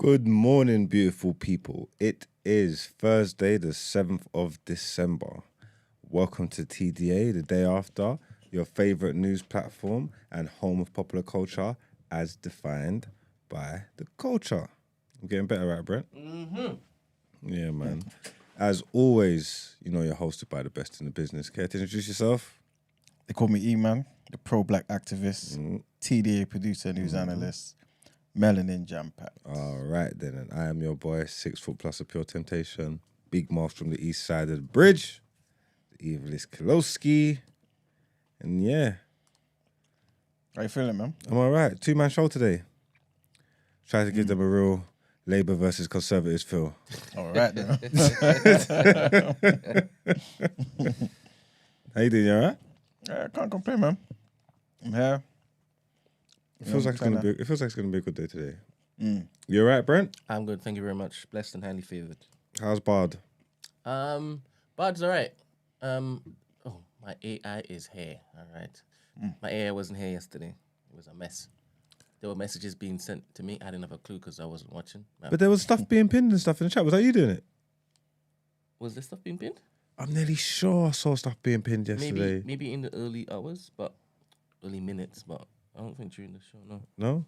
Good morning, beautiful people. It is Thursday, the 7th of December. Welcome to TDA, the day after, your favorite news platform and home of popular culture as defined by the culture. I'm getting better, right, Brent? Mm-hmm. Yeah, man. As always, you know you're hosted by the best in the business. Care to introduce yourself? They call me E-Man, the pro-black activist, TDA producer, news analyst, melanin jam-packed. All right, then. And I am your boy, 6 foot plus of pure temptation, big mouth from the east side of the bridge, the evilest Kolowski. And yeah. How you feeling, man? I'm all right. 2-man show today. Try to give them a real Labour versus Conservatives feel. All right, then. How you doing, you all right? Yeah, I can't complain, man. I'm here. It feels like it's gonna be a good day today. You all right, Brent? I'm good, thank you very much. Blessed and highly favored. How's Bard? Bard's all right. My AI is here, all right? My AI wasn't here yesterday. It was a mess. There were messages being sent to me. I didn't have a clue because I wasn't watching. But there was stuff being pinned and stuff in the chat. Was that you doing it? Was there stuff being pinned? I'm nearly sure I saw stuff being pinned yesterday. Maybe in the early hours, early minutes, but I don't think during the show, no. No?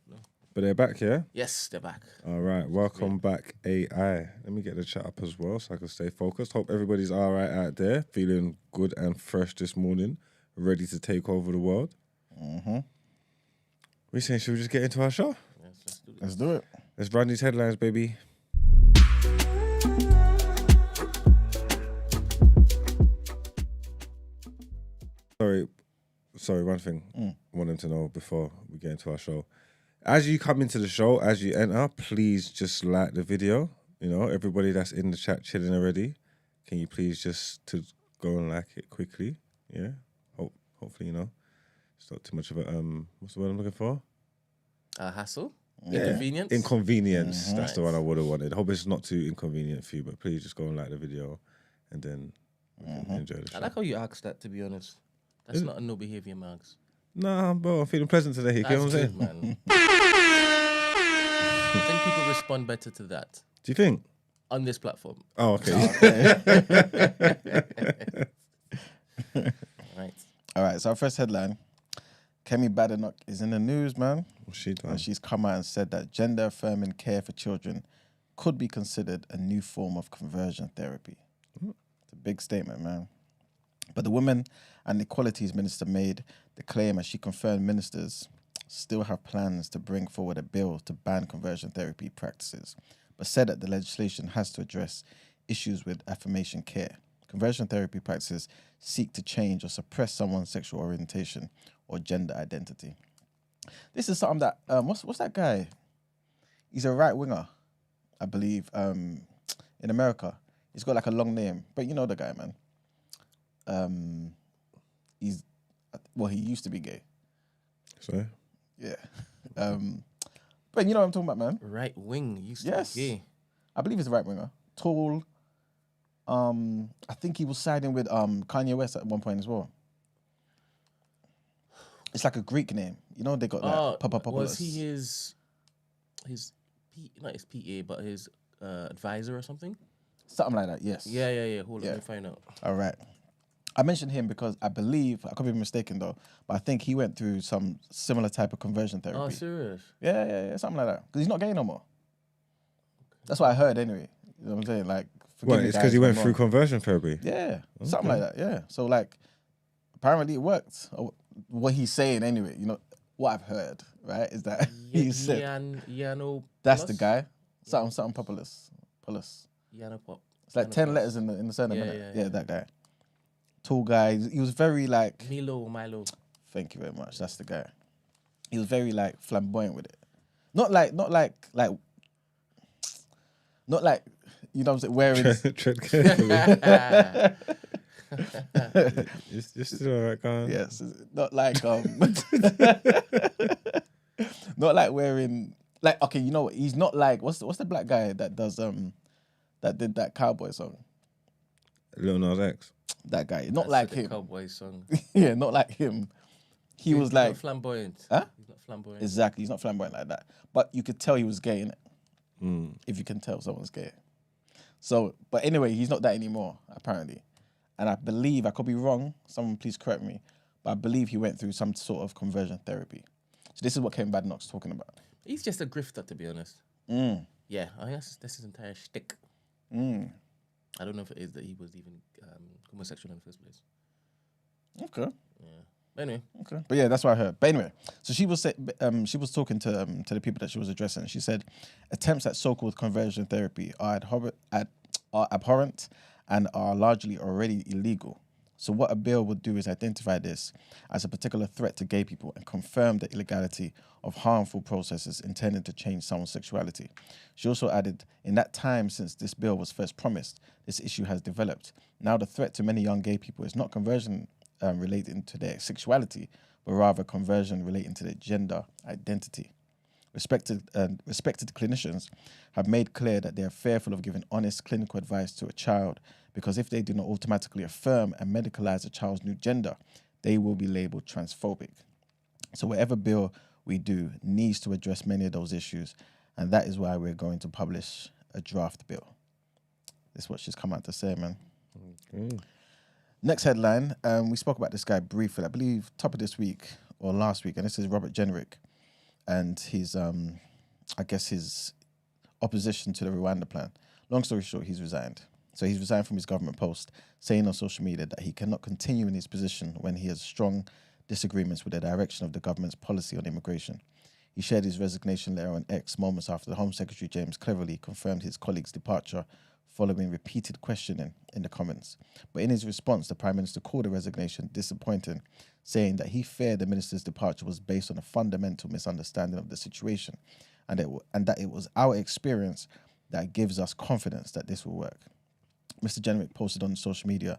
But they're back, yeah? Yes, they're back. All right, welcome back, AI. Let me get the chat up as well so I can stay focused. Hope everybody's all right out there, feeling good and fresh this morning, ready to take over the world. Mm-hmm. We saying, should we just get into our show? Yes, let's do this. Let's do it. Let's run these headlines, baby. Sorry, one thing I want them to know before we get into our show. As you come into the show, as you enter, please just like the video. You know, everybody that's in the chat chilling already, can you please just to go and like it quickly? Yeah? Hopefully, you know, it's not too much of a, what's the word I'm looking for? Hassle? Yeah. Inconvenience? Inconvenience. Mm-hmm. That's the one I would have wanted. Hope it's not too inconvenient for you, but please just go and like the video and then we can enjoy the show. I like how you asked that, to be honest. That's not a no behavior, Marks. Nah, bro, I'm feeling pleasant today. You know what I'm saying? Man. I think people respond better to that Do you think? on this platform. Oh, okay. Right. All right, so our first headline, Kemi Badenoch is in the news, man. What's she done? And she's come out and said that gender-affirming care for children could be considered a new form of conversion therapy. It's a big statement, man. But the Women and Equalities Minister made the claim as she confirmed ministers still have plans to bring forward a bill to ban conversion therapy practices, but said that the legislation has to address issues with affirmation care. Conversion therapy practices seek to change or suppress someone's sexual orientation or gender identity. This is something that, what's that guy? He's a right winger, I believe, in America. He's got like a long name, but you know the guy, man. He used to be gay. Sorry? Yeah. But you know what I'm talking about, man. Right wing used Yes. to be gay. I believe he's a right winger. Tall. I think he was siding with Kanye West at one point as well. It's like a Greek name. You know, they got like Papadopoulos. Was he not his PA, but his advisor or something? Something like that, yes. Yeah. Hold on, let me find out. All right. I mentioned him because I believe, I could be mistaken though, but I think he went through some similar type of conversion therapy. Oh, serious? Yeah, something like that. Because he's not gay no more. That's what I heard anyway. You know what I'm saying? Like, Well, it's because he went through conversion therapy. Yeah, something like that, yeah. So like, apparently it worked. What he's saying anyway, you know, what I've heard, right, is that he said, that's the guy. Something Populus. Yano Pop. It's like 10 letters in the surname, innit? Yeah, that guy. Tall guy. He was very like... Milo. Thank you very much. That's the guy. He was very like flamboyant with it. Not like, you know what I'm saying, wearing... Tread carefully. It's still all right, Khan. Yes. Not like... not like wearing... Like, okay, you know what? He's not like... What's the black guy that does... that did that cowboy song? Lil Nas X. That guy. Not like him. Cowboy song. Yeah, not like him. He was like... Not flamboyant. Huh? He's not flamboyant. Exactly. He's not flamboyant like that. But you could tell he was gay, innit? if you can tell someone's gay. So, but anyway, he's not that anymore, apparently. And I believe, I could be wrong, someone please correct me, but I believe he went through some sort of conversion therapy. So this is what Kevin Badnock's talking about. He's just a grifter, to be honest. Yeah, I think that's his entire shtick. I don't know if it is that he was even homosexual in the first place. Okay. Yeah. But anyway. Okay. But yeah, that's what I heard. But anyway, so she was talking to the people that she was addressing. She said, attempts at so-called conversion therapy are abhorrent and are largely already illegal. So what a bill would do is identify this as a particular threat to gay people and confirm the illegality of harmful processes intended to change someone's sexuality. She also added, in that time since this bill was first promised, this issue has developed. Now the threat to many young gay people is not conversion relating to their sexuality, but rather conversion relating to their gender identity. Respected clinicians have made clear that they are fearful of giving honest clinical advice to a child because if they do not automatically affirm and medicalize a child's new gender, they will be labeled transphobic. So whatever bill we do needs to address many of those issues, and that is why we're going to publish a draft bill. This is what she's come out to say, man. Okay. Next headline, we spoke about this guy briefly, I believe top of this week or last week, and this is Robert Jenrick and his, I guess his opposition to the Rwanda plan. Long story short, he's resigned. So he's resigned from his government post, saying on social media that he cannot continue in his position when he has strong disagreements with the direction of the government's policy on immigration. He shared his resignation letter on X moments after the Home Secretary James cleverly confirmed his colleague's departure following repeated questioning in the comments. But in his response, the Prime Minister called the resignation disappointing, saying that he feared the minister's departure was based on a fundamental misunderstanding of the situation and that it was our experience that gives us confidence that this will work. Mr. Jenrick posted on social media,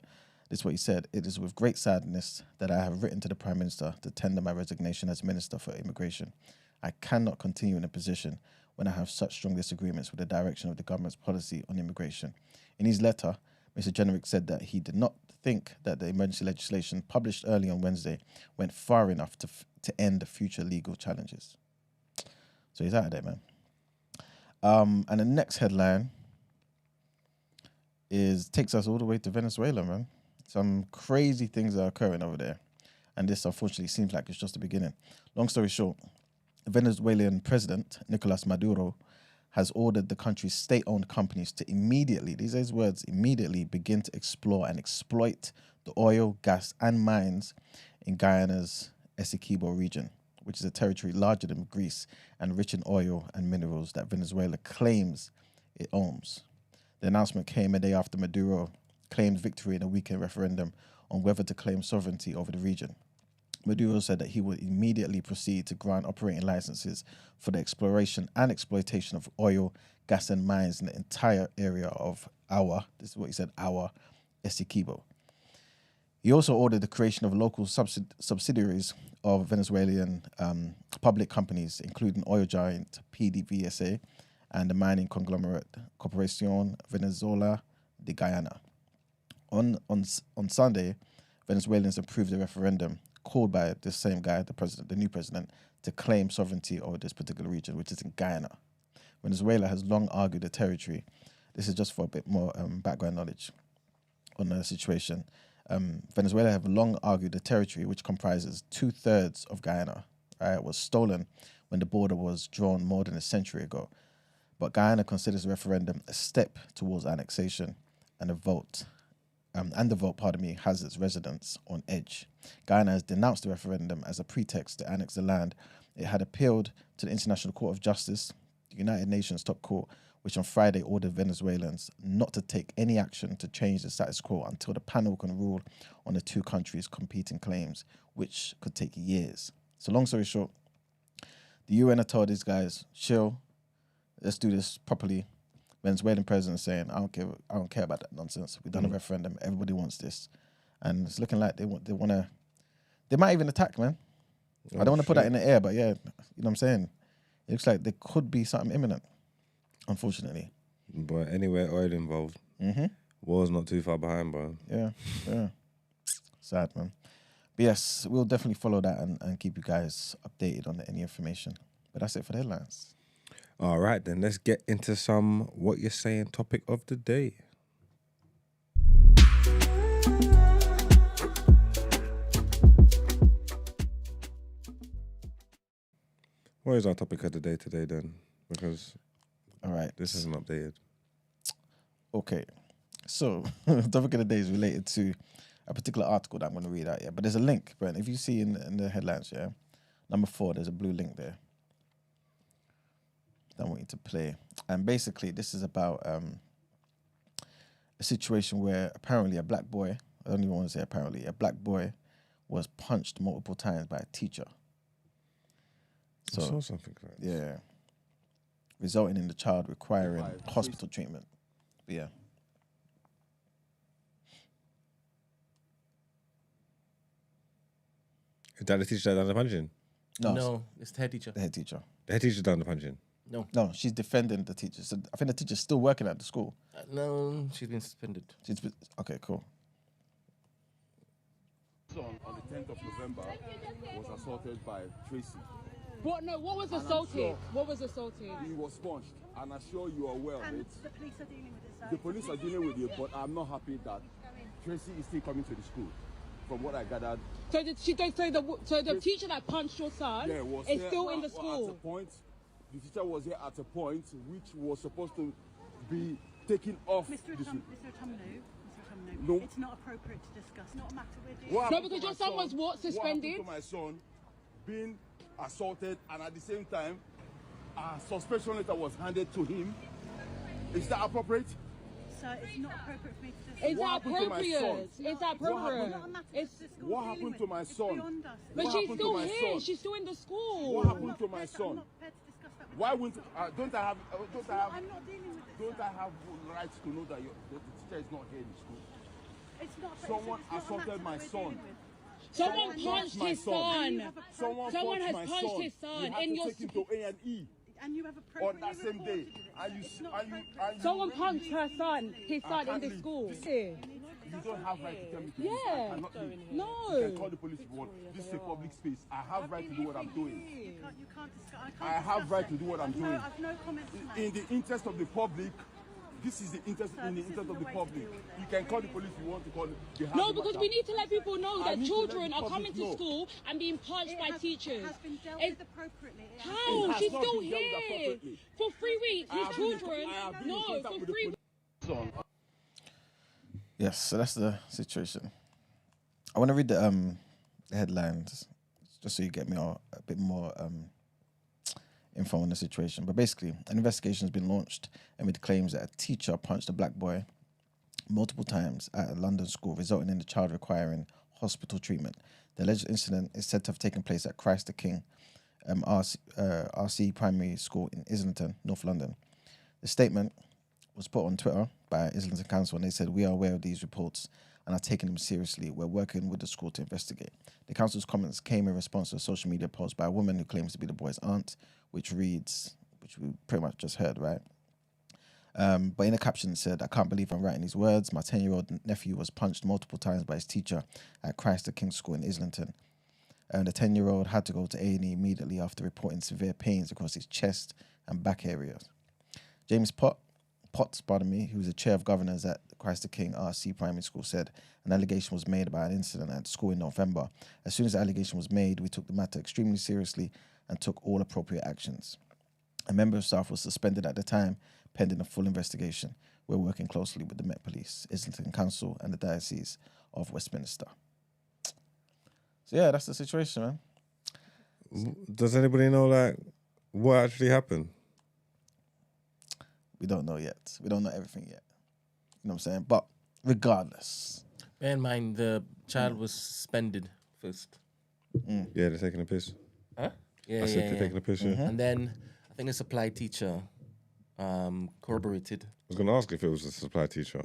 this is what he said, "It is with great sadness that I have written to the Prime Minister to tender my resignation as Minister for Immigration. I cannot continue in a position when I have such strong disagreements with the direction of the government's policy on immigration." In his letter, Mr. Jenrick said that he did not think that the emergency legislation published early on Wednesday went far enough to end the future legal challenges. So he's out of there, man. And the next headline takes us all the way to Venezuela, man. Some crazy things are occurring over there. And this, unfortunately, seems like it's just the beginning. Long story short, the Venezuelan president, Nicolas Maduro, has ordered the country's state-owned companies to immediately, these are his words, immediately begin to explore and exploit the oil, gas, and mines in Guyana's Essequibo region, which is a territory larger than Greece and rich in oil and minerals that Venezuela claims it owns. The announcement came a day after Maduro claimed victory in a weekend referendum on whether to claim sovereignty over the region. Maduro said that he would immediately proceed to grant operating licenses for the exploration and exploitation of oil, gas, and mines in the entire area of this is what he said, Essequibo. He also ordered the creation of local subsidiaries of Venezuelan public companies, including oil giant PDVSA and the mining conglomerate Corporación Venezuela de Guyana. On Sunday, Venezuelans approved a referendum called by this same guy, the new president, to claim sovereignty over this particular region, which is in Guyana. Venezuela has long argued the territory. This is just for a bit more background knowledge on the situation. Venezuela have long argued the territory, which comprises 2/3 of Guyana, was stolen when the border was drawn more than a century ago. But Guyana considers the referendum a step towards annexation, and the vote, has its residents on edge. Guyana has denounced the referendum as a pretext to annex the land. It had appealed to the International Court of Justice, the United Nations top court, which on Friday ordered Venezuelans not to take any action to change the status quo until the panel can rule on the two countries' competing claims, which could take years. So long story short, the UN have told these guys, chill, let's do this properly. Venezuelan president saying, I don't care about that nonsense. We've done a referendum. Everybody wants this. And it's looking like they might even attack, man. I don't want to put that in the air, but yeah, you know what I'm saying? It looks like there could be something imminent, unfortunately. But anywhere oil involved, war's not too far behind, bro. Yeah. Sad, man. But yes, we'll definitely follow that and keep you guys updated on any information. But that's it for the headlines. All right, then let's get into some what you're saying topic of the day. What is our topic of the day today then? Because All right. this isn't updated. Okay. So, the topic of the day is related to a particular article that I'm going to read out, yeah? But there's a link, Brent. If you see in the headlines, yeah? Number 4, there's a blue link there that I want you to play. And basically, this is about a situation where apparently a black boy, I don't even want to say apparently, a black boy was punched multiple times by a teacher. I saw something like that. Yeah. Resulting in the child requiring hospital treatment. But yeah. Is that the teacher that done the punching? No, it's the head teacher. The head teacher. The head teacher done the punching. No, she's defending the teacher. So I think the teacher's still working at the school. No, she's been suspended. Okay, cool. Son on the 10th of November was assaulted by Tracy. What? No, what was assaulted? What was assaulted? He was punched, and I'm sure you are aware of it. The police are dealing with it, sir. The police are dealing with it, but I'm not happy that Tracy is still coming to the school. From what I gathered, So the teacher that punched your son was is here still in the at a school. point. The teacher was here at a point which was supposed to be taken off. Mr. this week. Atamnu, No. it's not appropriate to discuss. Not a matter we're dealing What No, happened because to your my son was what, suspended? What happened to my son being assaulted, and at the same time, a suspension letter was handed to him. Is that appropriate? Sir, it's not appropriate for me to discuss. Is What that happened to my appropriate? son? Is that appropriate? Not a matter It's, the school's what dealing happened with. to my It's son? beyond us. but What she's happened to still my here. son? She's still in the school. What happened to my I'm son? not prepared to discuss that with Why you. wouldn't don't I have I'm not dealing with it. don't sir. I have rights to know that the teacher is not here in the school? It's not. Someone it's not a assaulted matter my that we're son. dealing with. Someone Someone punched my his son. son. Someone Someone has my punched son. his son We had in to your take him to A&E And you have on appropriately that same day. reported it. And you It's not and you appropriate. and you Someone punched her son, his I son, in can't the leave. school. You don't have right to tell me to leave. Yeah. I cannot leave. You No. can call the police if you want. This is a public space. I have right to do what I'm doing. You can't discuss. I can't I have discuss right it. to do what I'm I've doing. I've no comments to make. In the interest of the public, this is the interest Sir, in the this interest isn't of the the way to public. deal with it. You can call the police if you want to call it. They have No, the because matter. we need to let people know I that need to children let the are coming public to know. school and being punched by teachers. It has been dealt It's- with appropriately. It has How? It has She's not still been dealt with here appropriately. for 3 weeks. I His have been in- children. I have been in No, contact for with the 3 weeks. police. Yes, so that's the situation. I want to read the headlines just so you get me a bit more info on the situation. But basically, an investigation has been launched amid claims that a teacher punched a black boy multiple times at a London school, resulting in the child requiring hospital treatment. The alleged incident is said to have taken place at Christ the King RC Primary School in Islington, North London. The statement was put on Twitter by Islington Council, and they said, "We are aware of these reports and are taking them seriously. We're working with the school to investigate." The council's comments came in response to a social media post by a woman who claims to be the boy's aunt, which reads, which we pretty much just heard, right? But in a caption it said, "I can't believe I'm writing these words. My 10-year-old nephew was punched multiple times by his teacher at Christ the King School in Islington. The 10-year-old had to go to A&E immediately after reporting severe pains across his chest and back areas." James Potts, who was the chair of governors at Christ the King RC Primary School, said an allegation was made about an incident at the school in November. "As soon as the allegation was made, we took the matter extremely seriously and took all appropriate actions. A member of staff was suspended at the time, pending a full investigation. We're working closely with the Met Police, Islington Council, and the Diocese of Westminster." So yeah, that's the situation, man. Does anybody know like what actually happened? We don't know yet. We don't know everything yet. You know what I'm saying? But regardless, Bear in mind, the child was suspended first. Yeah, they're taking a piss. Huh? Yeah, I said they're taking a piss. Yeah. And then I think the supply teacher corroborated. I was going to ask if it was a supply teacher.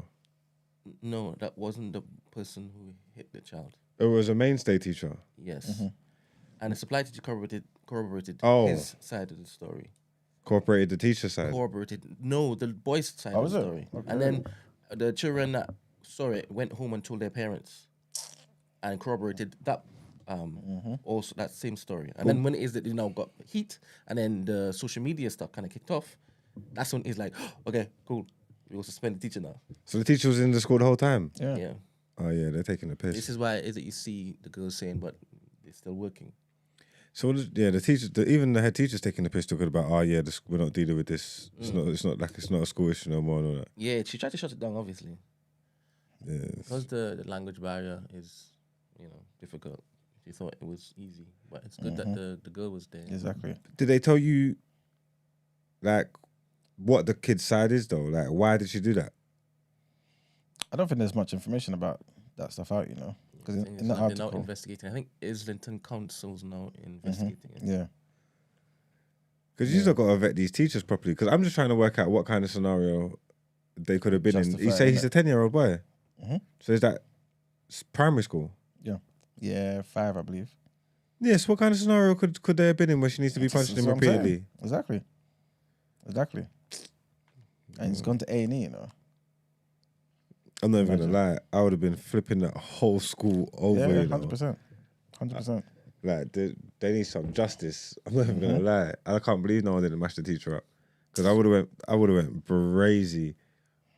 No, that wasn't the person who hit the child. It was a mainstay teacher. Yes. And the supply teacher corroborated Oh. his side of the story. Cooperated the teacher side. Corroborated. No, the boys' side Oh, of the was it? story. Okay. And then the children that saw it went home and told their parents and corroborated that Also that same story. And then when it is that got heat, and then the social media stuff kind of kicked off, that's when it's like, okay, cool, we will suspend the teacher now. So the teacher was in the school the whole time? Yeah. Oh, yeah, they're taking the piss. This is why it is that you see the girls saying, but they're still working. So the teachers, even the head teacher's taking the piss, talking about, we're not dealing with this. It's not a school issue no more and all that. Yeah, she tried to shut it down, obviously. Yeah. Because the language barrier is, difficult. She thought it was easy, but it's good that the girl was there. Exactly. Did they tell you, like, what the kid's side is though? Like, why did she do that? I don't think there's much information about that stuff out, because in the They're now article, investigating. I think Islington Council's now investigating it. yeah, Because you still got to vet these teachers properly. Because I'm just trying to work out what kind of scenario they could have been in. You say he's a 10-year-old boy. So is that primary school? yeah, 5, I believe. Yes. What kind of scenario could they have been in where she needs to be punched him That's what I'm saying. repeatedly? Exactly. And he's gone to A&E, I'm not even gonna lie. I would have been flipping that whole school over. Yeah, you know? 100%. Like they need some justice. I'm not even gonna lie. I can't believe no one didn't mash the teacher up. Because I would have went crazy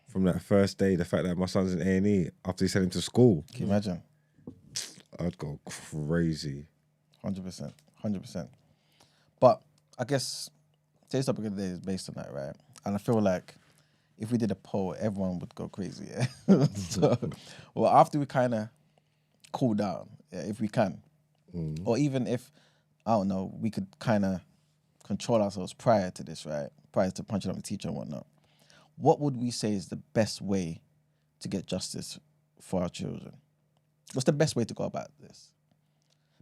from that first day. The fact that my son's in A&E after he sent him to school. Can you imagine? I'd go crazy. 100%. But I guess today's topic of the day is based on that, right? And I feel like if we did a poll, everyone would go crazy. Yeah? So, well, after we kind of cool down, if we can, or even if, I don't know, we could kind of control ourselves prior to this, right? Prior to punching up the teacher and whatnot. What would we say is the best way to get justice for our children? What's the best way to go about this?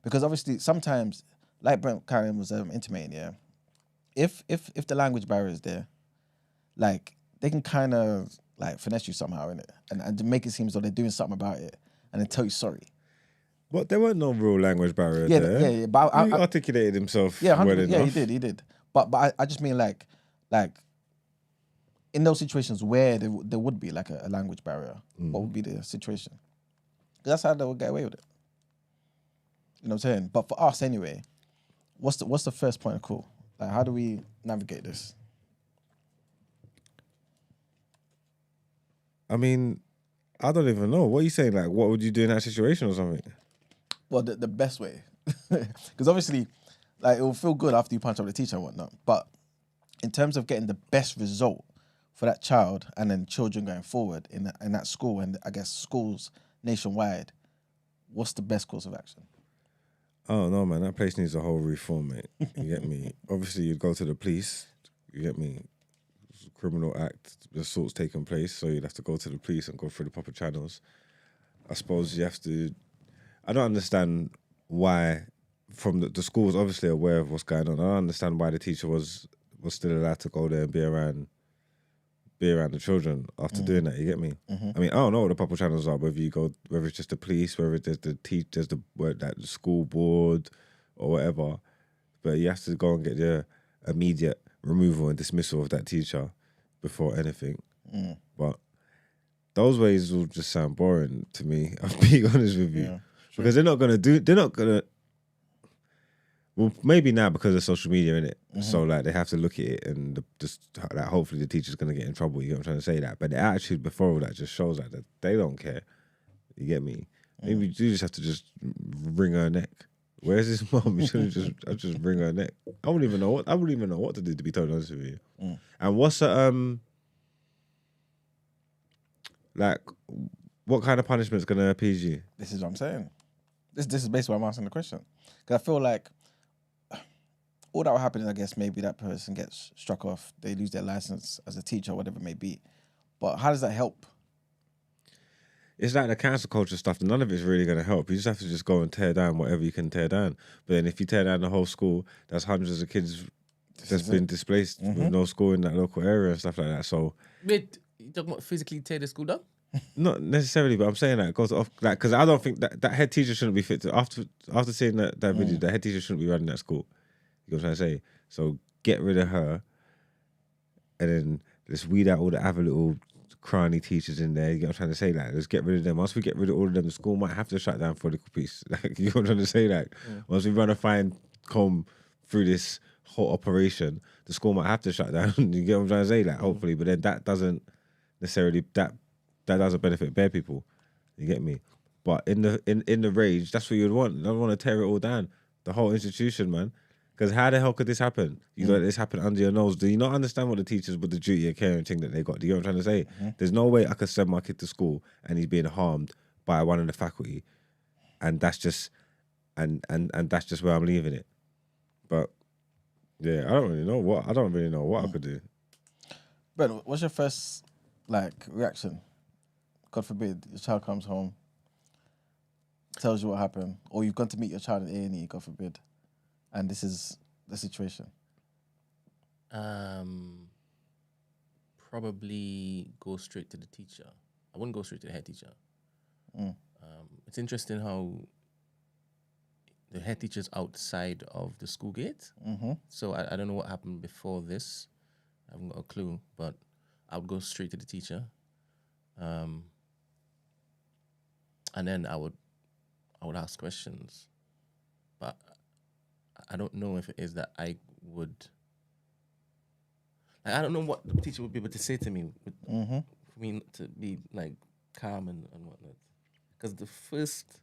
Because obviously sometimes, like Brent Karen was intimating, yeah, if the language barrier is there, like they can kind of like finesse you somehow in it and make it seem as though they're doing something about it and then tell you sorry. But there weren't no real language barrier there. Yeah. But He articulated himself yeah, well 100%, yeah, enough. he did. But I just mean like in those situations where there would be like a language barrier, what would be the situation? 'Cause that's how they would get away with it. You know what I'm saying? But for us anyway, what's the first point of call? Like, how do we navigate this? I mean, I don't even know. What are you saying? Like, what would you do in that situation or something? Well, the best way, because obviously, like it will feel good after you punch up the teacher and whatnot. But in terms of getting the best result for that child and then children going forward in that school and I guess schools nationwide, what's the best course of action? I don't know, man. That place needs a whole reform, mate. You get me? Obviously, you'd go to the police. You get me? It's a criminal act. The assault's taking place, so you'd have to go to the police and go through the proper channels. I suppose you have to... I don't understand why... From the school was obviously aware of what's going on. I don't understand why the teacher was still allowed to go there and be around the children after doing that. You get me? I mean, I don't know what the proper channels are. Whether it's just the police, whether there's the school board or whatever. But you have to go and get the immediate removal and dismissal of that teacher before anything. But those ways will just sound boring to me. I'll be honest with you, because they're not gonna. Well, maybe now because of social media, innit? So like they have to look at it and just like hopefully the teacher's gonna get in trouble. You get what I'm trying to say? That, but the attitude before all that just shows like that they don't care. You get me? Maybe you just have to just wring her neck. Where's his mom? You should just wring her neck. I wouldn't even know what to do, to be totally honest with you. And what's like what kind of punishment's gonna appease you? This is what I'm saying. This is basically why I'm asking the question. Because I feel like all that will happen is, I guess, maybe that person gets struck off, they lose their license as a teacher or whatever it may be. But how does that help? It's like the cancel culture stuff. None of it's really going to help. You just have to just go and tear down whatever you can tear down. But then if you tear down the whole school, that's hundreds of kids that's been displaced with no school in that local area and stuff like that. So, Wait, you talking about physically tear the school down? not necessarily, but I'm saying that it goes off, like, because I don't think that head teacher shouldn't be fit to, after seeing that video, the head teacher shouldn't be running that school. You know what I'm trying to say? So get rid of her and then just weed out all the other little crony teachers in there. You get what I'm trying to say? Like, let's get rid of them. Once we get rid of all of them, the school might have to shut down for a little piece. Like, you know what I'm trying to say? Like, once we run a fine comb through this whole operation, the school might have to shut down. You get what I'm trying to say? Like, hopefully, but then that doesn't necessarily that doesn't benefit bare people. You get me? But in the rage, that's what you'd want. You don't want to tear it all down, the whole institution, man. Because how the hell could this happen? You let this happen under your nose. Do you not understand what the teachers with the duty of caring thing that they got? Do you know what I'm trying to say? There's no way I could send my kid to school and he's being harmed by one of the faculty, and that's just and that's just where I'm leaving it. But yeah, I don't really know what I could do. But what's your first reaction? God forbid your child comes home, tells you what happened, or you've gone to meet your child at A&E, God forbid, and this is the situation. Probably go straight to the teacher. I wouldn't go straight to the head teacher. It's interesting how the head teacher's outside of the school gate. So I don't know what happened before this. I haven't got a clue, but I would go straight to the teacher. And then I would ask questions. But I don't know if it is that I would... I don't know what the teacher would be able to say to me for me to be calm and whatnot. Because the first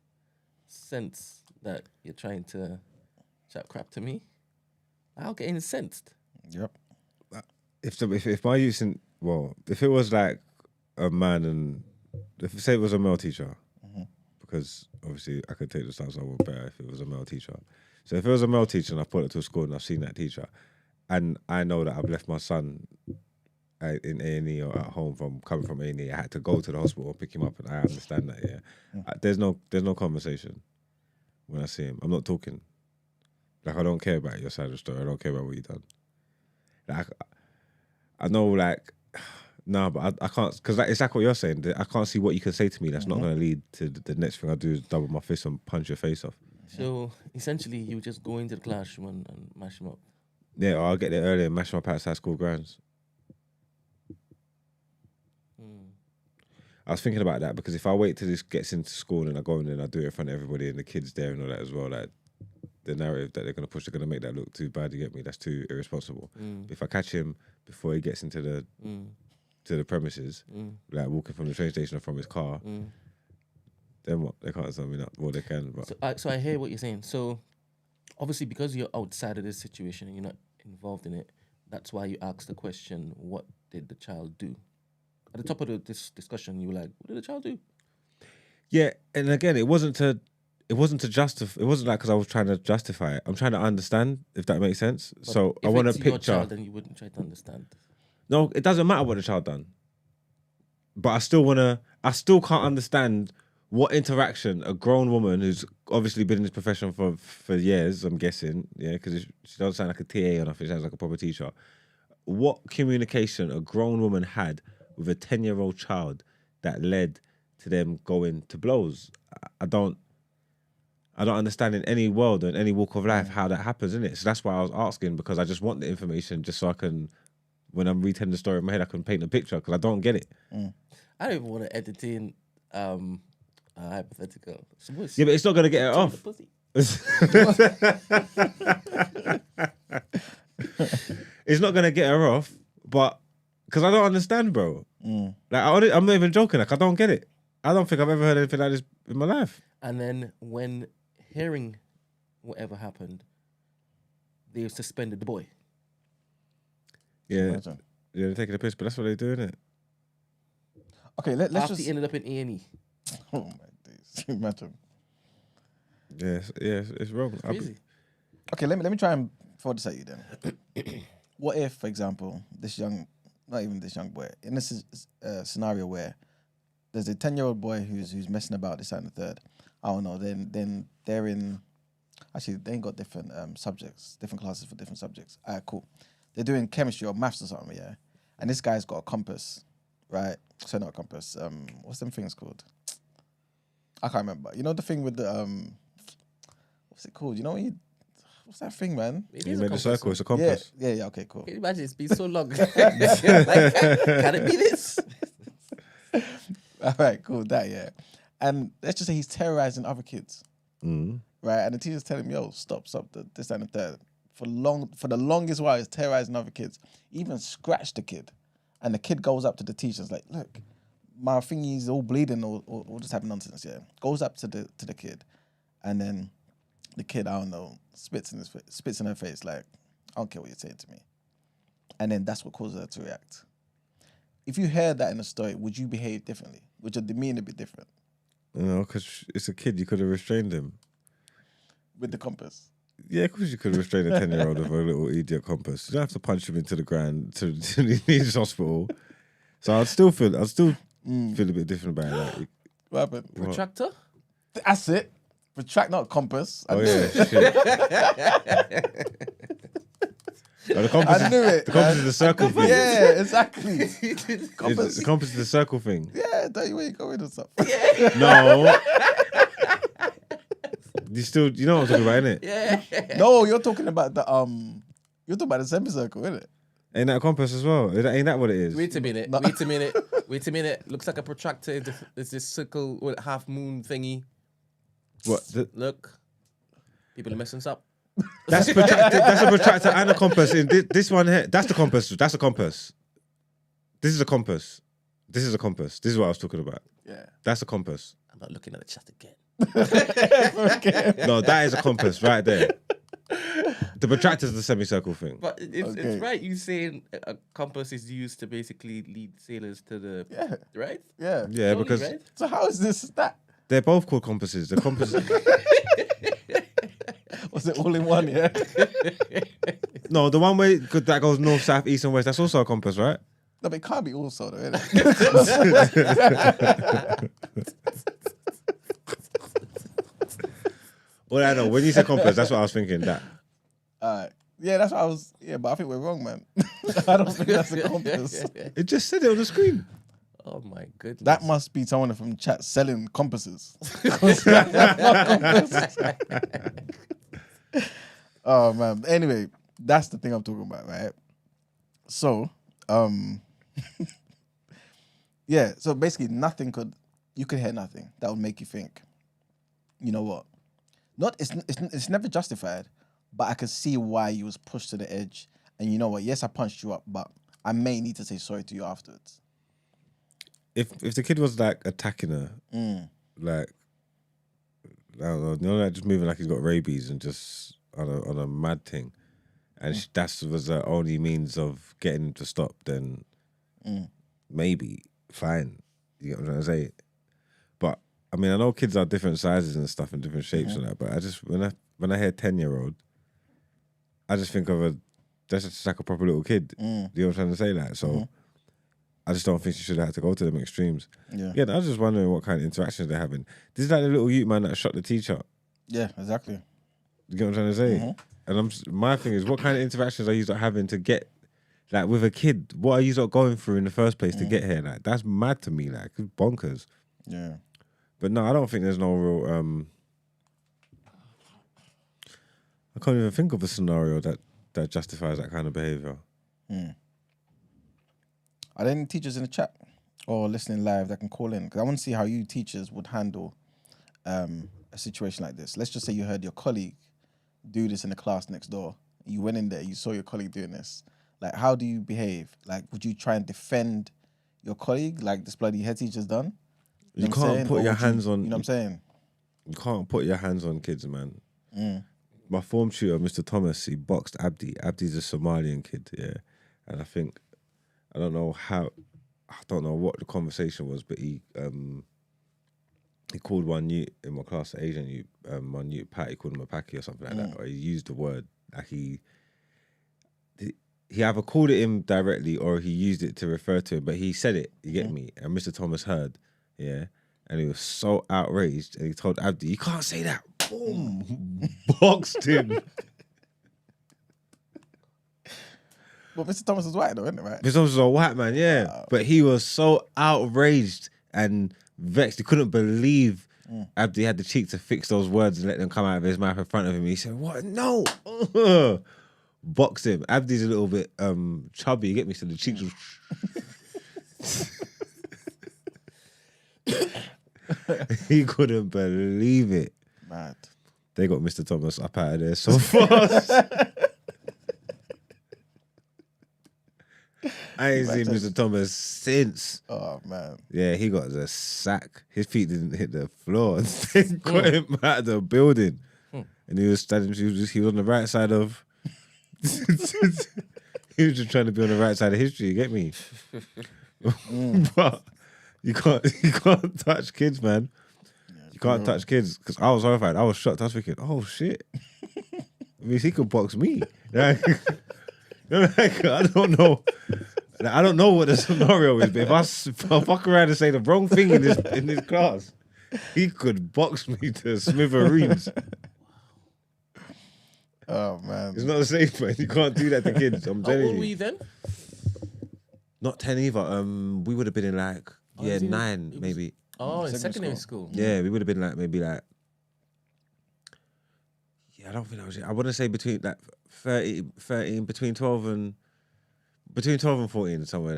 sense that you're trying to chat crap to me, I'll get incensed. Yep. If my use in if it was like a man and say it was a male teacher, because obviously I could take the stance I would better if it was a male teacher. So if it was a male teacher and I put it to a school and I've seen that teacher, and I know that I've left my son in A&E or at home coming from A&E, I had to go to the hospital and pick him up, and I understand that. Yeah, there's no conversation when I see him. I'm not talking. I don't care about your side of the story. I don't care about what you've done. I know, no, but I can't, because it's like what you're saying. I can't see what you can say to me that's not going to lead to the next thing I do is double my fist and punch your face off. So essentially, you just go into the classroom and mash them up. Yeah, or I'll get there early and mash them up outside school grounds. I was thinking about that because if I wait till this gets into school and I go in and I do it in front of everybody and the kids there and all that as well, the narrative that they're going to push, they're going to make that look too bad, you get me? That's too irresponsible. If I catch him before he gets into the premises, walking from the train station or from his car, then what? They can't sum me up. Well, they can. But. So I hear what you're saying. So obviously because you're outside of this situation and you're not involved in it, that's why you ask the question, what did the child do? At the top of this discussion, you were like, what did the child do? Yeah, and again, it wasn't to justify. It wasn't because I was trying to justify it. I'm trying to understand, if that makes sense. But so I want to picture. Your child, then you wouldn't try to understand. No, it doesn't matter what the child done. But I still can't understand what interaction a grown woman who's obviously been in this profession for years, I'm guessing, because she doesn't sound like a TA or nothing, she sounds like a proper teacher. What communication a grown woman had with a 10-year-old child that led to them going to blows. I don't understand in any world or in any walk of life how that happens, innit? So that's why I was asking, because I just want the information just so I can, when I'm retelling the story in my head, I can paint a picture, because I don't get it. I don't even want to entertain hypothetical. Yeah, but it's not going to get it off. It's not going to get her off, but because I don't understand, bro. I'm not even joking. I don't get it. I don't think I've ever heard anything like this in my life. And then when hearing whatever happened, they suspended the boy. Yeah, they're taking a piss, but that's what they do, innit? Okay, let's After just... he ended up in A&E. Oh my days, imagine. Yeah, it's wrong. Crazy. Okay, let me try and throw this at you then. What if, for example, not even this young boy, in this scenario where there's a 10-year-old boy who's messing about this and the third, I don't know, then they're in, actually they ain't got different subjects, different classes for different subjects. All right, cool. They're doing chemistry or maths or something, yeah? And this guy's got a compass, right? So not a compass, what's them things called? I can't remember. You know the thing with the, what's it called? You know when you, what's that thing, man? You made a circle, it's a compass. Yeah, okay, cool. Can you imagine? It's been so long. Can it be this? All right, cool, that, yeah. And let's just say he's terrorizing other kids, right? And the teacher's telling him, yo, stop, this and the third. For the longest while, he's terrorizing other kids. He even scratched the kid. And the kid goes up to the teacher and is like, look, my thingy's all bleeding or just having nonsense, yeah. Goes up to the kid. And then the kid, I don't know, spits in her face like, I don't care what you're saying to me. And then that's what causes her to react. If you heard that in a story, would you behave differently? Would your demeanor be different? No, because it's a kid. You could have restrained him. With the compass? Yeah, of course you could have restrained a 10-year-old with a little idiot compass. You don't have to punch him into the ground to the hospital. So I'd still feel a bit different about that. What happened? Protractor? That's it. Retract, not compass. I knew it. Shit. Oh, the compass, I knew it. The compass is the circle thing. Yeah, exactly. The compass is the circle thing. Yeah, don't you where you going or something? No. You know what I'm talking about, innit? Yeah. No, you're talking about the semicircle, isn't it? Ain't that a compass as well? Ain't that what it is? Wait a minute. No. Wait a minute. Looks like a protractor. There's this circle with half moon thingy. What? Look. People are messing us up. That's protractor. That's a protractor and a compass. In this one here, that's the compass. That's a compass. This is a compass. This is a compass. This is what I was talking about. Yeah. That's a compass. I'm not looking at the chat again. No, that is a compass right there. The protractor is the semicircle thing. But it's Okay. right. You saying a compass is used to basically lead sailors to the right. Yeah. Yeah, Only, because right? So how is this that? they're both called compasses. The compass. Was it all in one, yeah? No, the one way that goes north, south, east, and west. That's also a compass, right? No, but it can't be also though, innit? Well, I know when you say compass, that's what I was thinking. That Yeah, that's what I was. Yeah, but I think we're wrong, man. I don't think that's a compass. it just said it on the screen. Oh my goodness. That must be someone from the chat selling compasses. That's not compasses. Oh man. Anyway, that's the thing I'm talking about, right? So, yeah. So basically, you could hear nothing that would make you think, you know what? It's never justified, but I could see why you was pushed to the edge. And you know what? Yes, I punched you up, but I may need to say sorry to you afterwards. If the kid was like attacking her, like I don't know, you know, like just moving like he's got rabies and just on a mad thing, and that was the only means of getting him to stop, then maybe fine. You get what I'm trying to say? But I mean, I know kids are different sizes and stuff and different shapes and that, but I just when I hear 10-year-old, I just think of that's just like a proper little kid. You know what I'm trying to say? Like so. I just don't think she should have had to go to them extremes. Yeah, I was just wondering what kind of interactions they're having. This is like the little youth man that shot the teacher. Yeah, exactly. You get what I'm trying to say? And my thing is, what kind of interactions are you not having to get, like with a kid? What are you not going through in the first place to get here? Like that's mad to me. Like it's bonkers. Yeah. But no, I don't think there's no real. I can't even think of a scenario that justifies that kind of behavior. Are there any teachers in the chat or listening live that can call in? Because I want to see how you teachers would handle a situation like this. Let's just say you heard your colleague do this in the class next door. You went in there, you saw your colleague doing this. Like, how do you behave? Like, would you try and defend your colleague like this bloody head teacher's done? You can't put your hands on. You know what I'm saying? You can't put your hands on kids, man. My form tutor, Mr. Thomas, he boxed Abdi. Abdi's a Somalian kid, yeah. And I don't know what the conversation was, but he called one youth in my class, Asian youth, one youth Pat, he called him a Paki or something like that, or he used the word, like he either called it him directly or he used it to refer to him, but he said it, you get me? And Mr. Thomas heard, yeah, and he was so outraged, and he told Abdi, you can't say that, boom, boxed him. Well, Mr. Thomas is white though, isn't it, right? Mr. Thomas was a white man, yeah, but he was so outraged and vexed, he couldn't believe Abdi had the cheek to fix those words and let them come out of his mouth in front of him. He said, what? No. Boxed him. Abdi's a little bit chubby, you get me? So the cheeks was... He couldn't believe it. Mad. They got Mr. Thomas up out of there so fast. I ain't seen Mr. Thomas since. Oh man. Yeah, he got the sack. His feet didn't hit the floor. They got him out of the building. And he was standing, he was on the right side of... he was just trying to be on the right side of history, you get me? But you can't touch kids, man. You can't touch kids. Because I was horrified. I was shocked. I was thinking, oh shit. I mean, he could box me. Like, I don't know. I don't know what the scenario is, but if I fuck around and say the wrong thing in this class, he could box me to smithereens. Oh man. It's not safe, man. You can't do that to kids. I'm How telling old you. were you then? Not 10 either. We would have been in like, it was 9 it was- maybe. Oh, in Secondary secondary school. Yeah, we would have been like maybe like. Yeah, I don't think that was it. I wouldn't say between like 13 between 12 and 14, somewhere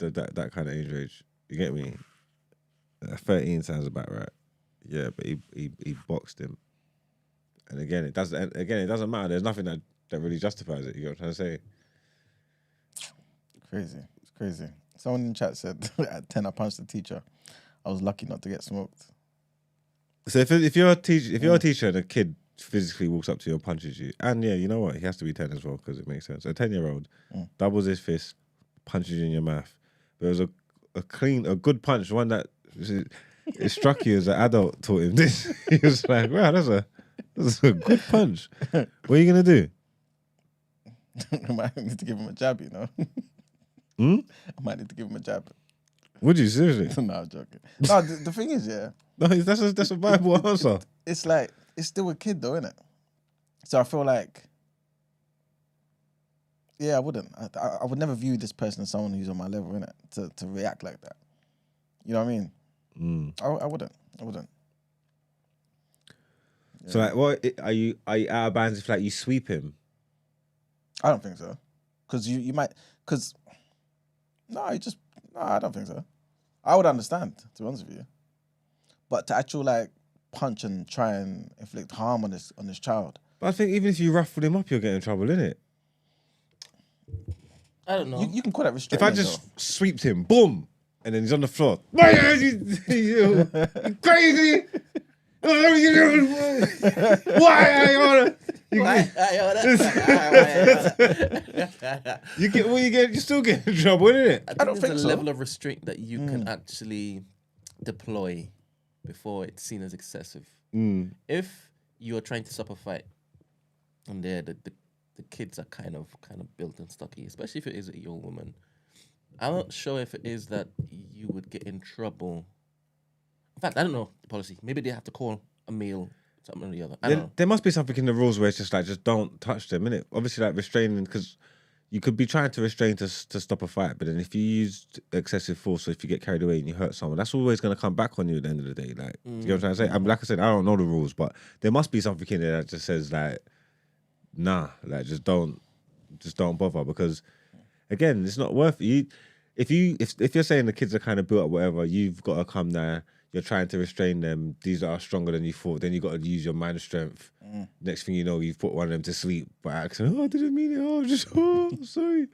that kind of age range. You get me? 13 sounds about right. Yeah, but he boxed him. And again, it doesn't matter. There's nothing that really justifies it. You know what I'm trying to say? Crazy. It's crazy. Someone in the chat said at 10 I punched the teacher. I was lucky not to get smoked. So if you're a teacher and a kid physically walks up to you and punches you, and yeah, you know what? He has to be 10 as well because it makes sense. A 10-year-old doubles his fist, punches you in your mouth. But it was a good punch, one that it struck you as an adult taught him this. He was like, wow, that's a good punch. What are you gonna do? I might need to give him a jab, you know. I might need to give him a jab. Would you seriously? No, I'm joking. No, the thing is, yeah, No, that's a viable answer. it's like it's still a kid though, isn't it? So I feel like, yeah, I wouldn't. I would never view this person as someone who's on my level, innit? To react like that. You know what I mean? I wouldn't. So like, what are you out of bounds if like you sweep him? I don't think so. Because you might. Because no, I don't think so. I would understand, to be honest with you. But to actually like punch and try and inflict harm on this child. But I think even if you ruffle him up, you'll get in trouble, innit? I don't know. You can call that If restraining. I just sweeped him, boom, and then he's on the floor. Why are you crazy? What are you doing? Why are you on you still get in trouble, innit? I don't think think there's so. a level of restraint that you can actually deploy before it's seen as excessive. If you are trying to stop a fight, and the kids are kind of built and stocky, especially if it is a young woman, I'm not sure if it is that you would get in trouble. In fact, I don't know the policy. Maybe they have to call a meal, something or the other. I don't know. There must be something in the rules where it's just like, just don't touch them, innit? Obviously, like restraining, because you could be trying to restrain to stop a fight, but then if you use excessive force or if you get carried away and you hurt someone, that's always going to come back on you at the end of the day. Like, you know what I'm trying to say? Like I said, I don't know the rules, but there must be something in there that just says like, nah, like just don't bother, because again, it's not worth it. If you're saying the kids are kind of built up, whatever, you've got to come there. You're trying to restrain them. These are stronger than you thought. Then you got to use your mind strength. Next thing you know, you've put one of them to sleep by accident. Oh, I didn't mean it. Oh, sorry.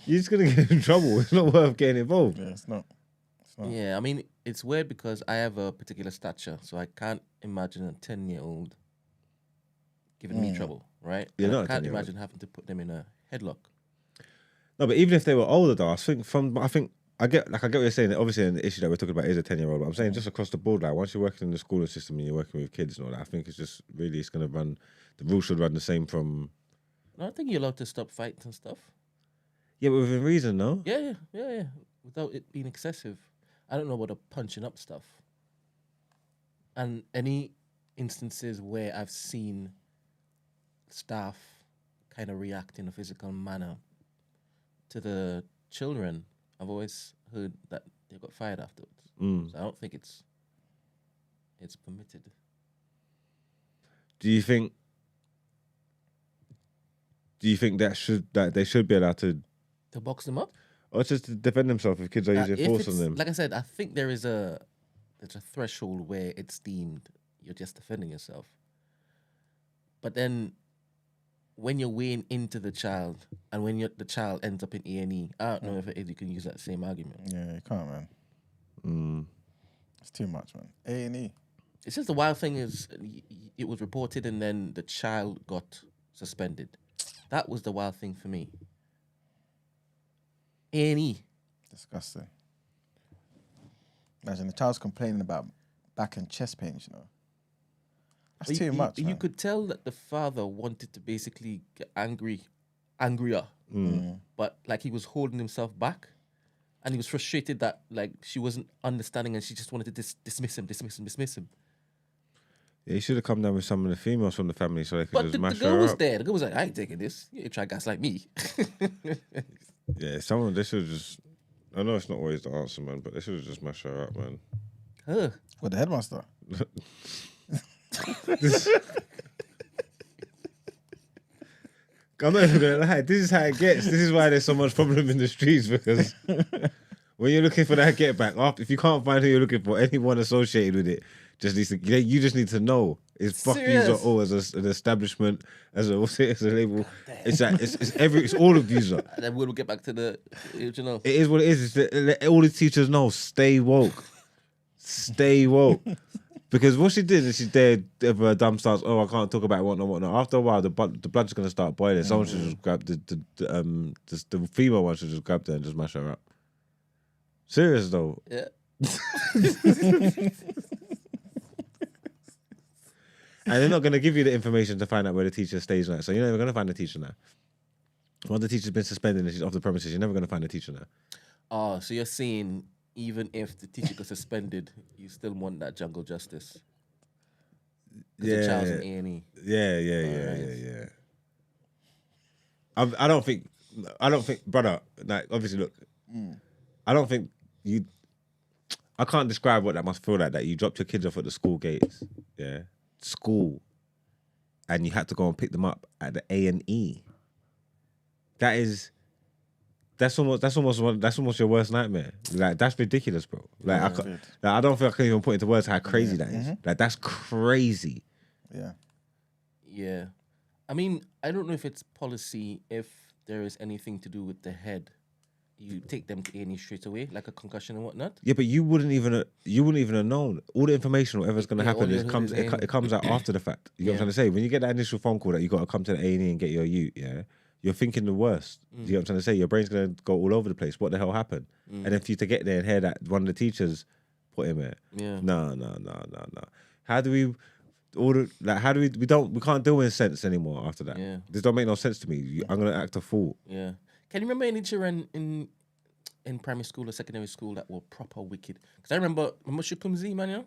You're just gonna get in trouble. It's not worth getting involved. Yeah, it's not. Yeah, I mean, it's weird because I have a particular stature, so I can't imagine a 10-year-old giving me trouble, right? Yeah, And not I a can't 10-year-old. imagine having to put them in a headlock. No, but even if they were older, though, I get what you're saying. Obviously, the issue that we're talking about is a 10-year-old. But I'm saying just across the board, like once you're working in the schooling system and you're working with kids and all that, I think it's just really it's gonna run. The rules should run the same from. No, I think you're allowed to stop fights and stuff. Yeah, but within reason, no. Yeah. Without it being excessive. I don't know about the punching up stuff. And any instances where I've seen staff kind of react in a physical manner to the children, I've always heard that they got fired afterwards. So I don't think it's permitted. Do you think that they should be allowed to, To box them up? or just to defend themselves if kids are using If force it's- on them? Like I said, I think there is a there's a threshold where it's deemed you're just defending yourself. But then when you're weighing into the child and when the child ends up in A&E, I don't know if you can use that same argument. Yeah, you can't, man. It's too much, man. A&E. It's just the wild thing is it was reported and then the child got suspended. That was the wild thing for me. A&E. Disgusting. Imagine the child's complaining about back and chest pains, you know. That's too much, You man. could tell that the father wanted to basically get angrier, but like he was holding himself back, and he was frustrated that like she wasn't understanding, and she just wanted to dismiss him. Yeah, you should have come down with some of the females from the family so they could But just the mash girl her was up. there. The girl was like, "I ain't taking this. You ain't try gas like me." Yeah, someone they should have just. I know it's not always the answer, man, but they should have just mashed her up, man. Huh. With the headmaster. I'm not even gonna lie. This is how it gets. This is why there's so much problem in the streets because when you're looking for that get back, if you can't find who you're looking for, anyone associated with it just needs to. You just need to know. It's fuck yous or all as an establishment, as a label. It's all of yous. And then we'll get back to the original. It is what it is. All the teachers know. Stay woke. Stay woke. Because what she did is she dared of a dumb stance. Oh, I can't talk about it, whatnot. After a while, the blood's gonna start boiling. Someone should just grab the female one should just grab her and just mash her up. Serious though. Yeah. And they're not gonna give you the information to find out where the teacher stays now. So you're never gonna find the teacher now. Once the teacher's been suspended and she's off the premises, you're never gonna find the teacher now. Oh, so you're saying even if the teacher got suspended, you still want that jungle justice? The child's in A&E. Yeah. I don't think, brother. Like, obviously, look, I don't think you. I can't describe what that must feel like. That you dropped your kids off at the school gates, school, and you had to go and pick them up at the A&E. That's almost your worst nightmare. Like, that's ridiculous, bro. Like, I don't think I can even put into words how crazy that is. Like, that's crazy. Yeah. Yeah. I mean, I don't know if it's policy, if there is anything to do with the head. You take them to A&E straight away, like a concussion and whatnot. Yeah, but you wouldn't even have known. All the information, whatever's going to happen, all it comes out after the fact. You know what I'm trying to say? When you get that initial phone call that you got to come to the A&E and get your ute, you're thinking the worst. You know what I'm trying to say? Your brain's going to go all over the place. What the hell happened? And then for you to get there and hear that one of the teachers put him there. Yeah. No. How do we... we can't deal with sense anymore after that. Yeah. This don't make no sense to me. I'm gonna act a fool. Yeah. Can you remember any children in primary school or secondary school that were proper wicked? Because I remember Shukumzi, man,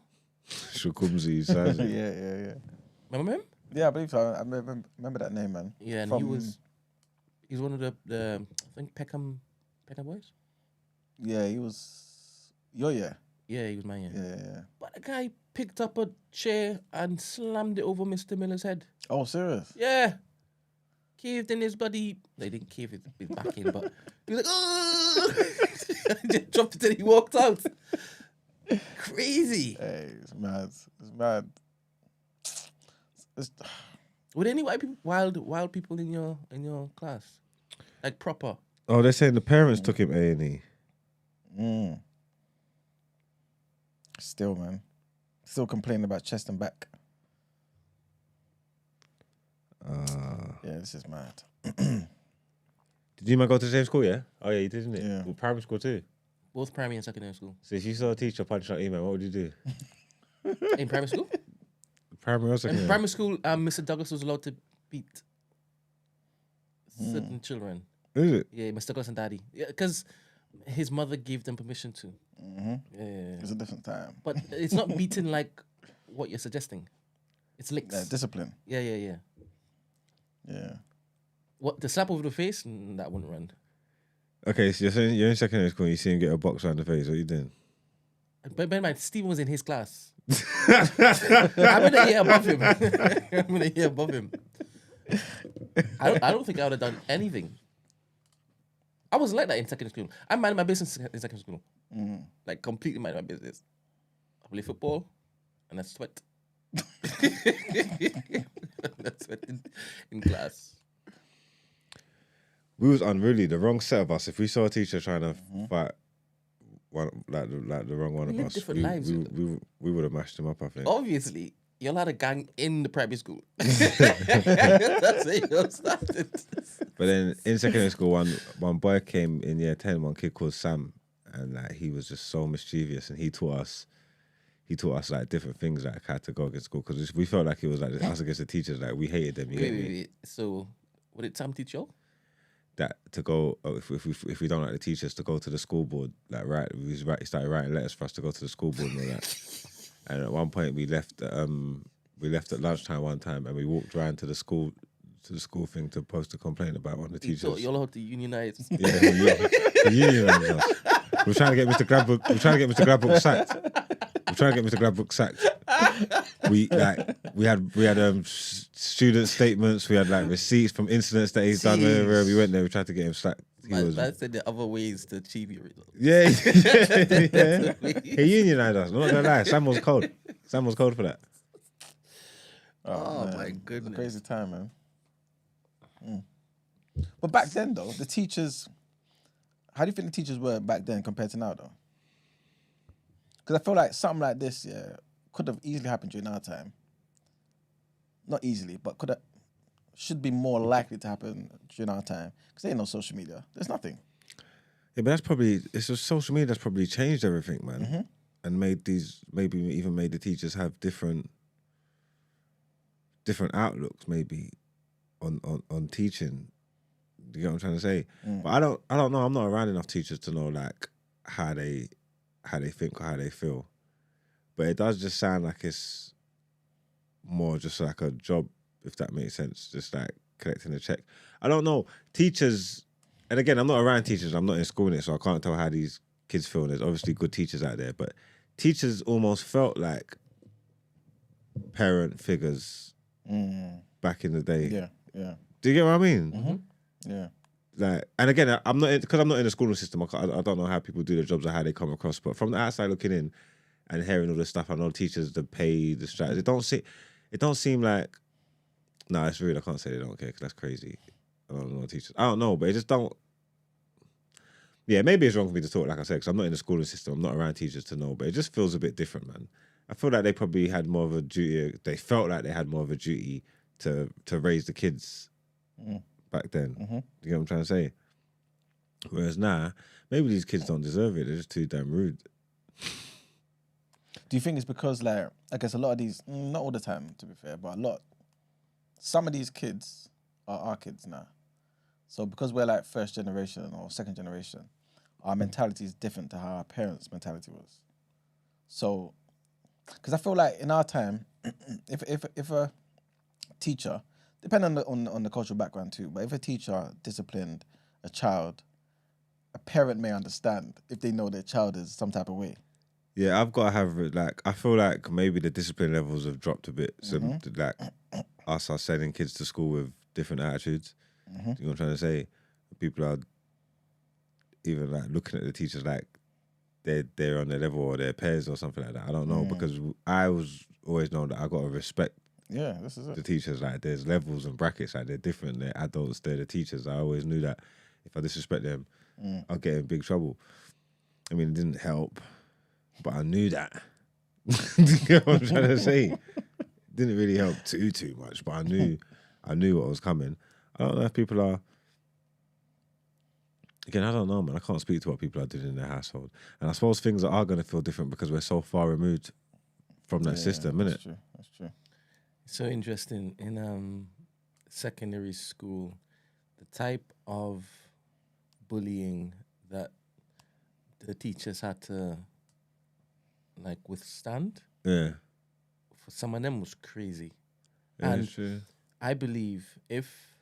Shukumzi, Sazi. Yeah. Remember him? Yeah, I believe so. I remember that name, man. Yeah, and he was one of the I think Peckham boys. Yeah, he was your year. Yeah, he was my year. Yeah. But the guy picked up a chair and slammed it over Mr. Miller's head. Oh, serious? Yeah. Caved in his body. They didn't cave his back in, but he was like, oh! Just dropped it and he walked out. Crazy. Hey, it's mad. Were there any wild people in your class? Like proper? Oh, they're saying the parents took him A&E. Still, man. Still complaining about chest and back. Yeah, this is mad. Did you man go to the same school, yeah? Oh, yeah, you did, didn't it? Yeah. Well, primary school too. Both primary and secondary school. So if you saw a teacher punch out email, what would you do? In primary school? Primary or In secondary? primary school, Mr. Douglas was allowed to beat certain children. Is it? Yeah, Mr. Douglas and Daddy. Yeah, because his mother gave them permission to. Yeah. It's a different time. But it's not beating like what you're suggesting. It's licks. Discipline. Yeah. Yeah. What, the slap over the face? That wouldn't run. Okay, so you're saying you're in secondary school and you see him get a box around the face. What are you doing? But bear in mind, Stephen was in his class. I'm in a year above him. I don't think I would have done anything. I was like that in secondary school. I minded my business in secondary school. Like, completely minded my business. play football, and I sweat. I sweat in class. We was unruly. The wrong set of us. If we saw a teacher trying to fight one like the wrong one We of live us, different lives. we would have mashed him up. I think. Obviously, you're not a gang in the primary school. That's it. You started. But then in secondary school, one boy came in year 10. One kid called Sam, and like he was just so mischievous, and he taught us like different things, like how to go against school, because we felt like it was like us against the teachers. Like we hated them. You get me? Wait. So, what did Sam teach you? That to go if we don't like the teachers, to go to the school board, like he started writing letters for us to go to the school board and all that. And at one point we left at lunchtime one time, and we walked around to the school thing to post a complaint about one of the teachers. So you're allowed to unionize. Yeah, he unionised us. We're trying to get Mr. Gladbrook sacked. We had student statements. We had like receipts from incidents that he's done. Wherever we went there, we tried to get him sacked. Man said there are other ways to achieve your results. Yeah. He unionised us. I'm not gonna lie. Sam was cold for that. Oh man. my It's a goodness. crazy time, man. But back then, though, the teachers. How do you think the teachers were back then compared to now, though? Because I feel like something like this, could have easily happened during our time. Not easily, but should be more likely to happen during our time. Because there ain't no social media. There's nothing. Yeah, but it's just social media that's probably changed everything, man, and maybe even made the teachers have different outlooks, maybe on teaching. You get what I'm trying to say? But I don't know. I'm not around enough teachers to know like how they think or how they feel. But it does just sound like it's more just like a job, if that makes sense. Just like collecting a check. I don't know. Teachers, and again, I'm not around teachers. I'm not in school in it, so I can't tell how these kids feel. There's obviously good teachers out there, but teachers almost felt like parent figures back in the day. Yeah. Do you get what I mean? Yeah. Like, and again, I'm not in the schooling system. I don't know how people do their jobs or how they come across. But from the outside looking in and hearing all this stuff, I know teachers, the pay, the strategy. It don't seem like. Nah, it's rude. I can't say they don't care because that's crazy. I don't know teachers. I don't know, but it just don't. Yeah, maybe it's wrong for me to talk, like I said, because I'm not in the schooling system. I'm not around teachers to know, but it just feels a bit different, man. I feel like they probably had more of a duty. They felt like they had more of a duty to raise the kids. Back then. You get what I'm trying to say? Whereas now, maybe these kids don't deserve it. They're just too damn rude. Do you think it's because, like, I guess a lot of these, not all the time, to be fair, but some of these kids are our kids now. So because we're like first generation or second generation, our mentality is different to how our parents' mentality was. So, because I feel like in our time, if a teacher, depending on the cultural background too, but if a teacher disciplined a child, a parent may understand if they know their child is some type of way. Yeah, I've got to have, like, I feel like maybe the discipline levels have dropped a bit. So, like, us are sending kids to school with different attitudes. You know what I'm trying to say? People are even, like, looking at the teachers like they're on their level or their peers or something like that. I don't know, because I was always known that I got to respect This is the it. teachers. Like, there's levels and brackets, like, they're different. They're adults, they're the teachers. I always knew that if I disrespect them, I'll get in big trouble. I mean, it didn't help, but I knew that. You know what I'm trying to say? It didn't really help too much, but I knew what was coming. I don't know if people are. Again, I don't know, man. I can't speak to what people are doing in their household, and I suppose things are going to feel different because we're so far removed from that system, innit? That's true. It's so interesting. In secondary school, the type of bullying that the teachers had to like withstand, Yeah. for some of them was crazy. Yeah, And it's true. I believe if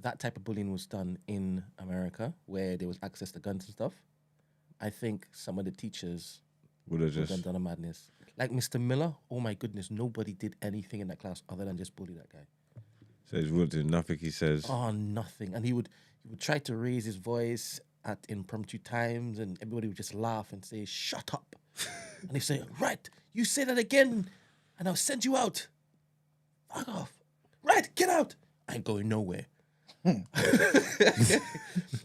that type of bullying was done in America, where there was access to guns and stuff, I think some of the teachers Would have would just. have done a madness. Like Mr. Miller, oh my goodness, nobody did anything in that class other than just bully that guy. So he would do nothing, he says. Oh, nothing. And he would try to raise his voice at impromptu times, and everybody would just laugh and say, "Shut up." And they say, right, you say that again, and I'll send you out. Fuck off. Right, get out. I ain't going nowhere.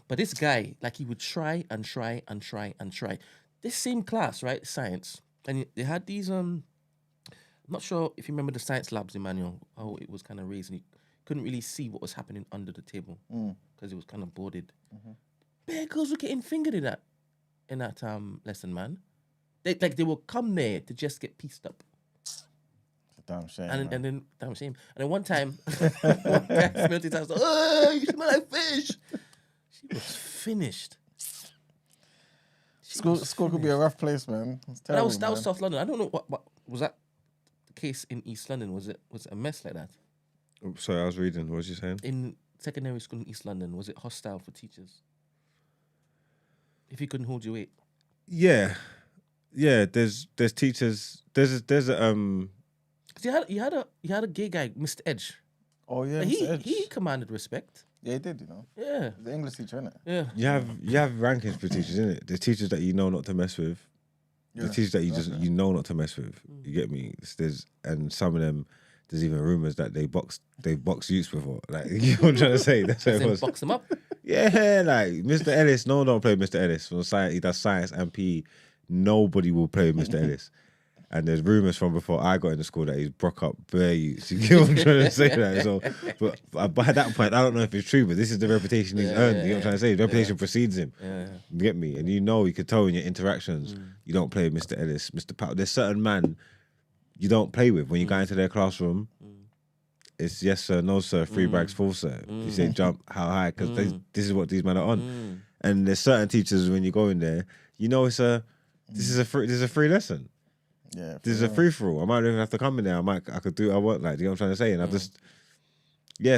But this guy, like, he would try and try and try and try. This same class, right, science, and they had these, I'm not sure if you remember the science labs, Emmanuel, how it was kind of raised, and you couldn't really see what was happening under the table because it was kind of boarded. Bare girls were getting fingered in that lesson, man. They will come there to just get pieced up. Damn shame. And then damn shame. And then one time, one guy smelled it. I was like, "Oh, you smell like fish." She was finished. School could be a rough place, man. It's terrible, That was man. South London. I don't know what was that the case in East London. Was it a mess like that? Oh, sorry, I was reading. What was you saying? In secondary school in East London, was it hostile for teachers? If you couldn't hold your weight. Yeah. There's teachers. There's a 'Cause you had a gay guy, Mr. Edge. Oh yeah, Like, Mr. Edge. he commanded respect. Yeah, he did. You know, Yeah, the English teacher, innit? yeah. You have rankings for teachers, innit? There's teachers that you know not to mess with. The teachers that you know not to mess with. You get me? And some of them, there's even rumors that they box youths before. Like, you know what I'm trying to say? That's what it Then was. box them up. Yeah, like Mr. Ellis. No one don't play Mr. Ellis. From science, he does science and PE. Nobody will play Mr. Ellis. And there's rumors from before I got into school that he's broke up bare youths. You get what I'm trying to say? Like, so, but by that point, I don't know if it's true, but this is the reputation he's earned. You know what I'm trying to say? His reputation precedes him. Yeah. You get me? And you could tell in your interactions, you don't play with Mr. Ellis, Mr. Powell. There's certain man you don't play with when you go into their classroom. It's yes sir, no sir, 3 bags full sir. You say jump how high because this is what these men are on. And there's certain teachers when you go in there, this is a free lesson. Yeah, This is a free for all. I might not even have to come in there. I could do what I want. Like, you know what I'm trying to say? And I just,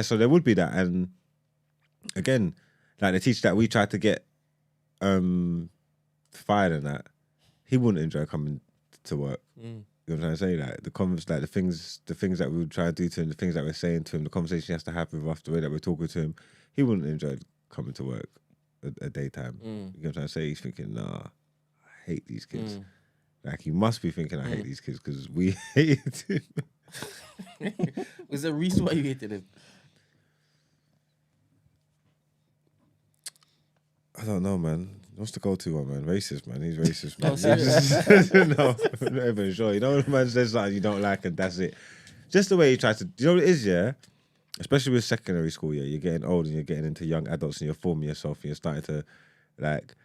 so there would be that. And again, like the teacher that we tried to get fired and that, he wouldn't enjoy coming to work. You know what I'm trying to say? Like the things that we would try to do to him, the things that we're saying to him, the conversation he has to have with us, the way that we're talking to him, he wouldn't enjoy coming to work a daytime. You know what I'm trying to say? He's thinking, nah, I hate these kids. Like, he must be thinking, I hate these kids because we hated him. Was there a reason why you hated him? I don't know, man. What's the go-to one, man? Racist, man. He's racist, man. No, serious. No, I'm not even sure. You know when a man says something you don't like and that's it. Just the way he tries to... You know what it is, yeah? Especially with secondary school, yeah? You're getting old and you're getting into young adults and you're forming yourself and you're starting to, like...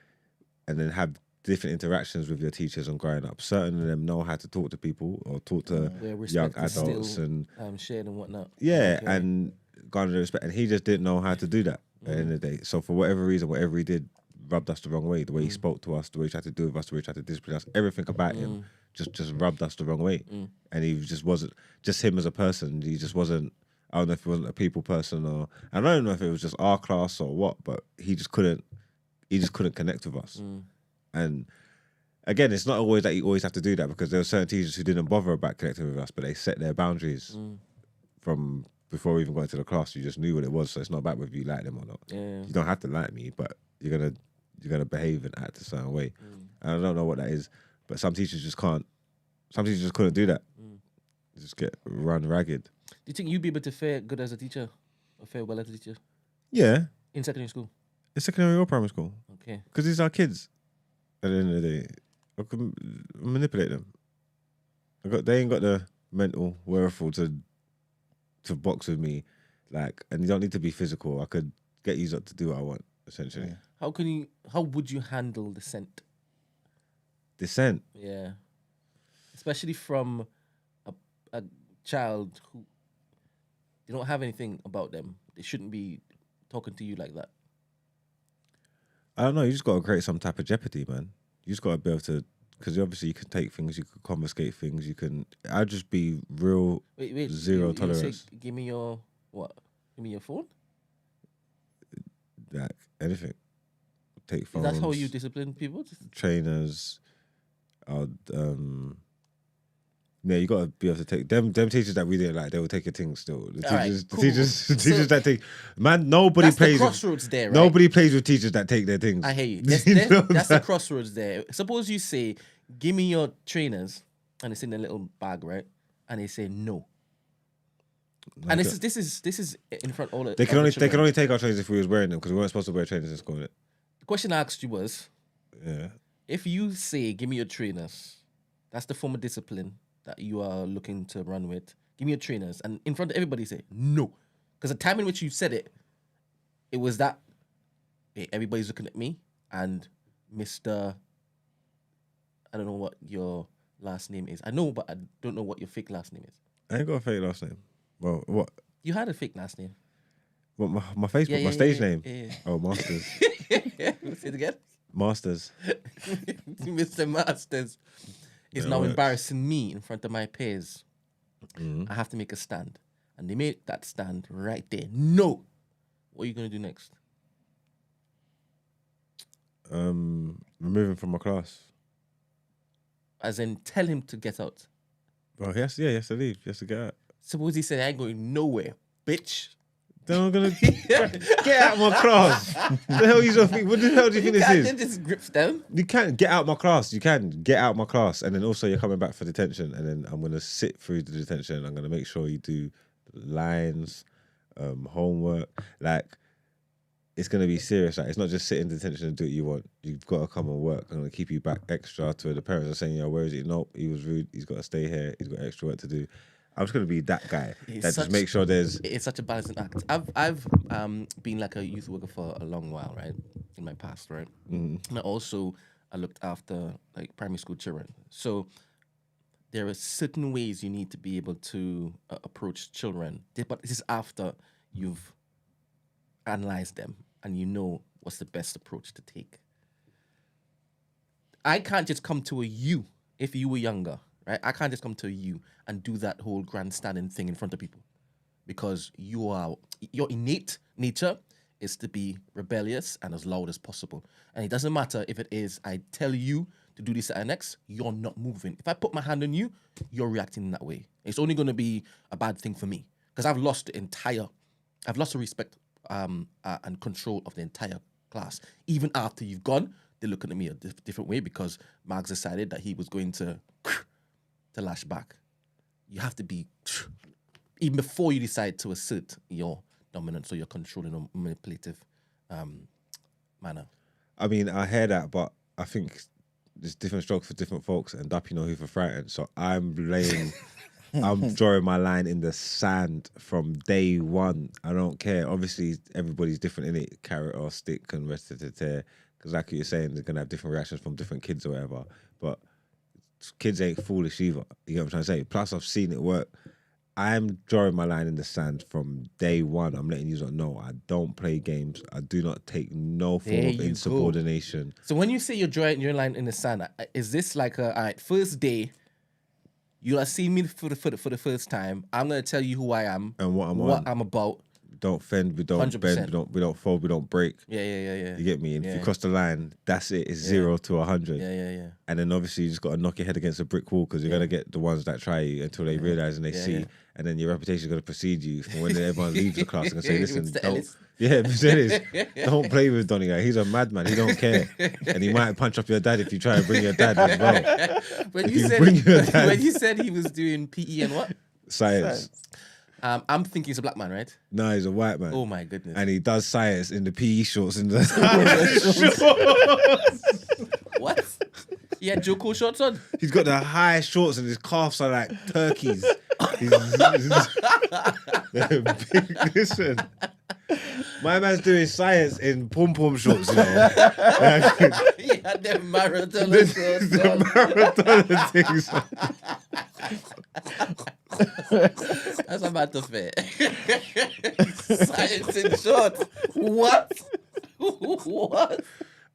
And then have different interactions with your teachers and growing up. Certain of them know how to talk to people or talk to Where young respect is adults still, and... shared and whatnot. Yeah, Okay. and garner respect. And he just didn't know how to do that at the end of the day. So for whatever reason, whatever he did rubbed us the wrong way. The way he spoke to us, the way he tried to do with us, the way he tried to discipline us, everything about him just rubbed us the wrong way. And he just wasn't, just him as a person, he just wasn't, I don't know if he wasn't a people person or, I don't know if it was just our class or what, but he just couldn't connect with us. And again, it's not always that you always have to do that because there were certain teachers who didn't bother about connecting with us, but they set their boundaries from before we even got into the class. You just knew what it was, so it's not about whether you like them or not. Yeah. You don't have to like me, but you're gonna behave and act a certain way. And I don't know what that is, but some teachers just can't. Some teachers just couldn't do that. Just get run ragged. Do you think you'd be able to fare good as a teacher? Or fare well as a teacher? Yeah, In secondary school? it's secondary or primary school Okay. because these are kids. At the end of the day, I can manipulate them. They ain't got the mental wherewithal to box with me, like, and you don't need to be physical. I could get you to do what I want, essentially. How would you handle dissent? Dissent. Yeah. Especially from a child who they don't have anything about them. They shouldn't be talking to you like that. I don't know. You just got to create some type of jeopardy, man. You just got to be able to, because obviously you can take things, you can confiscate things, you can. I'd just be real Wait, zero you tolerance. say, give me your what? Give me your phone. Like anything. Take phones. Is that how you discipline people? Trainers. Yeah, you gotta be able to take them teachers that we didn't like, they will take your things still. The All right, teachers, cool. the teachers So- that take, man, nobody That's the plays with, crossroads there, right? nobody plays with teachers that take their things. I hear you. You know That's the that? crossroads there. Suppose you say, give me your trainers, and it's in a little bag, right? And they say no. And this is in front of all the They can children. only take our trainers if we was wearing them because we weren't supposed to wear trainers in school. Innit? The question I asked you was, Yeah. if you say, give me your trainers, that's the form of discipline that you are looking to run with. Give me your trainers. And in front of everybody say, no. Because the time in which you said it, it was that, hey, everybody's looking at me and Mr. I don't know what your last name is. I know, but I don't know what your fake last name is. I ain't got a fake last name. Well, what? You had a fake last name. What, my Facebook, my stage name? Yeah. Oh, Masters. Say it again. Masters. Mr. Masters is Yeah, now works. embarrassing me in front of my peers. I have to make a stand. And they made that stand right there. No. What are you going to do next? Remove him from my class. As in, tell him to get out. Well, he has to leave. He has to get out. Suppose he said, I ain't going nowhere, bitch. Then I'm gonna get out my class. The hell you think? What the hell do you think this can't is? just grips them. You can't get out my class. You can get out my class, and then also you're coming back for detention, and then I'm gonna sit through the detention. I'm gonna make sure you do lines, homework. Like it's gonna be serious. Like it's not just sit in detention and do what you want. You've got to come and work. I'm gonna keep you back extra. To the parents are saying, "Yo, where is he? Nope, he was rude. He's got to stay here. He's got extra work to do." I'm just gonna be that guy that just make sure there's. It's such a balancing act. I've been like a youth worker for a long while, right? In my past, right? And I looked after like primary school children. So there are certain ways you need to be able to approach children, but this is after you've analyzed them and you know what's the best approach to take. I can't just come to you if you were younger. Right? I can't just come to you and do that whole grandstanding thing in front of people because your innate nature is to be rebellious and as loud as possible. And it doesn't matter if it is, I tell you to do this at next, you're not moving. If I put my hand on you, you're reacting in that way. It's only going to be a bad thing for me because I've lost the respect and control of the entire class. Even after you've gone, they're looking at me a different way because Marx decided that he was going to lash back. You have to be, even before you decide to assert your dominance or your controlling or manipulative manner. I mean, I hear that, but I think there's different strokes for different folks, and Dappy know who for frightened. So I'm drawing my line in the sand from day one. I don't care. Obviously, everybody's different in it, carrot or stick and rest of the tear. Because like you're saying, they're gonna have different reactions from different kids or whatever. But kids ain't foolish either. You know what I'm trying to say? Plus, I've seen it work. I'm drawing my line in the sand from day one. I'm letting you know I don't play games. I do not take no form of insubordination. So when you say you're drawing your line in the sand, is this like all right, first day, you'll have seen me for the first time. I'm going to tell you who I am. And what I'm about. We don't fend, we don't 100%. bend, we don't fold, we don't break. Yeah. You get me? And if you cross the line, that's it. It's 0 to 100. Yeah. And then obviously you just got to knock your head against a brick wall because you're going to get the ones that try you until they realise and they see. Yeah. And then your reputation is going to precede you from when everyone leaves the class and say, listen, don't play with Donny guy. He's a madman. He don't care. And he might punch up your dad if you try and bring your dad as well. When you said he was doing PE and what? Science. I'm thinking he's a black man, right? No, he's a white man. Oh my goodness. And he does science in the PE shorts and the What? He had Joko shorts on? He's got the high shorts and his calves are like turkeys. Listen. My man's doing science in pom-pom shorts, you know. He had them Maradona shorts on. The Maradona things. That's about to fit. Science in shorts. What? What?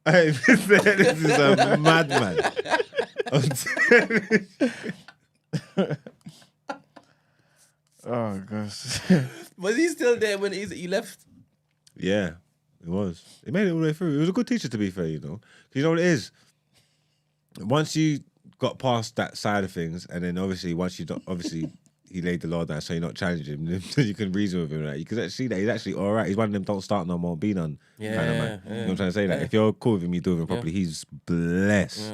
Hey, this is a madman. I'm telling you. Oh gosh. Was he still there when he left? Yeah, it was. He made it all the way through. He was a good teacher, to be fair, you know. 'Cause you know what it is? Once you got past that side of things, and then obviously he laid the law down, so you're not challenging him. So you can reason with him. Like, you can actually see that he's actually all right. He's one of them don't start no more, be none kind of man. You know what I'm trying to say? Like, if you're cool with him, you do him properly. He's blessed.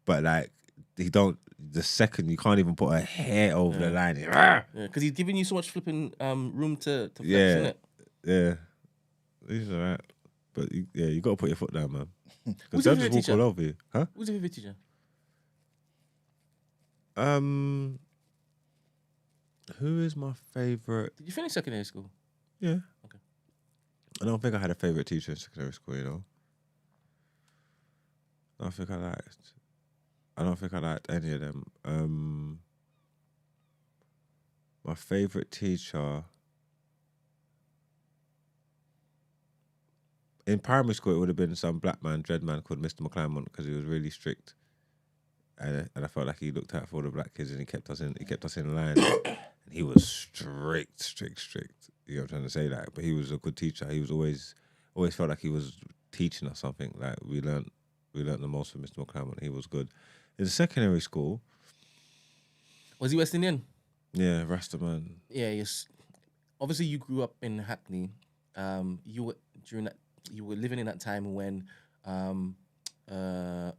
but like he don't. The second you can't even put a hair over the line. Yeah, because he's giving you so much flipping room to flex, Yeah. innit? Yeah, he's alright. But you got to put your foot down, man. Because Who's your they'll just favourite walk teacher? all over you, huh? Who's your favorite teacher? Who is my favorite? Did you finish secondary school? Yeah. Okay. I don't think I had a favorite teacher in secondary school. You know. I don't think I liked any of them. My favorite teacher in primary school, it would have been some black man, dread man called Mr. McClymont because he was really strict, and I felt like he looked out for all the black kids and he kept us in line. And he was strict. You know what I'm trying to say? Like, but he was a good teacher. He was always felt like he was teaching us something. Like we learned the most from Mr. McClymont. He was good. In secondary school, Was he West Indian? yeah, Rastaman. Yeah, yes. Obviously, you grew up in Hackney. You were living in that time when Mr.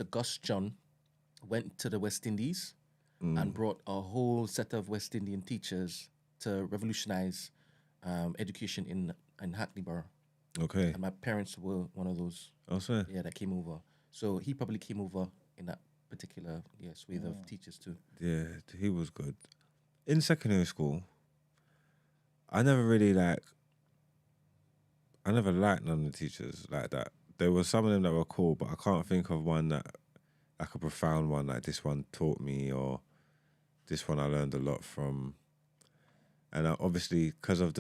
Gus John went to the West Indies and brought a whole set of West Indian teachers to revolutionize education in Hackney Borough. Okay. And my parents were one of those. I'll say. Yeah, that came over. So he probably came over in that particular swathe of teachers too. Yeah, he was good. In secondary school, I never liked none of the teachers like that. There were some of them that were cool, but I can't think of one that, like a profound one, like this one taught me or this one I learned a lot from. And obviously, because of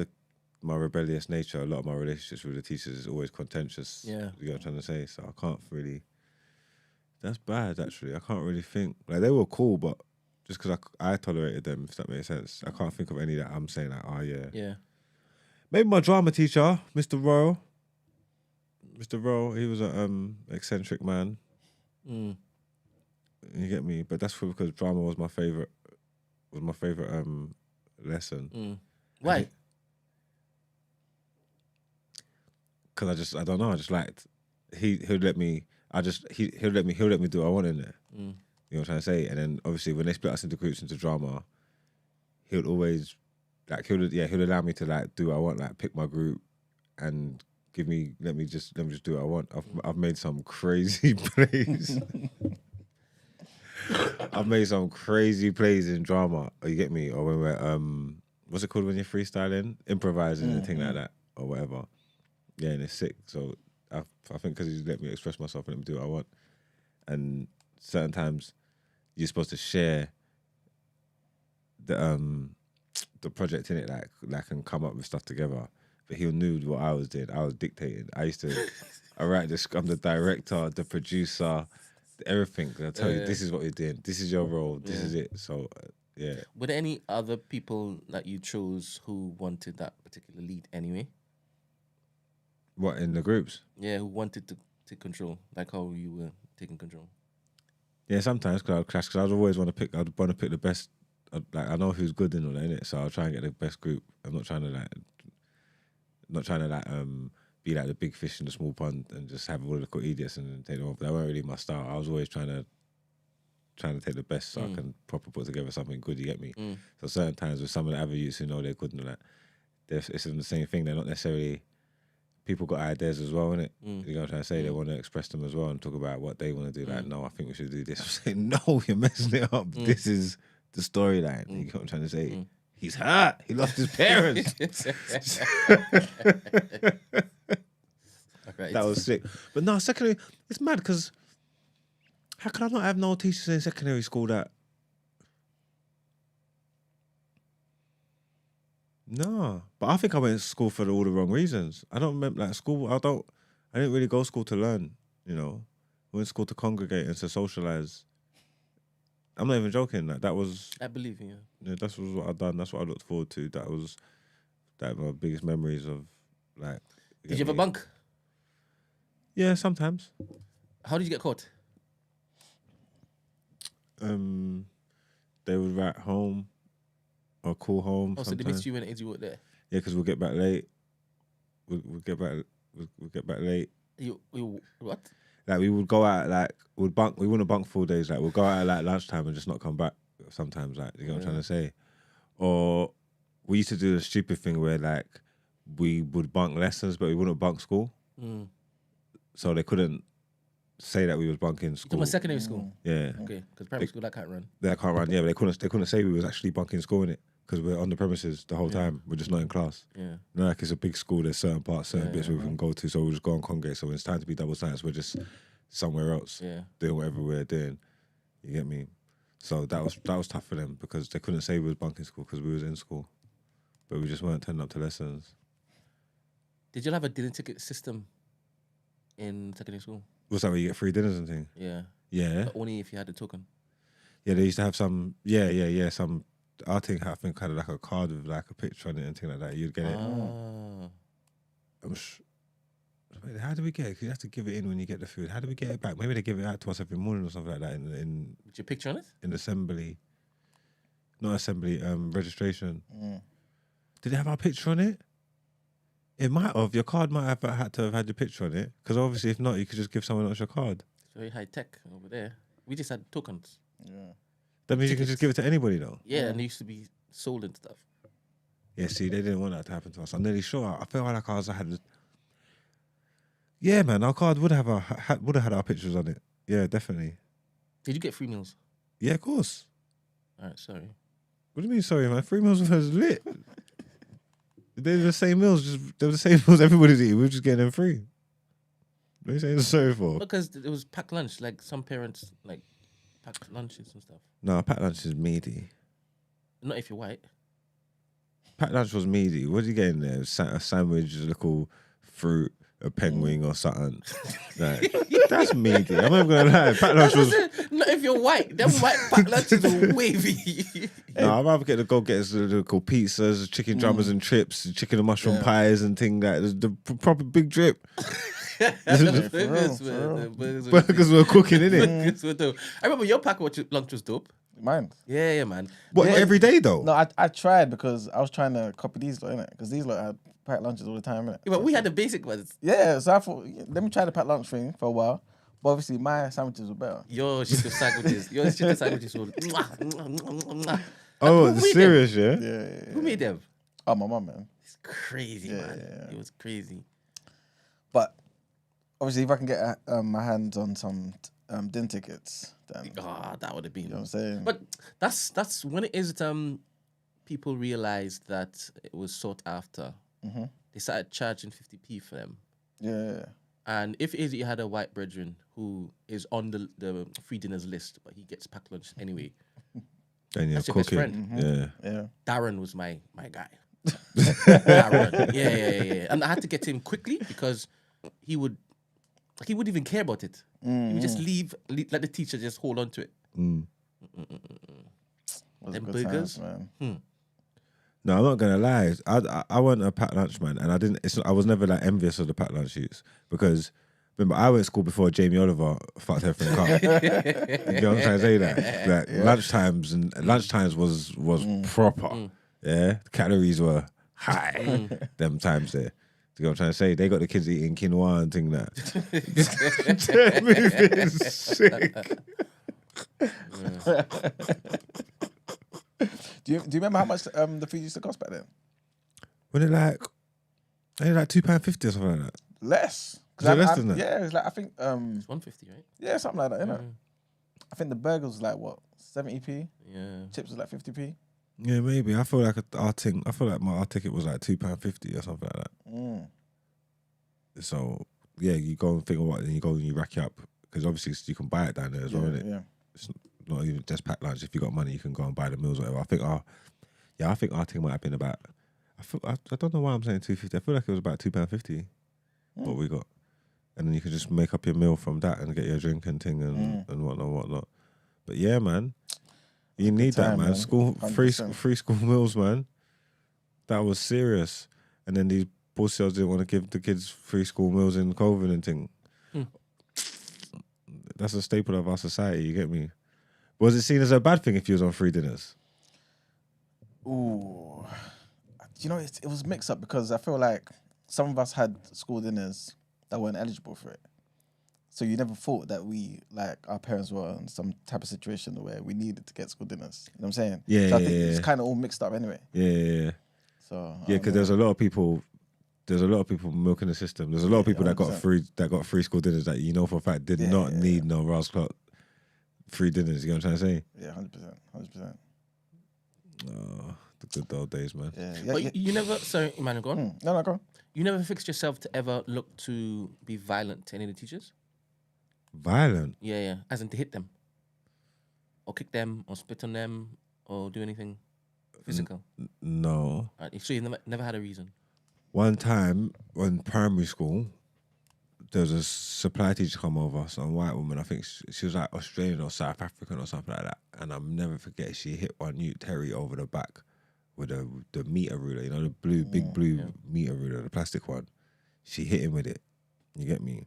my rebellious nature, a lot of my relationships with the teachers is always contentious. Yeah. You know what I'm trying to say? So I can't really... That's bad, actually. I can't really think... Like, they were cool, but just because I tolerated them, if that makes sense. I can't think of any that I'm saying like, oh, yeah. Yeah. Maybe my drama teacher, Mr. Royal. Mr. Royal, he was an eccentric man. Mm. You get me? But that's because drama was my favorite lesson. Mm. Why? Because I don't know, I just liked... He'll let me do what I want in there. Mm. You know what I'm trying to say? And then obviously when they split us into groups into drama, he'll always he'll allow me to like do what I want, like pick my group and let me just do what I want. I've made some crazy plays. I've made some crazy plays in drama. You get me? Or when we're what's it called when you're freestyling? Improvising and thing like that or whatever. Yeah, and it's sick. So I think because he's let me express myself and let me do what I want. And certain times you're supposed to share the project in it, like and come up with stuff together. But he knew what I was doing. I was dictating. I write this. I'm the director, the producer, everything. I tell you, this is what you're doing. This is your role. This is it. So yeah. Were there any other people that you chose who wanted that particular lead anyway? What, in the groups? Yeah, who wanted to take control, like how you were taking control. Yeah, sometimes because I'd clash. Because I'd always want to pick. I'd want to pick the best. I know who's good in all that, innit? So I'll try and get the best group. I'm not trying to be like the big fish in the small pond and just have all the little idiots and then take them off. That wasn't really my style. I was always trying to take the best so I can proper put together something good. You get me? So certain times with some of the other youths who know they're good and all that, it's in the same thing. They're not necessarily. People got ideas as well, innit? You know what I'm trying to say? They want to express them as well and talk about what they want to do. Like, no, I think we should do this. I'm saying, no, you're messing it up. This is the storyline. You know what I'm trying to say? He's hurt. He lost his parents. Right. That was sick. But no, secondary, it's mad because how can I not have no teachers in secondary school that... No, but I think I went to school for all the wrong reasons. I don't remember like school. I didn't really go to school to learn. You know, I went to school to congregate and to socialize. I'm not even joking. Like that was. I believe you. Yeah, that was what I done. That's what I looked forward to. That was my biggest memories of like. Did you have a bunk? Yeah, sometimes. How did you get caught? They would write home. Or call home. Oh, so they missed you when you were there. Yeah, because we'll get back late. We'll get back late. You what? Like we would go out. Like we wouldn't bunk full days. Like we'll go out at like lunchtime and just not come back. Sometimes, like you know what I'm trying to say. Or we used to do the stupid thing where like we would bunk lessons, but we wouldn't bunk school. So they couldn't say that we was bunking school. To my secondary school. Yeah. Okay, because primary school that can't run. They can't run. Yeah, but they couldn't say we was actually bunking school in it because we're on the premises the whole time. We're just not in class. Yeah. No, like it's a big school. There's certain parts, certain bits we can go to. So we'll just go on congregate. So when it's time to be double science, we're just somewhere else doing whatever we're doing. You get me? So that was tough for them because they couldn't say we was bunking school because we was in school, but we just weren't turning up to lessons. Did you have a dinner ticket system in secondary school? What's that where you get free dinners and things? Yeah. Yeah. But only if you had the token. Yeah, they used to have some. Yeah. Some. I think had like a card with like a picture on it and things like that. You'd get it. How do we get it? 'Cause you have to give it in when you get the food. How do we get it back? Maybe they give it out to us every morning or something like that in With your picture on it? in assembly. Not assembly, registration. Did they have our picture on it? It might have. Your card might have had to have had your picture on it. Because obviously, if not, you could just give someone else your card. It's very high tech over there. We just had tokens. Yeah. That means you can just give it to anybody, though. Yeah, and they used to be sold and stuff. Yeah, see, they didn't want that to happen to us. I'm nearly sure. I feel like I had. Yeah, man, our card would have had our pictures on it. Yeah, definitely. Did you get free meals? Yeah, of course. All right, sorry. What do you mean, sorry, man? Free meals was lit. They were the same meals. They were the same meals everybody's eating. We were just getting them free. What are you saying sorry for? Because it was packed lunch. Like some parents like packed lunches and stuff. No, packed lunch is meaty. Not if you're white. Packed lunch was meaty. What did you get in there? A sandwich, a little fruit, a penguin or something. Like, that's meaty. I'm not gonna lie. Packed lunch was. Not if you're white. Them white packed lunches are wavy. No, I'd rather get us the little pizzas, chicken drummers and chips, chicken and mushroom pies and things like the proper big drip. Burgers were cooking, innit? I remember your pack lunch was dope. Mine. Yeah, man. What, every day though? No, I tried because I was trying to copy these lot, innit? Because these lot had packed lunches all the time, innit? Yeah, but we had the basic ones. Yeah, so I thought, let me try the packed lunch thing for a while. But obviously, my sandwiches were better. Your chicken sandwiches. Your chicken sandwiches were. Oh, Who the made serious, yeah? Yeah. Who made them? Oh, my mum, man. It's crazy, man. It was crazy. But obviously, if I can get my hands on some dinner tickets, then That would have been. you know what I'm saying. But that's when it is. People realized that it was sought after. They started charging 50p for them. Yeah. And if it is that you had a white brethren who is on the free dinners list, but he gets packed lunch anyway, And you're that's your best cooking. friend. Yeah. Darren was my guy. Darren. Yeah. And I had to get him quickly because he wouldn't even care about it. He would just leave, let the teacher just hold on to it. Was Them good burgers. times, man. No, I'm not gonna lie. I went a packed lunch, man, and I was never like envious of the packed lunch shoots because remember I went to school before Jamie Oliver fucked everything up. You know what I'm trying to say? That lunchtimes was proper. Yeah, calories were high. Them times there. You know what I'm trying to say? They got the kids eating quinoa and thing that. That movie is sick. Do you remember how much the food used to cost back then? When it like £2.50 or something like that. Less. Is it less than that? Yeah, it's like I think It's 150, right? yeah, something like that, innit? I think the burgers was like what, 70p? Yeah. Chips was like 50p. Yeah, maybe. I feel like our ticket was like £2.50 or something like that. So yeah, you go and think of what, and you go and you rack it up because obviously you can buy it down there as well, innit? Yeah. It's not even just packed lunch. If you got money, you can go and buy the meals or whatever. I think our thing might have been about. I don't know why I'm saying £2.50. I feel like it was about £2.50 what we got, and then you could just make up your meal from that and get your drink and thing and whatnot. But yeah, man, you need that, man. School 100%. free school meals, man. That was serious. And then these bullshells didn't want to give the kids free school meals in COVID and thing. That's a staple of our society. You get me? Was it seen as a bad thing if you was on free dinners? Ooh. You know, it was mixed up because I feel like some of us had school dinners that weren't eligible for it. So you never thought that we, like, our parents were in some type of situation where we needed to get school dinners. You know what I'm saying? Yeah, So I yeah, think yeah. it's kind of all mixed up anyway. Yeah. So Yeah, because there's a lot of people. There's a lot of people milking the system. There's a lot of people that got free school dinners that you know for a fact did not need no Rouse Clock free dinners. You know what I'm trying to say? Yeah, 100%. Oh, the good old days, man. Yeah. But you never. Sorry, Emmanuel, go on. No, go on. You never fixed yourself to ever look to be violent to any of the teachers? Violent. Yeah. As in to hit them, or kick them, or spit on them, or do anything physical. No. So you never had a reason. One time in primary school, there was a supply teacher come over, some white woman. I think she was like Australian or South African or something like that. And I'll never forget, she hit one Newt Terry over the back with the meter ruler, you know, the big blue meter ruler, the plastic one. She hit him with it. You get me?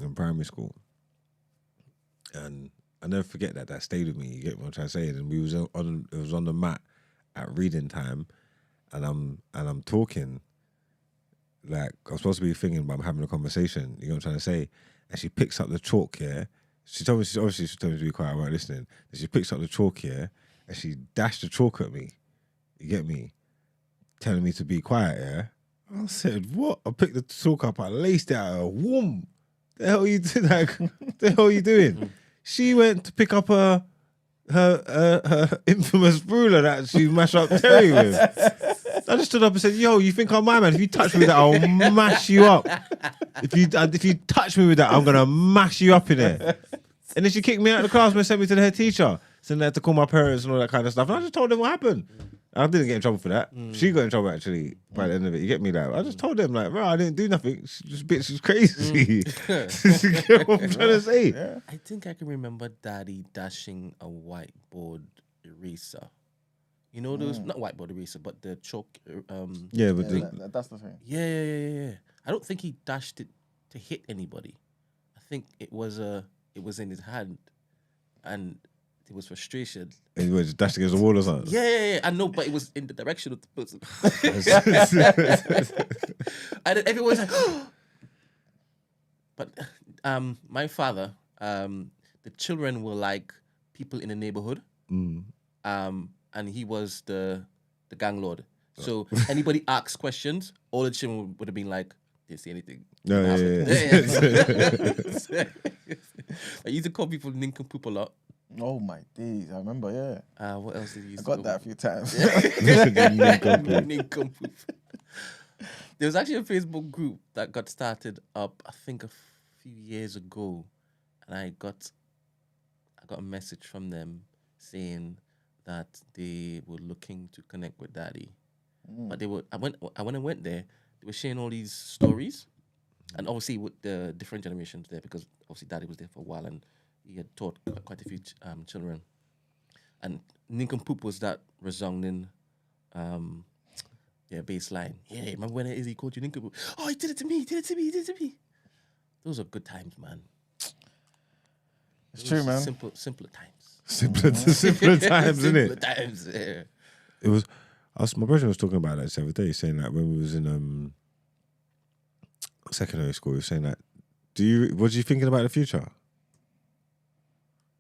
In primary school. And I never forget that. That stayed with me. You get what I'm trying to say? And it was on the mat at reading time, and I'm talking. Like, I'm supposed to be thinking, but I'm having a conversation. You know what I'm trying to say? And she picks up the chalk here. She told me to be quiet. I weren't listening. And she picks up the chalk here, and she dashed the chalk at me. You get me? Telling me to be quiet. Yeah. I said, what? I picked the chalk up. I laced it at her. Whoom. The hell you doing? Like, the hell you doing? She went to pick up her infamous ruler that she mashed up Terry with. I just stood up and said, yo, you think I'm my man? If you touch me with that, I'll mash you up. If you touch me with that, I'm going to mash you up in there. And then she kicked me out of the class and sent me to the head teacher. Saying they had to call my parents and all that kind of stuff. And I just told them what happened. I didn't get in trouble for that. She got in trouble, actually, by the end of it. You get me? Like, I just told them, like, bro, I didn't do nothing. This bitch is crazy. You get what I'm trying to say? Yeah. I think I can remember Daddy dashing a whiteboard eraser. You know those, not whiteboard eraser, but the chalk. Yeah, but That's the thing. Yeah. I don't think he dashed it to hit anybody. I think it was in his hand, and it was frustration. he was dashed against the wall or something. Yeah. I know, but it was in the direction of the person. And then everyone's like, but my father, the children were like people in the neighborhood. And he was the gang lord. So anybody asks questions, all the children would have been like, didn't see anything. No, yeah. I used to call people nincompoop a lot. Oh my days, I remember, yeah. What else did you use I to got call that a few times. Nincompoop. There was actually a Facebook group that got started up, I think a few years ago, and I got a message from them saying that they were looking to connect with Daddy. But when I went there, they were sharing all these stories, and obviously with the different generations there, because obviously Daddy was there for a while and he had taught quite a few children. And nincompoop was that resounding baseline. Yeah, remember when he called you nincompoop? Oh, he did it to me. Those are good times, man. It's true, man. Simpler times. Simpler times, isn't it? Simpler times, yeah. It was. My brother was talking about that the other day, saying that when we was in secondary school, he was saying that, what are you thinking about the future?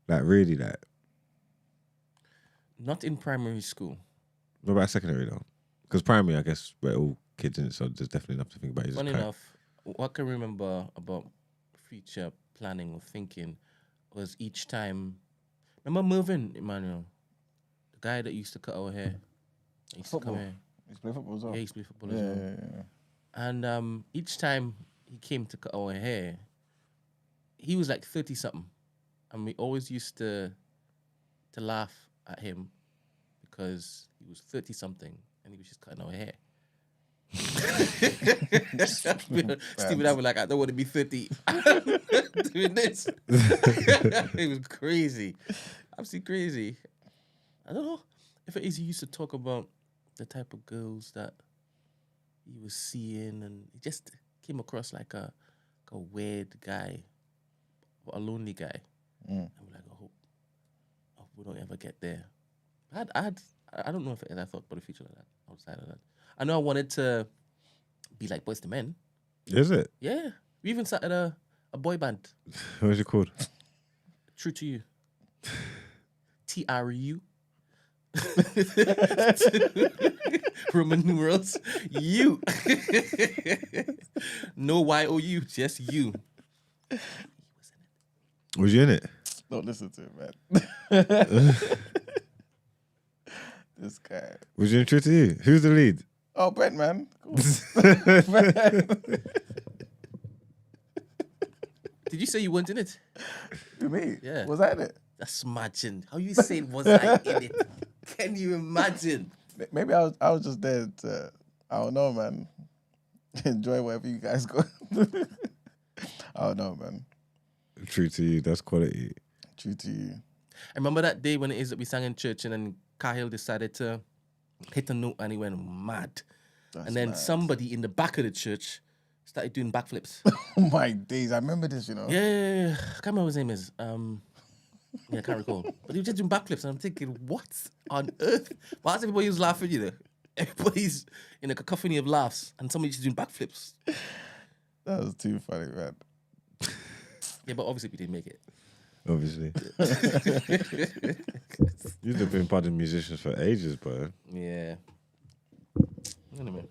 Like, really, like? Not in primary school. What about secondary, though? Because primary, I guess, we're all kids in it, so there's definitely enough to think about. Funny enough, what I can remember about future planning or thinking was each time. Remember Mervyn, Emmanuel? The guy that used to cut our hair. He used to come here. He used to play football as well. Yeah, he used to play football as well. Yeah. And each time he came to cut our hair, he was like 30-something. And we always used to laugh at him because he was 30-something and he was just cutting our hair. Steve and I were like, I don't want to be 30 doing this. It was crazy. Absolutely crazy. I don't know if it is he used to talk about the type of girls that he was seeing, and he just came across like a weird guy, a lonely guy. And we're like, I hope we don't ever get there. I don't know if I thought about a future like that, outside of that. I know I wanted to be like Boys to Men. Is it? Yeah. We even started a A boy band. What is it called? True to you. TRU. Roman numerals. You. No YOU, just you. Was you in it? Don't listen to it, man. This guy. Was you in True to You? Who's the lead? Oh, Brent, man. Cool. Did you say you weren't in it? To me? Yeah. Was that it? That's imagine. How you saying was I in it? Can you imagine? Maybe I was just there to, I don't know, man. Enjoy wherever you guys go. I don't know, man. True to You, that's quality. True to you. I remember that day when it is that we sang in church and then Cahill decided to hit a note and he went mad. That's and then mad. somebody in the back of the church started doing backflips. Oh my days, I remember this, you know. Yeah. I can't remember what his name is. I can't recall. But he was just doing backflips and I'm thinking, what on earth? Why is everybody was laughing, you know? Everybody's in a cacophony of laughs and somebody's just doing backflips. That was too funny, man. Yeah, but obviously we didn't make it. Obviously. You've been part of musicians for ages, bro. Yeah. Anyway.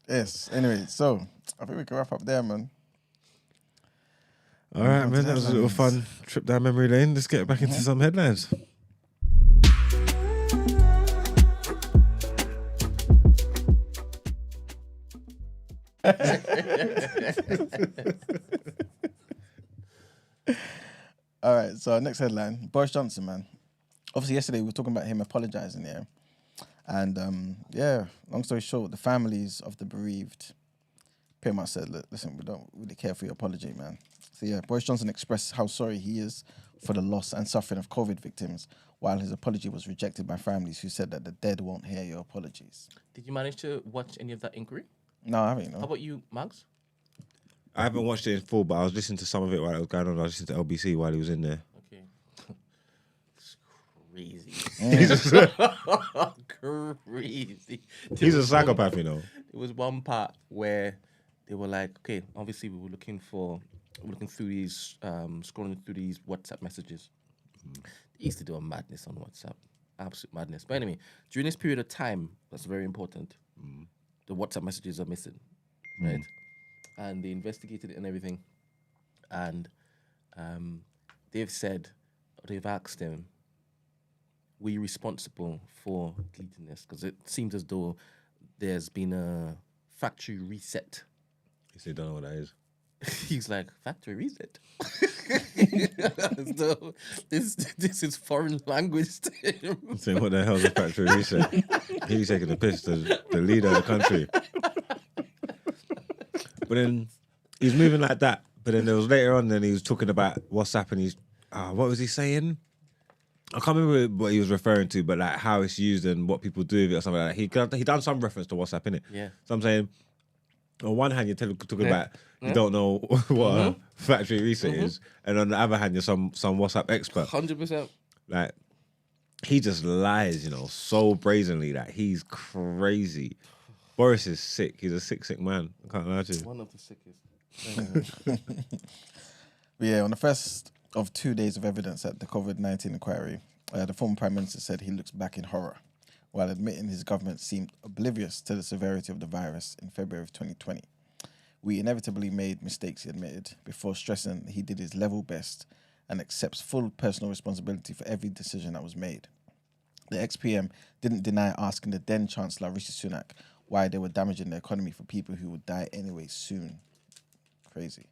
Yes, anyway, so I think we can wrap up there, man. All right, man. That was a little fun trip down memory lane. Let's get back into some headlines. All right, so our next headline, Boris Johnson, man. Obviously, yesterday we were talking about him apologising, yeah? And, long story short, the families of the bereaved pretty much said, look, listen, we don't really care for your apology, man. So, yeah, Boris Johnson expressed how sorry he is for the loss and suffering of COVID victims, while his apology was rejected by families who said that the dead won't hear your apologies. Did you manage to watch any of that inquiry? No, I haven't, How no. about you, Mags? I haven't watched it in full, but I was listening to some of it while it was going on. I was listening to LBC while he was in there. Okay. It's crazy. Crazy. He's a psychopath, you know. There was one part where they were like, okay, obviously we were looking through these, scrolling through these WhatsApp messages. They used to do a madness on WhatsApp. Absolute madness. But anyway, during this period of time, that's very important. The WhatsApp messages are missing, right? And they investigated it and everything. And they've asked him, were you responsible for deleting this? Because it seems as though there's been a factory reset. He said, don't know what that is. He's like, factory reset? So this is foreign language to him. Saying, what the hell is a factory reset? He's taking the piss to the leader of the country. But then he's moving like that. But then there was later on, then he was talking about WhatsApp and he's, what was he saying? I can't remember what he was referring to, but like how it's used and what people do with it or something like that. He done some reference to WhatsApp, innit? Yeah. So I'm saying, on one hand, you're talking about you don't know what a factory reset is, and on the other hand, you're some WhatsApp expert. 100%. Like, he just lies, you know, so brazenly that he's crazy. Boris is sick. He's a sick man. I can't lie to you. One of the sickest. But yeah, on the first of 2 days of evidence at the COVID-19 inquiry, the former Prime Minister said he looks back in horror, while admitting his government seemed oblivious to the severity of the virus in February of 2020. We inevitably made mistakes, he admitted, before stressing that he did his level best and accepts full personal responsibility for every decision that was made. The ex-PM didn't deny asking the then Chancellor Rishi Sunak why they were damaging the economy for people who would die anyway soon. Crazy.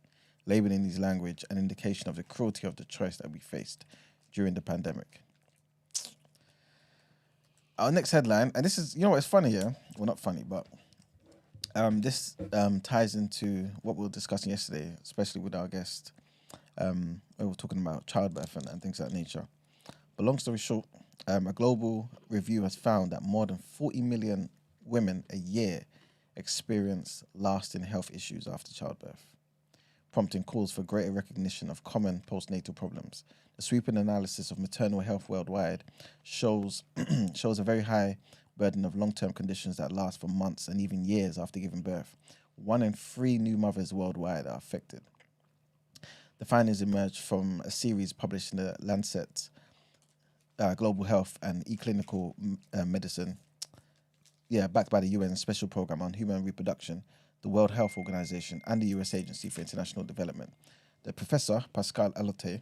Labelling his language an indication of the cruelty of the choice that we faced during the pandemic. Our next headline, and this is, you know what, it's funny, yeah? Well, not funny, but this ties into what we were discussing yesterday, especially with our guest. We were talking about childbirth and things of that nature. But long story short, a global review has found that more than 40 million women a year experience lasting health issues after childbirth, prompting calls for greater recognition of common postnatal problems. The sweeping analysis of maternal health worldwide shows a very high burden of long-term conditions that last for months and even years after giving birth. 1 in 3 new mothers worldwide are affected. The findings emerged from a series published in the Lancet Global Health and eClinical Medicine, backed by the UN Special Program on Human Reproduction, the World Health Organization, and the US Agency for International Development. The professor, Pascal Alote,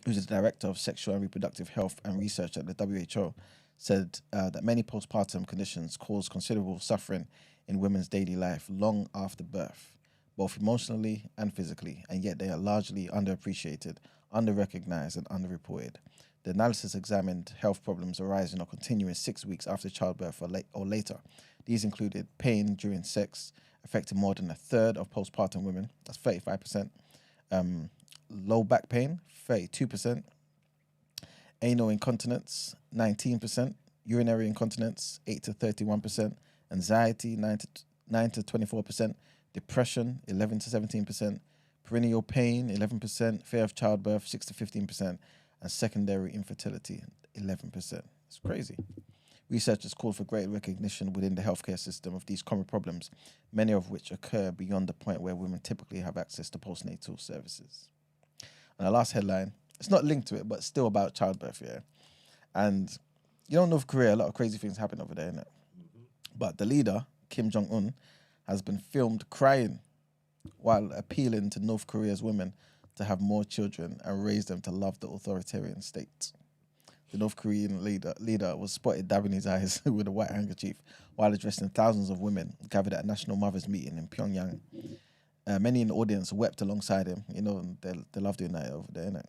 who's the director of sexual and reproductive health and research at the WHO, said that many postpartum conditions cause considerable suffering in women's daily life long after birth, both emotionally and physically, and yet they are largely underappreciated, underrecognized, and underreported. The analysis examined health problems arising or continuing 6 weeks after childbirth or later. These included pain during sex, affecting more than a third of postpartum women, that's 35%, low back pain, 32%, anal incontinence, 19%, urinary incontinence, 8 to 31%, anxiety, 9 to 24%, depression, 11 to 17%, perineal pain, 11%, fear of childbirth, 6 to 15%, and secondary infertility, 11%. It's crazy. Researchers called for greater recognition within the healthcare system of these common problems, many of which occur beyond the point where women typically have access to postnatal services. And the last headline, it's not linked to it, but still about childbirth, yeah. And you know, North Korea, a lot of crazy things happen over there, innit? But the leader, Kim Jong-un, has been filmed crying while appealing to North Korea's women to have more children and raise them to love the authoritarian state. The North Korean leader was spotted dabbing his eyes with a white handkerchief while addressing thousands of women gathered at a national mothers' meeting in Pyongyang. Many in the audience wept alongside him. You know, they love doing that over there, innit?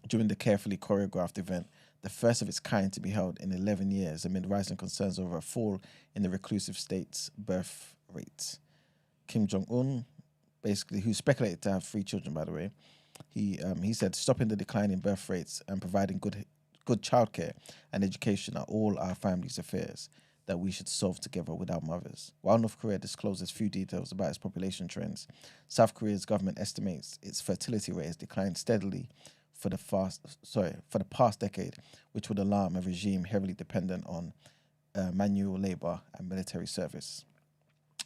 During the carefully choreographed event, the first of its kind to be held in 11 years amid rising concerns over a fall in the reclusive state's birth rates. Kim Jong-un, basically, who speculated to have 3 children, by the way, he said stopping the decline in birth rates and providing good childcare and education are all our family's affairs that we should solve together with our mothers. While North Korea discloses few details about its population trends, South Korea's government estimates its fertility rate has declined steadily for the past decade, which would alarm a regime heavily dependent on manual labor and military service.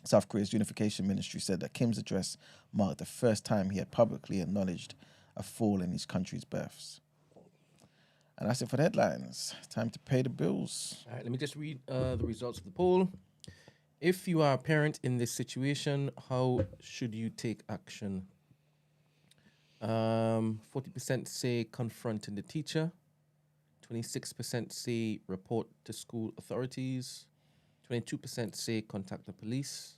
South Korea's unification ministry said that Kim's address marked the first time he had publicly acknowledged a fall in his country's births. And that's it for the headlines. Time to pay the bills. All right, let me just read the results of the poll. If you are a parent in this situation, how should you take action? 40% say confronting the teacher. 26% say report to school authorities. 22% say contact the police.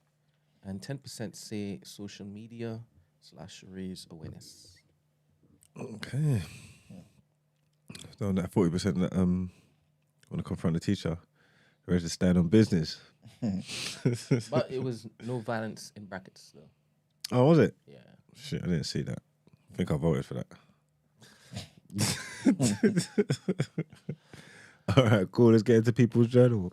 And 10% say social media / raise awareness. Okay. So on that 40% that want to confront the teacher, ready to stand on business. But it was no violence in brackets, though. Oh, was it? Yeah. Shit, I didn't see that. I think I voted for that. All right, cool. Let's get into People's Journal.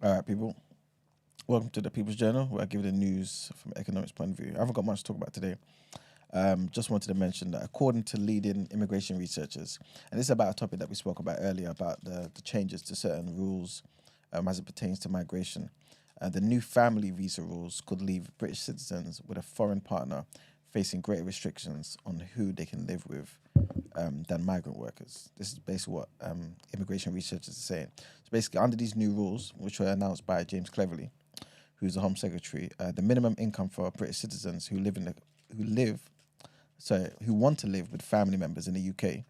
All right, people. Welcome to the People's Journal, where I give you the news from an economics point of view. I haven't got much to talk about today. Just wanted to mention that according to leading immigration researchers, and this is about a topic that we spoke about earlier, about the changes to certain rules as it pertains to migration. The new family visa rules could leave British citizens with a foreign partner facing greater restrictions on who they can live with than migrant workers. This is basically what immigration researchers are saying. So basically, under these new rules, which were announced by James Cleverly, who's the Home Secretary, the minimum income for British citizens who want to live with family members in the UK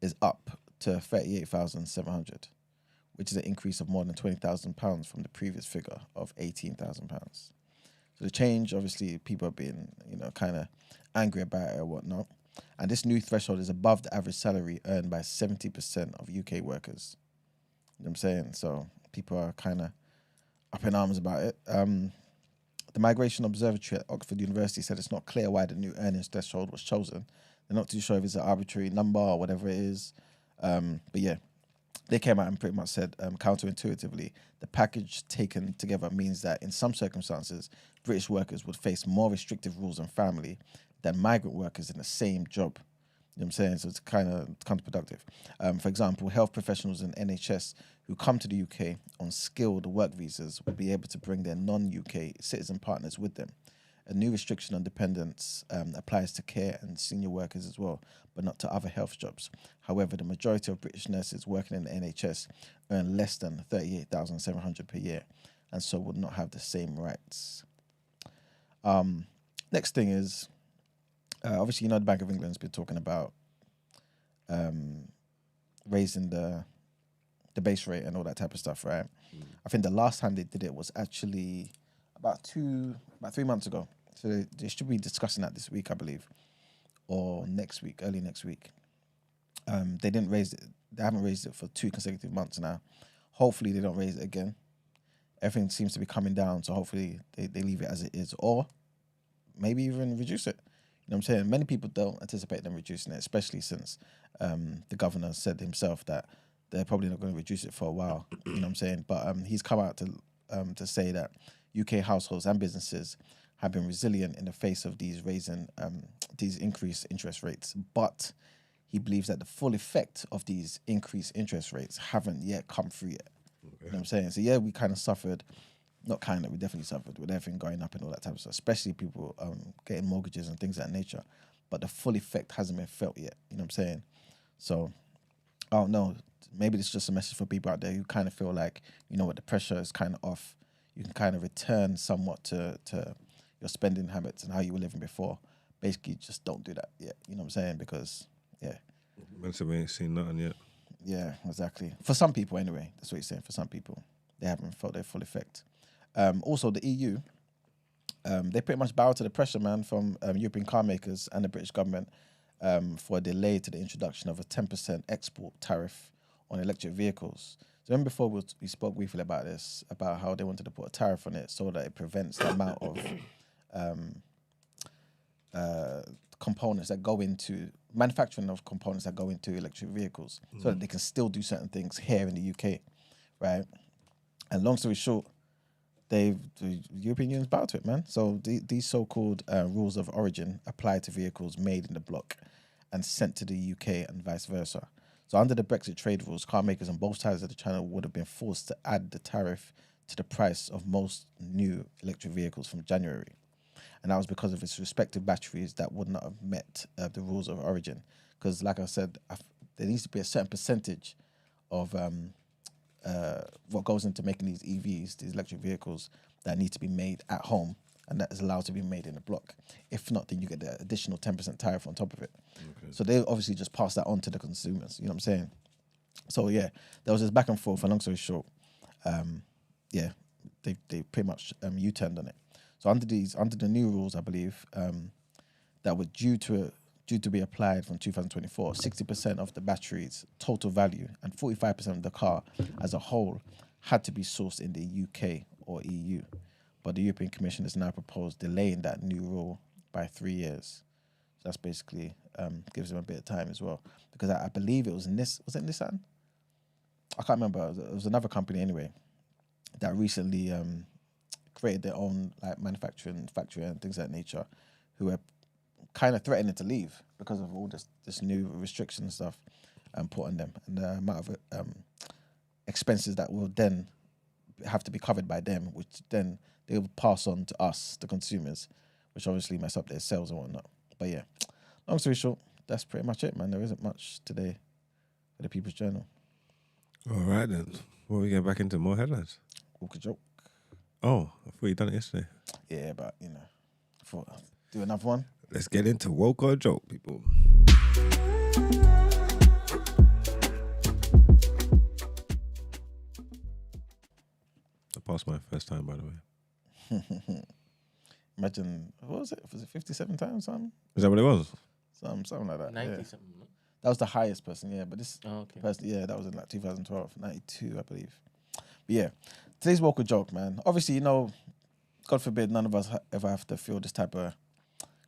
is up to 38,700, which is an increase of more than £20,000 from the previous figure of £18,000. So the change, obviously, people have been, kind of angry about it or whatnot. And this new threshold is above the average salary earned by 70% of UK workers. You know what I'm saying? So people are kind of up in arms about it. The Migration Observatory at Oxford University said it's not clear why the new earnings threshold was chosen. They're not too sure if it's an arbitrary number or whatever it is. But yeah, they came out and pretty much said, counterintuitively, the package taken together means that in some circumstances, British workers would face more restrictive rules on family than migrant workers in the same job. You know what I'm saying? So it's kind of counterproductive. For example, health professionals in NHS who come to the UK on skilled work visas will be able to bring their non-UK citizen partners with them. A new restriction on dependents applies to care and senior workers as well, but not to other health jobs. However, the majority of British nurses working in the NHS earn less than $38,700 per year, and so would not have the same rights. Next thing is, obviously, the Bank of England's been talking about raising the base rate and all that type of stuff, right? I think the last time they did it was actually about 3 months ago. So they should be discussing that this week, I believe, or next week, early next week. They didn't raise it. They haven't raised it for 2 consecutive months now. Hopefully they don't raise it again. Everything seems to be coming down, so hopefully they leave it as it is, or maybe even reduce it. You know what I'm saying? Many people don't anticipate them reducing it, especially since the governor said himself that they're probably not going to reduce it for a while. You know what I'm saying? But he's come out to say that UK households and businesses have been resilient in the face of these increased interest rates. But he believes that the full effect of these increased interest rates haven't yet come through yet. Okay. You know what I'm saying? So yeah, we kind of suffered. Not kind of, we definitely suffered with everything going up and all that type of stuff, especially people getting mortgages and things of that nature. But the full effect hasn't been felt yet. You know what I'm saying? So, I don't know. Maybe it's just a message for people out there who kind of feel like, the pressure is kind of off. You can kind of return somewhat to your spending habits and how you were living before. Basically, just don't do that yet. You know what I'm saying? Because, yeah. We ain't seen nothing yet. Yeah, exactly. For some people, anyway. That's what he's saying. For some people, they haven't felt their full effect. Also, the EU, they pretty much bow to the pressure, man, from European car makers and the British government for a delay to the introduction of a 10% export tariff on electric vehicles. So remember before we spoke briefly about this, about how they wanted to put a tariff on it so that it prevents the amount of components that go into, manufacturing of components that go into electric vehicles, so that they can still do certain things here in the UK, right? And long story short, the European Union's bound to it, man. So these so-called rules of origin apply to vehicles made in the bloc and sent to the UK and vice versa. So under the Brexit trade rules, car makers on both sides of the channel would have been forced to add the tariff to the price of most new electric vehicles from January. And that was because of its respective batteries that would not have met the rules of origin. Because like I said, there needs to be a certain percentage of what goes into making these EVs, these electric vehicles, that need to be made at home and that is allowed to be made in the block. If not, then you get the additional 10% tariff on top of it. Okay. So they obviously just pass that on to the consumers, you know what I'm saying? So yeah, there was this back and forth, and long story short, they pretty much U-turned on it. So under the new rules, I believe, that were due to be applied from 2024, 60% of the battery's total value and 45% of the car as a whole had to be sourced in the UK or EU. But the European Commission has now proposed delaying that new rule by 3 years. So that's basically gives them a bit of time as well. Because I believe it was Nissan? I can't remember. It was another company anyway that recently created their own manufacturing factory and things of that nature, who were kind of threatening to leave because of all this new restriction and stuff put on them, and the amount of expenses that will then have to be covered by them, which then they will pass on to us, the consumers, which obviously mess up their sales and whatnot. But yeah, long story short, that's pretty much it, man. There isn't much today for the People's Journal. All right then. Well, we get back into more headlines. Walk a joke. Oh, I thought you done it yesterday. Yeah, but I thought I'd do another one. Let's get into woke or joke, people. I passed my first time, by the way. Imagine, what was it? Was it 57 times, something? Is that what it was? Something like that. 90 yeah. something. No? That was the highest person, yeah. But this okay. person, yeah, that was in 2012, 92, I believe. But yeah, today's woke or joke, man. Obviously, God forbid none of us ever have to feel this type of,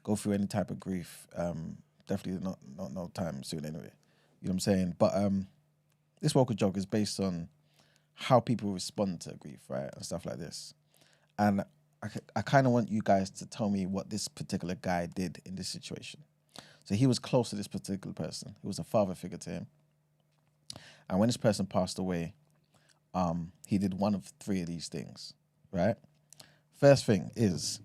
go through any type of grief. Definitely not no time soon anyway. You know what I'm saying? But this woke or joke is based on how people respond to grief, right? And stuff like this. And I kind of want you guys to tell me what this particular guy did in this situation. So he was close to this particular person. He was a father figure to him. And when this person passed away, he did one of three of these things, right? First thing is,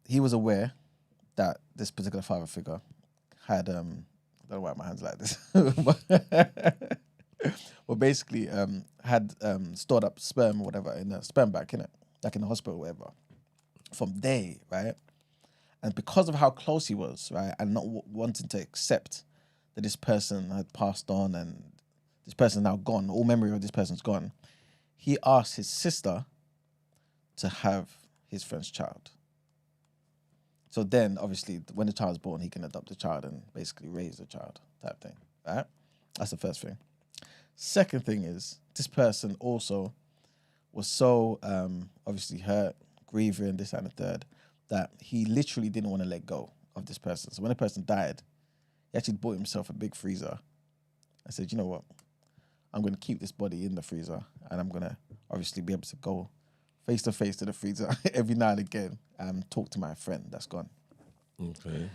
he was aware that this particular father figure had, I don't know why my hands like this, well, basically had stored up sperm or whatever in a sperm bank, innit? Like in the hospital or whatever, from day, right? And because of how close he was, right, and not wanting to accept that this person had passed on and this person now gone, all memory of this person's gone, he asked his sister to have his friend's child. So then, obviously, when the child's born, he can adopt the child and basically raise the child, type thing, right? That's the first thing. Second thing is, this person also was so obviously hurt, grieving, this and the third, that he literally didn't want to let go of this person. So when the person died, he actually bought himself a big freezer. I said, you know what? I'm going to keep this body in the freezer, and I'm going to obviously be able to go face to face to the freezer every now and again and talk to my friend that's gone. Okay.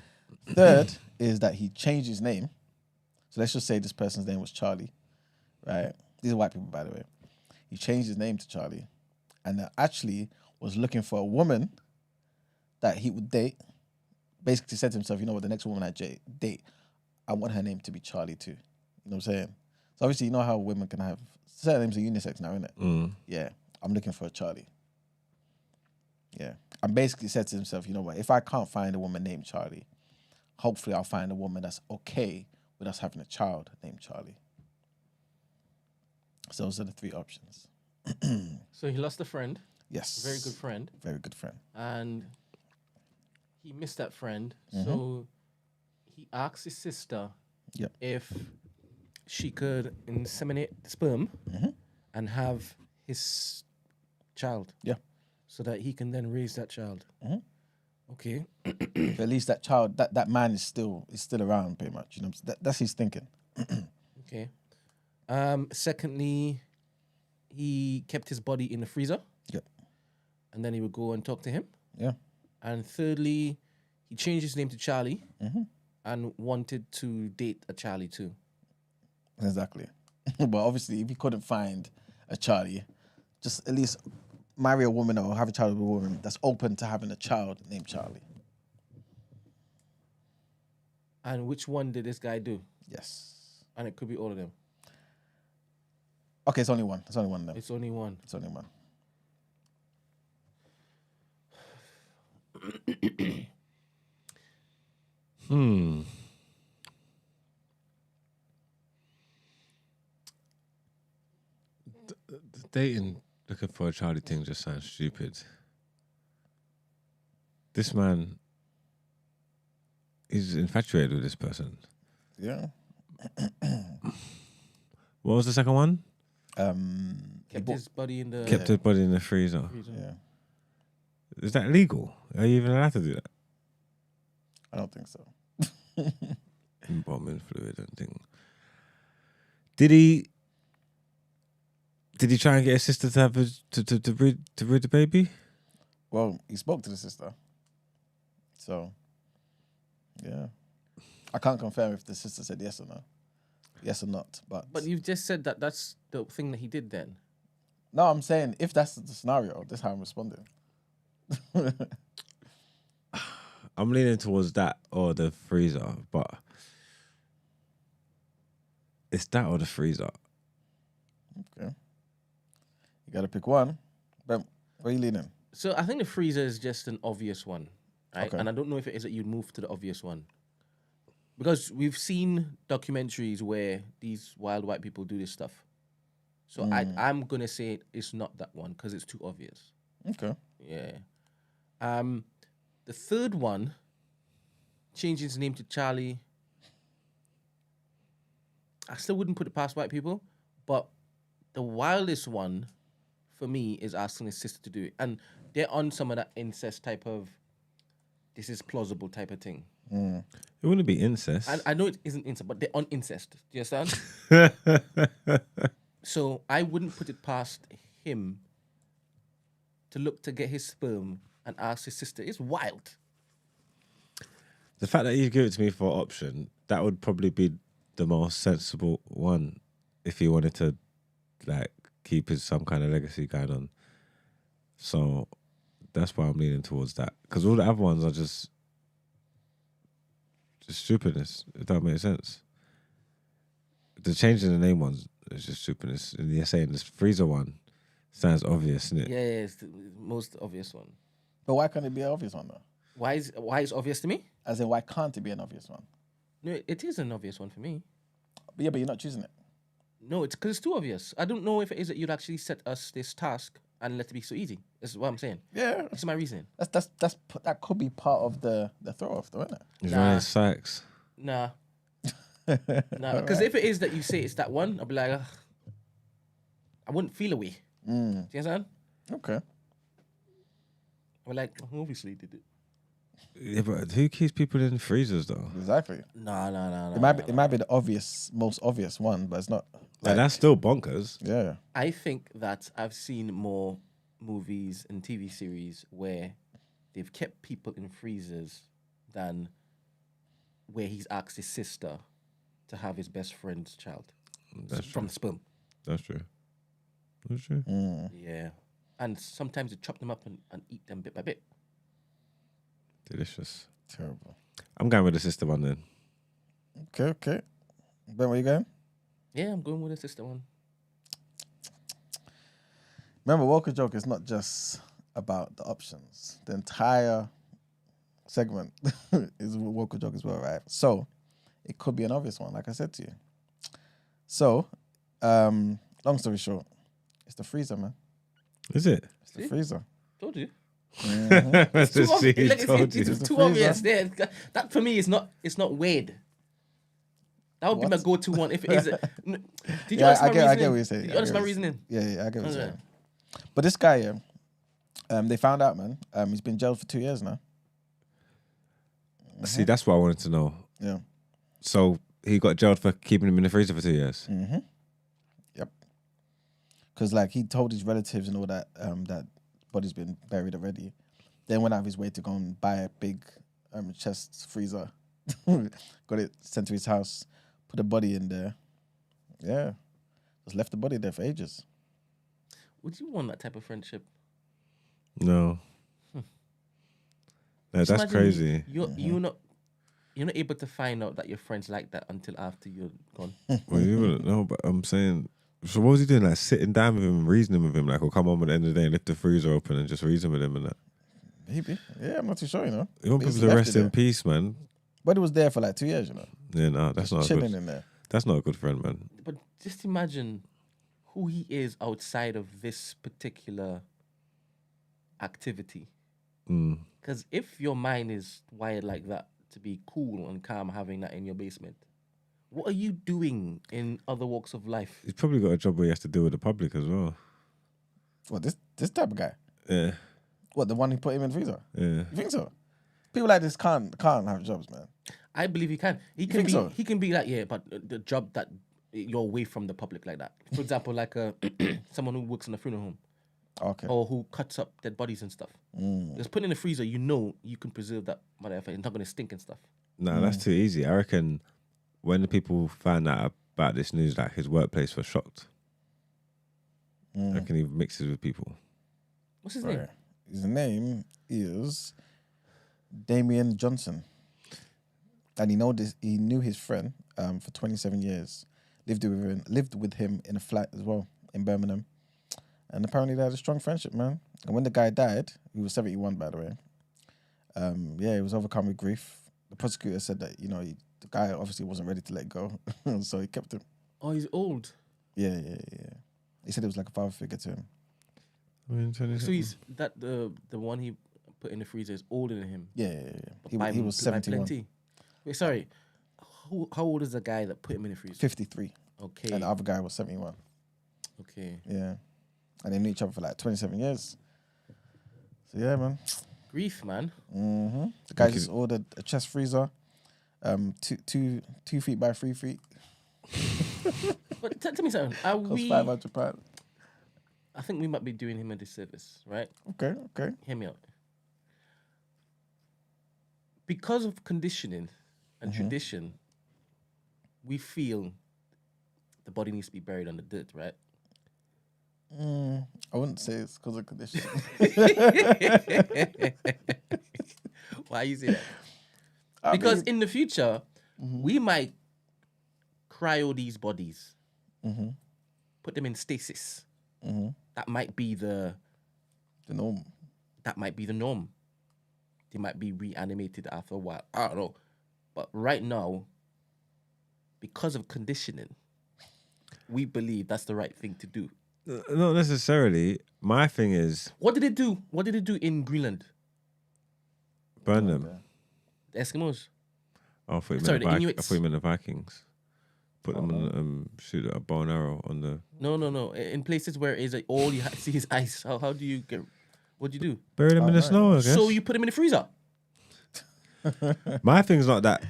Third is that he changed his name. So let's just say this person's name was Charlie, right? These are white people, by the way. He changed his name to Charlie, and actually was looking for a woman that he would date. Basically said to himself, you know what, the next woman I date, I want her name to be Charlie too. You know what I'm saying? So obviously, you know how women can have certain names are unisex now, innit? Mm. Yeah, I'm looking for a Charlie. Yeah. And basically said to himself, you know what, if I can't find a woman named Charlie, hopefully I'll find a woman that's okay with us having a child named Charlie. So those are the three options. So he lost a friend, Yes. a very good friend, Very good friend. and he missed that friend. Mm-hmm. So he asked his sister Yep. if she could inseminate the sperm and have his child. Yeah. So that he can then raise that child. Mhm. Okay. So at least that child, that man is still around, pretty much. You know, that's his thinking. Okay. Secondly, he kept his body in the freezer. Yep. And then he would go and talk to him. Yeah. And thirdly, he changed his name to Charlie and wanted to date a Charlie too. Exactly. But obviously, if he couldn't find a Charlie, just at least marry a woman or have a child with a woman that's open to having a child named Charlie. And which one did this guy do? Yes. And it could be all of them. Okay, it's only one. It's only one of them. It's only one. It's only one. The dating, looking for a Charlie thing just sounds stupid. This man is infatuated with this person. Yeah. What was the second one? Kept his body in the Kept his body in the freezer. freezer. Yeah. Is that legal? Are you even allowed to do that? I don't think so. Embalming fluid and thing. Did he try and get his sister to have to breed the baby? Well, he spoke to the sister. So, yeah. I can't confirm if the sister said yes or no. Yes or not. But you've just said that that's the thing that he did then. No, I'm saying if that's the scenario, that's how I'm responding. I'm leaning towards that or the freezer, but it's that or the freezer. Okay. You got to pick one. But where are you leaning? So I think the freezer is just an obvious one, right? Okay. And I don't know if it is that you'd move to the obvious one. Because we've seen documentaries where these wild white people do this stuff. So I'm going to say it's not that one because it's too obvious. Okay. Yeah. The third one, changing his name to Charlie, I still wouldn't put it past white people, but the wildest one for me is asking his sister to do it. And they're on some of that incest type of, this is plausible type of thing. It wouldn't be incest. And I know it isn't incest, but they're on incest. Do you understand? So I wouldn't put it past him to look to get his sperm and ask his sister. It's wild. The fact that you give it to me for option, that would probably be the most sensible one if he wanted to, like, keep his some kind of legacy going on. So that's why I'm leaning towards that. Because all the other ones are just stupidness. It don't make sense. The changing the name ones is just stupidness. And you're saying this freezer one sounds obvious, isn't it? Yeah, it's the most obvious one. But why can't it be an obvious one though? Why is obvious to me? As in, why can't it be an obvious one? No, it is an obvious one for me. But yeah, but you're not choosing it. No, it's because it's too obvious. I don't know if it is that you'd actually set us this task and let it be so easy. This is what I'm saying. Yeah, This is my reasoning. that could be part of the throw off, though, isn't it? He's Nah. running Sykes. Nah. Nah, because if it is that you say it's that one, I'll be like, ugh, I wouldn't feel away. Do you understand? Okay. We're like, obviously did it. Yeah, but who keeps people in freezers though? Exactly. No. It might be the most obvious one, but it's not. Like, that's still bonkers. Yeah. I think that I've seen more movies and TV series where they've kept people in freezers than where he's asked his sister to have his best friend's child That's from the sperm. That's true. That's true. Yeah. And sometimes they chop them up and eat them bit by bit. Delicious. Terrible. I'm going with the sister one then. Okay. Ben, where you going? Yeah, I'm going with the sister one. Remember, Woke Joke is not just about the options. The entire segment is Woke Joke as well, right? So it could be an obvious one, like I said to you. So, long story short, it's the freezer, man. Is it? It's the freezer. Told you. That's Too the ob- scene, like, told you. it's too freezer. obvious. Yeah, that for me is not. It's not weird. That would be my What? go-to one if it is. Did you Yeah, understand my I reasoning? get what you're saying. Did I you understand my get what reasoning? Yeah, I get what you're Okay. saying. But this guy, they found out, man. He's been jailed for 2 years now. See, that's what I wanted to know. Yeah. So he got jailed for keeping him in the freezer for 2 years. Yep. Because like he told his relatives and all that that body's been buried already. Then went out of his way to go and buy a big chest freezer. Got it sent to his house. Put the body in there. Yeah. Just left the body there for ages. Would you want that type of friendship? No. No, Just that's imagine crazy. You're not able to find out that your friends like that until after you're gone. Well, you wouldn't know, but I'm saying. So what was he doing? Like sitting down with him, reasoning with him. Like, we'll come home at the end of the day and lift the freezer open and just reason with him and that. Maybe. Yeah, I'm not too sure, you know. You want But he's people to left rest it in there. peace, man. But it was there for like 2 years, you know. Yeah, no, that's not a Chilling good. in there. That's not a good friend, man. But just imagine who he is outside of this particular activity. Because if your mind is wired like that to be cool and calm having that in your basement, what are you doing in other walks of life? He's probably got a job where he has to deal with the public as well. What, this type of guy? Yeah, What, the one who put him in the freezer? yeah. You think so? People like this can't have jobs, man. I believe he can. He can think be. so? He can be like, yeah, but the job that you're away from the public like that. For example, like someone who works in a funeral home Okay. or who cuts up dead bodies and stuff. Just put it in the freezer. You know you can preserve that whatever. It's not going to stink and stuff. No, that's too easy. I reckon when the people found out about this news, like his workplace was shocked. I reckon he mixes with people. What's his name? Right. His name is Damian Johnson. And he knew his friend for 27 years. Lived with him in a flat as well in Birmingham. And apparently they had a strong friendship, man. And when the guy died, he was 71, by the way. He was overcome with grief. The prosecutor said that, the guy obviously wasn't ready to let go. So he kept him. Oh, he's old. Yeah. He said it was like a father figure to him. So he's that the one he put in the freezer is older than him. Yeah. He By- was by 71. plenty. Wait, sorry. How old is the guy that put him in the freezer? 53. Okay. And the other guy was 71. Okay. Yeah. And they knew each other for like 27 years. So yeah, man. Grief, man. The guy just ordered a chest freezer, 2 feet by 3 feet. But tell me something. Are Cost we? £500. I think we might be doing him a disservice, right? Okay. Hear me out. because of conditioning and tradition, we feel the body needs to be buried under dirt, right? I wouldn't say it's because of condition. Why you say that? Because in the future, we might cryo these bodies, put them in stasis. That might be the norm. That might be the norm. They might be reanimated after a while. I don't know. But right now, because of conditioning, we believe that's the right thing to do. Not necessarily. My thing is, What did it do? What did it do in Greenland? burn them. The Eskimos. Oh, I thought you Sorry, meant the I Inuits. thought you meant the Vikings. Put them on shoot a bow and arrow on the. No. In places where it's like all you see is ice. How do you get? What do you do? Bury them in the snow, I guess. So you put them in the freezer. My thing's not that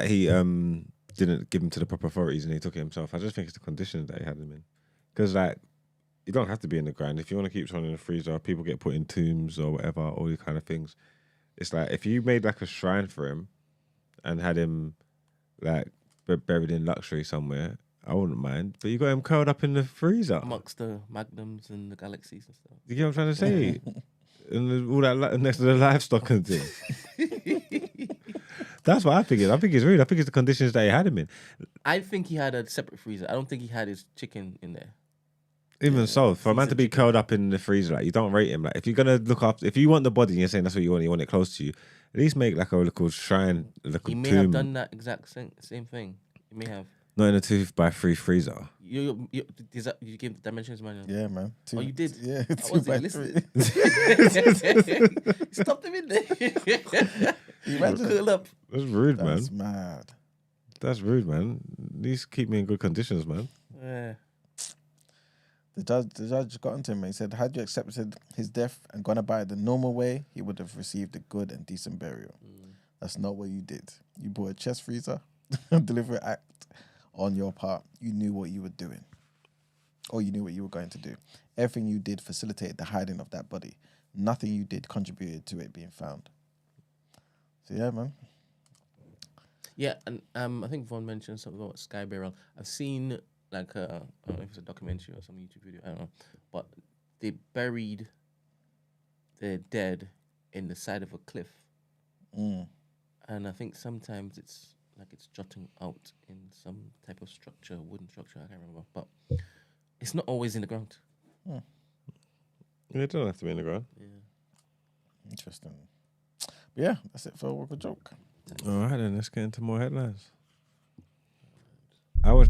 he didn't give him to the proper authorities and he took it himself. I just think it's the conditions that he had them in. Because like, you don't have to be in the ground. If you want to keep someone in the freezer, people get put in tombs or whatever, all these kind of things. It's like, if you made like a shrine for him and had him like buried in luxury somewhere, I wouldn't mind. But you got him curled up in the freezer. Amongst the magnums and the galaxies and stuff. You get what I'm trying to say? And all that next to the livestock and things. That's what I think. I think it's rude. I think it's the conditions that he had him in. I think he had a separate freezer. I don't think he had his chicken in there. Even so, for a man to be curled up in the freezer, like, you don't rate him. Like, if you're gonna look after, if you want the body and you're saying that's what you want it close to you, at least make like a little shrine, a little He may tomb. have done that exact same thing. He may have. Not in a 2x3 freezer. You gave the dimensions, man. Yeah, man. Oh, you did? Yeah, I 2 wasn't by listening. 3. Stop them in there. Imagine. Curl up. That's rude, That's man. mad. That's rude, man. These keep me in good conditions, man. Yeah. The judge got onto him and he said, had you accepted his death and gone about it the normal way, he would have received a good and decent burial. That's not what you did. You bought a chest freezer, a deliberate act on your part. You knew what you were doing. Or you knew what you were going to do. Everything you did facilitated the hiding of that body. Nothing you did contributed to it being found. So yeah, man. Yeah, and I think Vaughn mentioned something about sky burial. I've seen like I don't know if it's a documentary or some YouTube video, I don't know, but they buried their dead in the side of a cliff, and I think sometimes it's jutting out in some type of structure, wooden structure. I can't remember, but it's not always in the ground. It don't have to be in the ground. Yeah. Interesting. But yeah, that's it for a Work a Joke. All right, then let's get into more headlines. I was.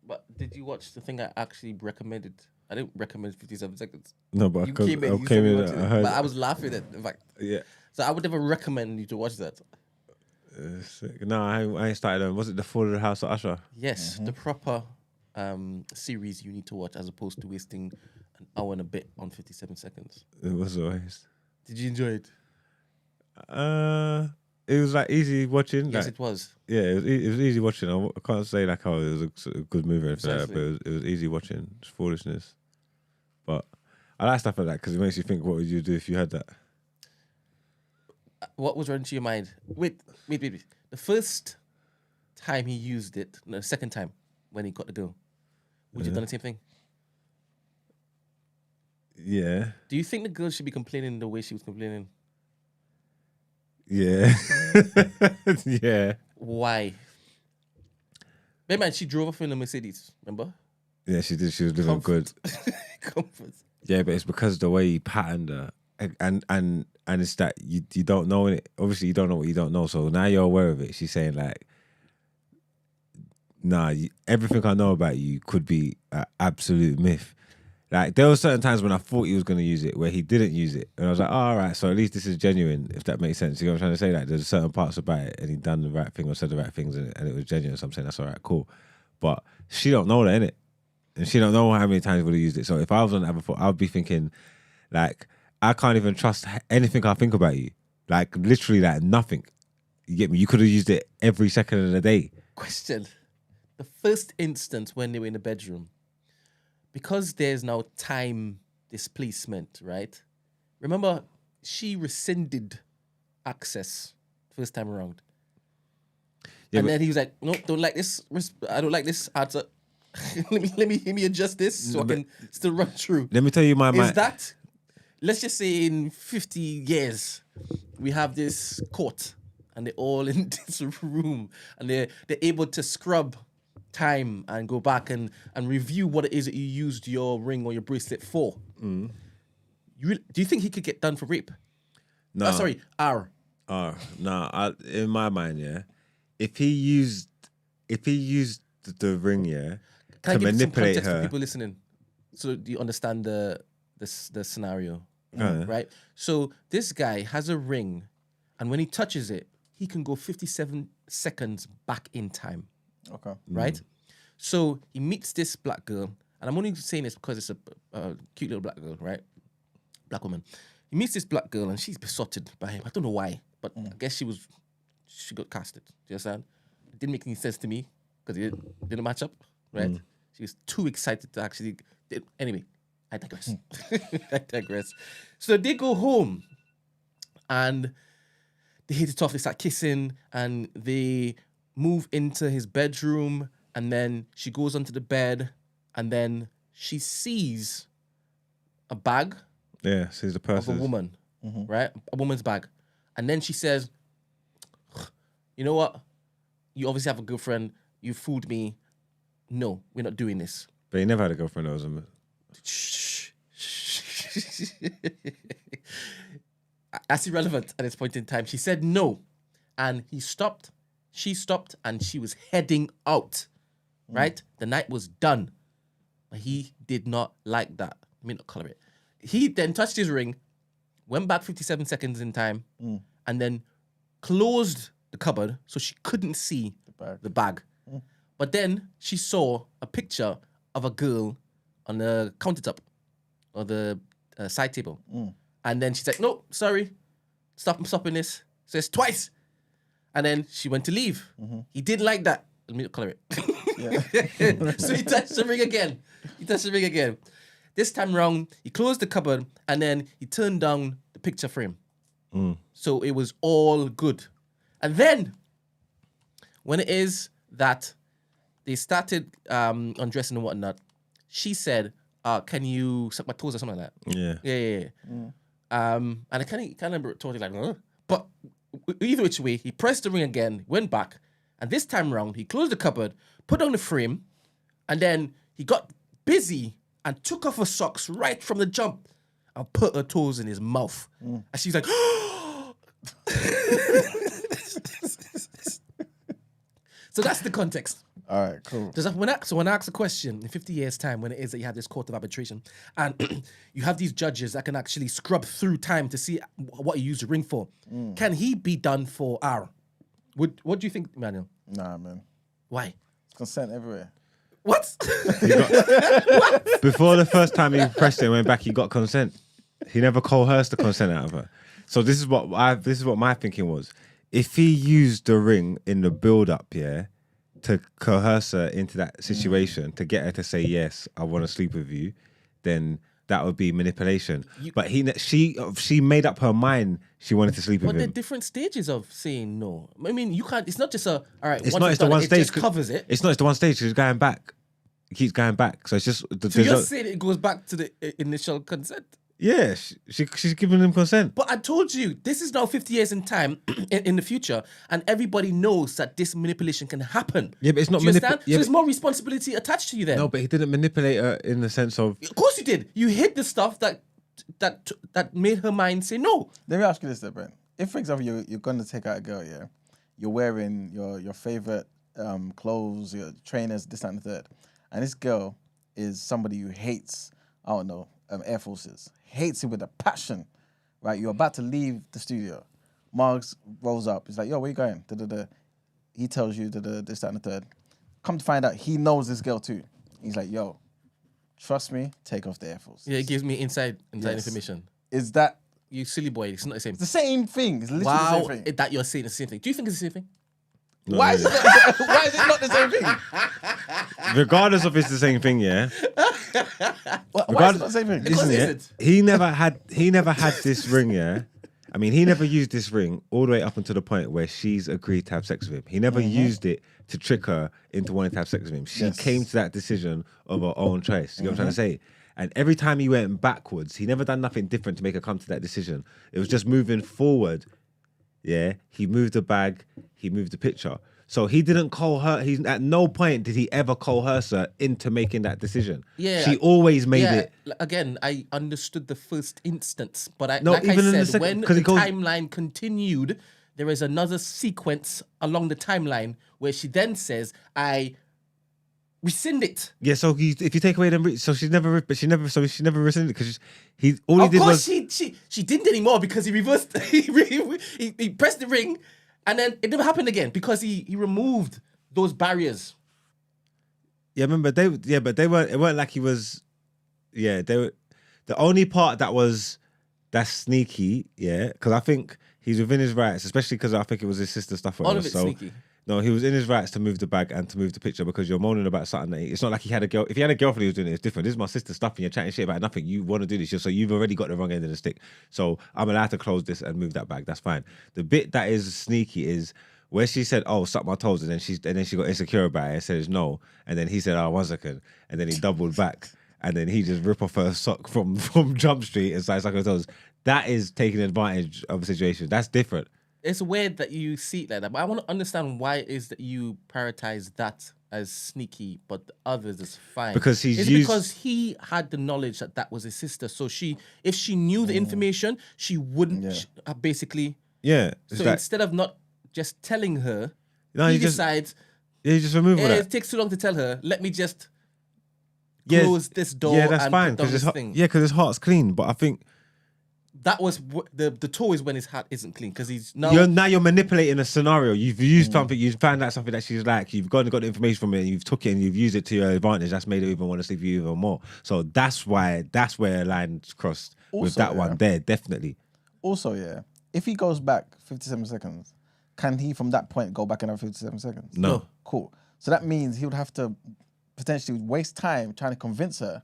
But did you watch the thing I actually recommended? I didn't recommend 57 seconds. No, but You I came in, you came said you in. watched it, I heard. but I was laughing at the fact. Yeah. So I would never recommend you to watch that. Sick. No, I ain't started on. Was it The Fall of the House of Usher? Yes, the proper series you need to watch as opposed to wasting an hour and a bit on 57 seconds. It was always. Did you enjoy it? It was like easy watching. Yes, like, it was. Yeah, it was easy watching. I can't say like how it was a good movie or anything like that, but Precisely. it was easy watching. It's foolishness. But I like stuff like that because it makes you think, what would you do if you had that? What was running through your mind? Wait. The first time he used it, no, the second time when he got the girl, would you have done the same thing? Yeah. Do you think the girl should be complaining the way she was complaining? Yeah. Yeah. Why? Bear in mind, she drove off in a Mercedes, remember? Yeah, she did. She was living good. Comfort. Yeah, but it's because the way he patterned her, and it's that you don't know it. Obviously, you don't know what you don't know. So now you're aware of it. She's saying like, nah, everything I know about you could be an absolute myth. Like, there were certain times when I thought he was going to use it where he didn't use it. And I was like, oh, all right, so at least this is genuine, if that makes sense. You know what I'm trying to say? Like, there's certain parts about it and he done the right thing or said the right things and it was genuine. So I'm saying that's all right, cool. But she don't know that, innit? And she don't know how many times he would have used it. So if I was on that before, I would be thinking, like, I can't even trust anything I think about you. Like, literally, like, nothing. You get me? You could have used it every second of the day. Question. The first instance when they were in the bedroom, because there's now time displacement, right? Remember, she rescinded access first time around. Yeah, And but- then he was like, no, don't like this. I don't like this answer. let me adjust this so I can still run through. Let me tell you my Is that, let's just say in 50 years, we have this court and they're all in this room and they're able to scrub time and go back and review what it is that you used your ring or your bracelet for. Do you think he could get done for rape? No. R. In my mind, yeah, if he used the ring, yeah, Can I to give some manipulate context for her, people listening so you understand the scenario, Okay. right? So this guy has a ring, and when he touches it, he can go 57 seconds back in time, Okay. right? So he meets this black girl, and I'm only saying this because it's a cute little black girl, right? Black woman. He meets this black girl, and she's besotted by him. I don't know why, but I guess she got casted. Do you understand? It didn't make any sense to me because it didn't match up, right? She was too excited to actually. Anyway, I digress. I digress. So they go home, and they hit it off. They start kissing, and they move into his bedroom, and then she goes onto the bed, and then she sees a bag yeah, sees the of person. a woman, right? A woman's bag. And then she says, you know what? You obviously have a girlfriend. You fooled me. No, we're not doing this. But he never had a girlfriend. That was him. That's irrelevant at this point in time. She said no. And he stopped. She stopped. And she was heading out. Right? The night was done. But he did not like that. Let me not color it. He then touched his ring, went back 57 seconds in time, and then closed the cupboard so she couldn't see the bag. But then she saw a picture of a girl on the countertop or the side table. And then she's like, no, sorry. I'm stopping this. Says twice. And then she went to leave. He didn't like that. Let me color it. So he touched the ring again. This time round, he closed the cupboard and then he turned down the picture frame. So it was all good. And then, when it is that they started undressing and whatnot, she said, can you suck my toes or something like that? Yeah. And I kind of remember totally like, huh? But either which way, he pressed the ring again, went back, and this time around, he closed the cupboard, put down the frame, and then he got busy and took off her socks right from the jump and put her toes in his mouth. And she's like, so that's the context. All right, cool. So when I ask a question in 50 years' time, when it is that you have this court of arbitration, and you have these judges that can actually scrub through time to see what you used the ring for, can he be done for R? What do you think, Manuel? Nah, man. Why? Consent everywhere. What? Before the first time he pressed it and went back, he got consent. He never coerced the consent out of her. So this is what my thinking was. If he used the ring in the build-up, yeah, to coerce her into that situation, to get her to say yes, I want to sleep with you, then that would be manipulation. But she made up her mind she wanted to sleep But with there are him. different stages of saying no. I mean, you can't. It's not just all right. It's once not. it's It's the done, one it stage. just covers it. It's not. It's the one stage. He's going back. He keeps going back. So it's just. So you're saying it goes back to the initial consent. Yeah, she's giving him consent. But I told you, this is now 50 years in time, in the future, and everybody knows that this manipulation can happen. Yeah, but it's not Do you understand? yeah, So there's more responsibility attached to you then. No, but he didn't manipulate her in the sense of. Of course you did. You hid the stuff that made her mind say no. Let me ask you this, though, Brent. If, for example, you're going to take out a girl, yeah, you're wearing your favorite clothes, your trainers, this, that, and the third, and this girl is somebody who hates, I don't know, Air Forces, hates it with a passion, right? You're about to leave the studio. Margs rolls up. He's like, yo, where you going? Da-da-da. He tells you this, that, and the third. Come to find out, he knows this girl too. He's like, yo, trust me, take off the Air Force. Yeah, it gives me inside Yes. information. Is that You silly boy, it's not the same. the same thing? It's literally Wow, the same thing. that you're saying the same thing. Do you think it's the same thing? Why is it not the same thing? Regardless of it's the same thing, yeah. Why is it not the same thing? Because Listen, is yeah, he never had this ring, yeah. I mean, he never used this ring all the way up until the point where she's agreed to have sex with him. He never used it to trick her into wanting to have sex with him. She Yes. came to that decision of her own choice. You know what I'm trying to say? And every time he went backwards, he never done nothing different to make her come to that decision. It was just moving forward. Yeah, he moved the bag, he moved the picture. So he didn't coerce. He's at no point did he ever coerce her into making that decision. Yeah, she always made it. Again, I understood the first instance, but No, like I even in the said, second- when the 'cause it goes- timeline continued, there is another sequence along the timeline where she then says, "I rescind it." Yeah, so if you take away them, so she never rescinded because all he Of did course, was she didn't anymore because he reversed. He pressed the ring, and then it never happened again because he removed those barriers. yeah. Remember but they weren't. It weren't like he was. Yeah, they were. The only part that's sneaky, yeah, because I think he's within his rights, especially because I think it was his sister stuff. All of it's sneaky. No, he was in his rights to move the bag and to move the picture because you're moaning about something that it's not like he had a girl. If he had a girlfriend, he was doing it. It's different. This is my sister stuff, and you're chatting shit about nothing. You want to do this, so you've already got the wrong end of the stick. So I'm allowed to close this and move that bag. That's fine. The bit that is sneaky is where she said, "Oh, suck my toes," and then she got insecure about it and says no, and then he said, "Oh, 1 second," and then he doubled back, and then he just rip off her sock from Jump Street and started sucking her toes. That is taking advantage of a situation. That's different. It's weird that you see it like that, but I want to understand why it is that you prioritize that as sneaky, but the others is fine. Because he's Is used- it because he had the knowledge that was his sister? So if she knew the information, she wouldn't basically. Yeah. It's So like, instead of not just telling her, No, he you just- decides, you just remove all that. it takes too long to tell her. Let me just Yeah, close this door Yeah, that's and fine put down because this thing. yeah, because his heart's clean. But I think That was the toe is when his heart isn't clean because he's now. you're manipulating a scenario. You've used something. You've found out something that she's like. You've got the information from it. And you've took it and you've used it to your advantage. That's made her even want to sleep with you even more. So that's where a line's crossed with Also, that one there. Definitely. Also, yeah, if he goes back 57 seconds, can he from that point go back another 57 seconds? No. Cool. So that means he would have to potentially waste time trying to convince her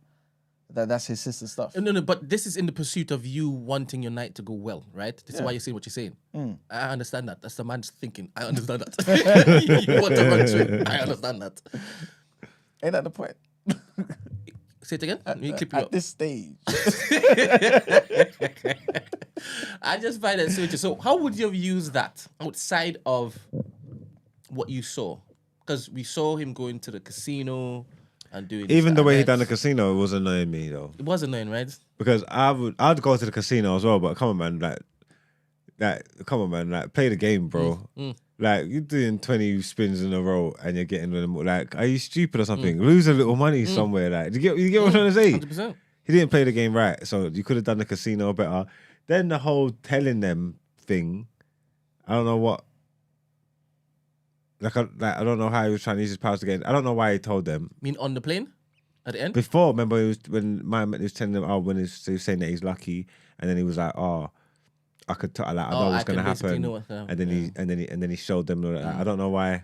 that that's his sister's stuff. No, but this is in the pursuit of you wanting your night to go well, right? This is why you're saying what you're saying. I understand that. That's the man's thinking. I understand that. You want to run through. I understand that. Ain't that the point? Say it again. Let me clip you At up. this stage. I just find it so interesting. So how would you have used that outside of what you saw? Because we saw him going to the casino and doing this, Even the that, way he and done the that. casino was annoying me though. It was annoying, right? Because I'd go to the casino as well. But come on, man, like play the game, bro. Like you're doing 20 spins in a row and you're getting them. Like, are you stupid or something? Lose a little money somewhere. Like, do you get what I'm trying to say? 100%. He didn't play the game right, so you could have done the casino better. Then the whole telling them thing, I don't know what. I don't know how he was trying to use his powers again. I don't know why he told them. I mean, on the plane at the end? Before, remember, he was telling them, when he was saying that he's lucky, and then he was like, "Oh, I could tell, like, I know I what's gonna can basically happen." know what's gonna And then he showed them. All that. I don't know why.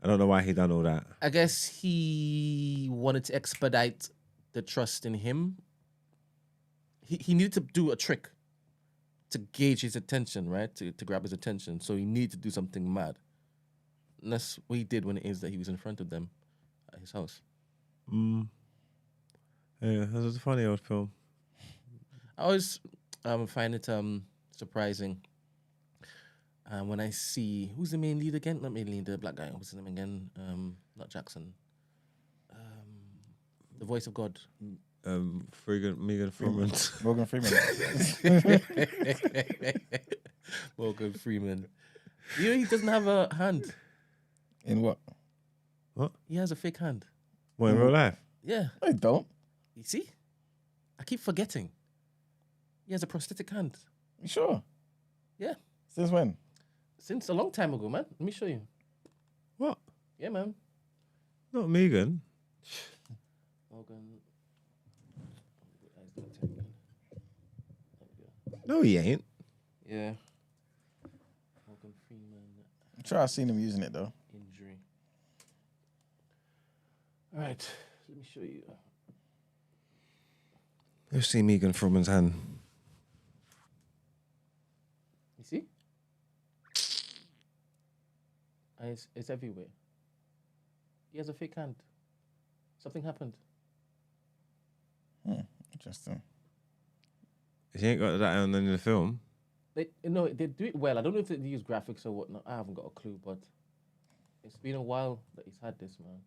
I don't know why he done all that. I guess he wanted to expedite the trust in him. He needed to do a trick to gauge his attention, right? To grab his attention. So he needed to do something mad. And that's what he did when it is that he was in front of them at his house. Yeah, it was a funny old film. I always find it surprising when I see who's the main lead again? Not main lead, the black guy. What's his name again? Not Jackson. The voice of God. Megan Freeman. Morgan Freeman. Morgan Freeman. You know he doesn't have a hand. In what? He has a fake hand. What, in real life? Yeah. I don't. You see? I keep forgetting. He has a prosthetic hand. You sure? Yeah. Since when? Since a long time ago, man. Let me show you. What? Yeah, man. Not Megan. Morgan. No, he ain't. Yeah. Morgan Freeman I'm sure I've seen him using it though. injury. All right. Let me show you. Let's see Megan Froman's hand. You see? And it's everywhere. He has a fake hand. Something happened. Interesting. She ain't got that on in the film. They do it well. I don't know if they use graphics or whatnot. I haven't got a clue, but it's been a while that he's had this, man.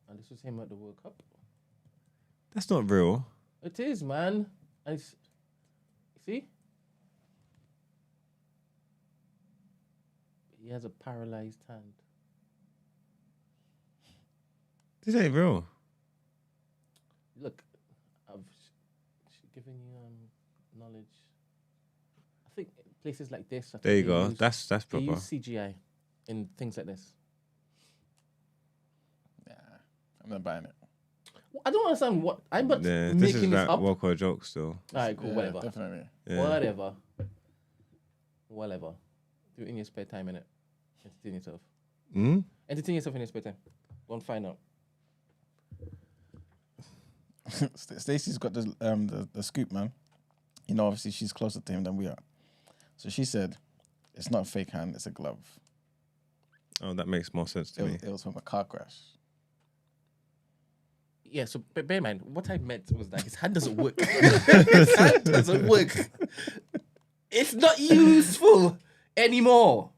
And this was him at the World Cup. That's not real. It is, man. And it's, see? He has a paralyzed hand. This ain't real. Look, I've given you knowledge. I think places like this. I think There you they go. use- That's They proper. use CGI in things like this. Yeah, I'm not buying it. I don't understand what I'm not Yeah, making this is this like up. Walker joke still. All right, cool, Yeah, whatever. definitely. Yeah. Whatever. Do it in your spare time, innit? Entertain yourself. Hmm? Entertain yourself in your spare time. Go and find out. Stacey's got the scoop, man. You know, obviously she's closer to him than we are. So she said, it's not a fake hand, it's a glove. Oh, that makes more sense to me. It was from a car crash. Yeah, so bear in mind, what I meant was that his hand doesn't work. His hand doesn't work. It's not useful anymore.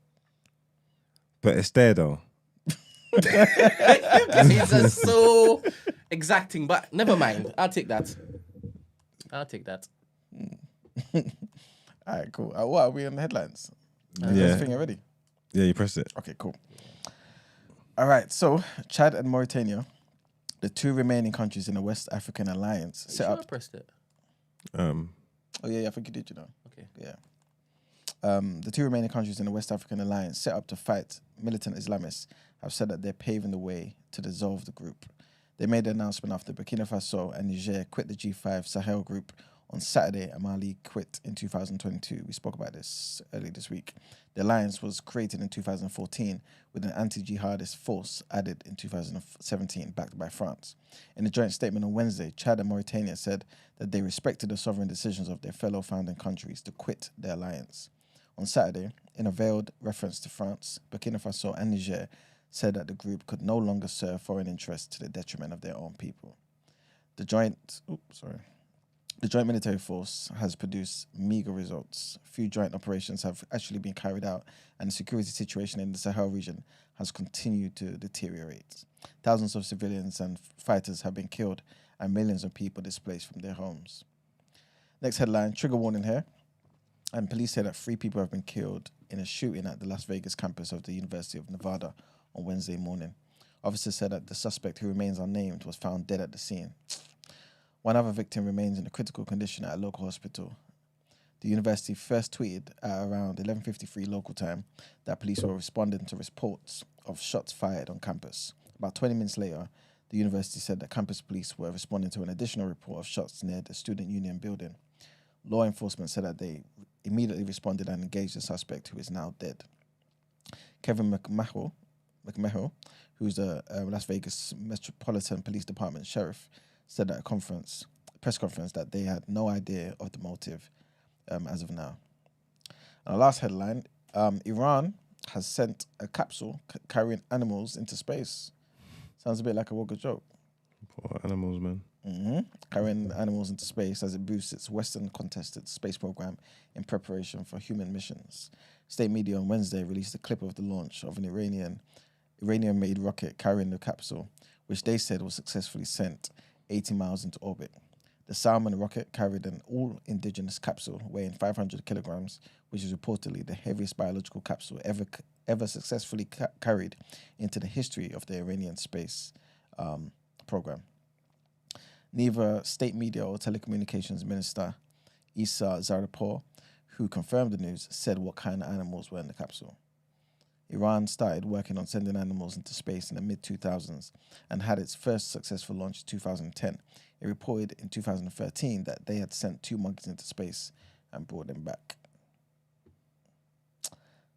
But it's there though. You guys are so exacting, but never mind. I'll take that. All right, cool. What are we on the headlines? Yeah. There's a thing already. Yeah, you press it. Okay, cool. All right, so Chad and Mauritania, the two remaining countries in the West African Alliance, set up. I pressed it. Oh yeah, I think you did. You know. Okay. Yeah. The two remaining countries in the West African Alliance set up to fight militant Islamists have said that they're paving the way to dissolve the group. They made the announcement after Burkina Faso and Niger quit the G5 Sahel group on Saturday and Mali quit in 2022. We spoke about this earlier this week. The alliance was created in 2014 with an anti-jihadist force added in 2017, backed by France. In a joint statement on Wednesday, Chad and Mauritania said that they respected the sovereign decisions of their fellow founding countries to quit the alliance. On Saturday, in a veiled reference to France, Burkina Faso and Niger said that the group could no longer serve foreign interests to the detriment of their own people. The joint military force has produced meager results. Few joint operations have actually been carried out, and the security situation in the Sahel region has continued to deteriorate. Thousands of civilians and fighters have been killed, and millions of people displaced from their homes. Next headline, trigger warning here. And police say that 3 people have been killed in a shooting at the Las Vegas campus of the University of Nevada on Wednesday morning. Officers said that the suspect, who remains unnamed, was found dead at the scene. One other victim remains in a critical condition at a local hospital. The university first tweeted at around 11:53 local time that police were responding to reports of shots fired on campus. About 20 minutes later, the university said that campus police were responding to an additional report of shots near the student union building. Law enforcement said that they immediately responded and engaged the suspect, who is now dead. Kevin McMahon, who's the Las Vegas Metropolitan Police Department sheriff, said at a press conference that they had no idea of the motive as of now. And our last headline, Iran has sent a capsule carrying animals into space. Sounds a bit like a Walker joke. Poor animals, man. Carrying animals into space as it boosts its Western contested space program in preparation for human missions. State media on Wednesday released a clip of the launch of an Iranian-made rocket carrying the capsule, which they said was successfully sent 80 miles into orbit. The Salmon rocket carried an all-indigenous capsule weighing 500 kilograms, which is reportedly the heaviest biological capsule ever successfully carried into the history of the Iranian space program. Neither state media or telecommunications minister Issa Zaripur, who confirmed the news, said what kind of animals were in the capsule. Iran started working on sending animals into space in the mid-2000s and had its first successful launch in 2010. It reported in 2013 that they had sent 2 monkeys into space and brought them back.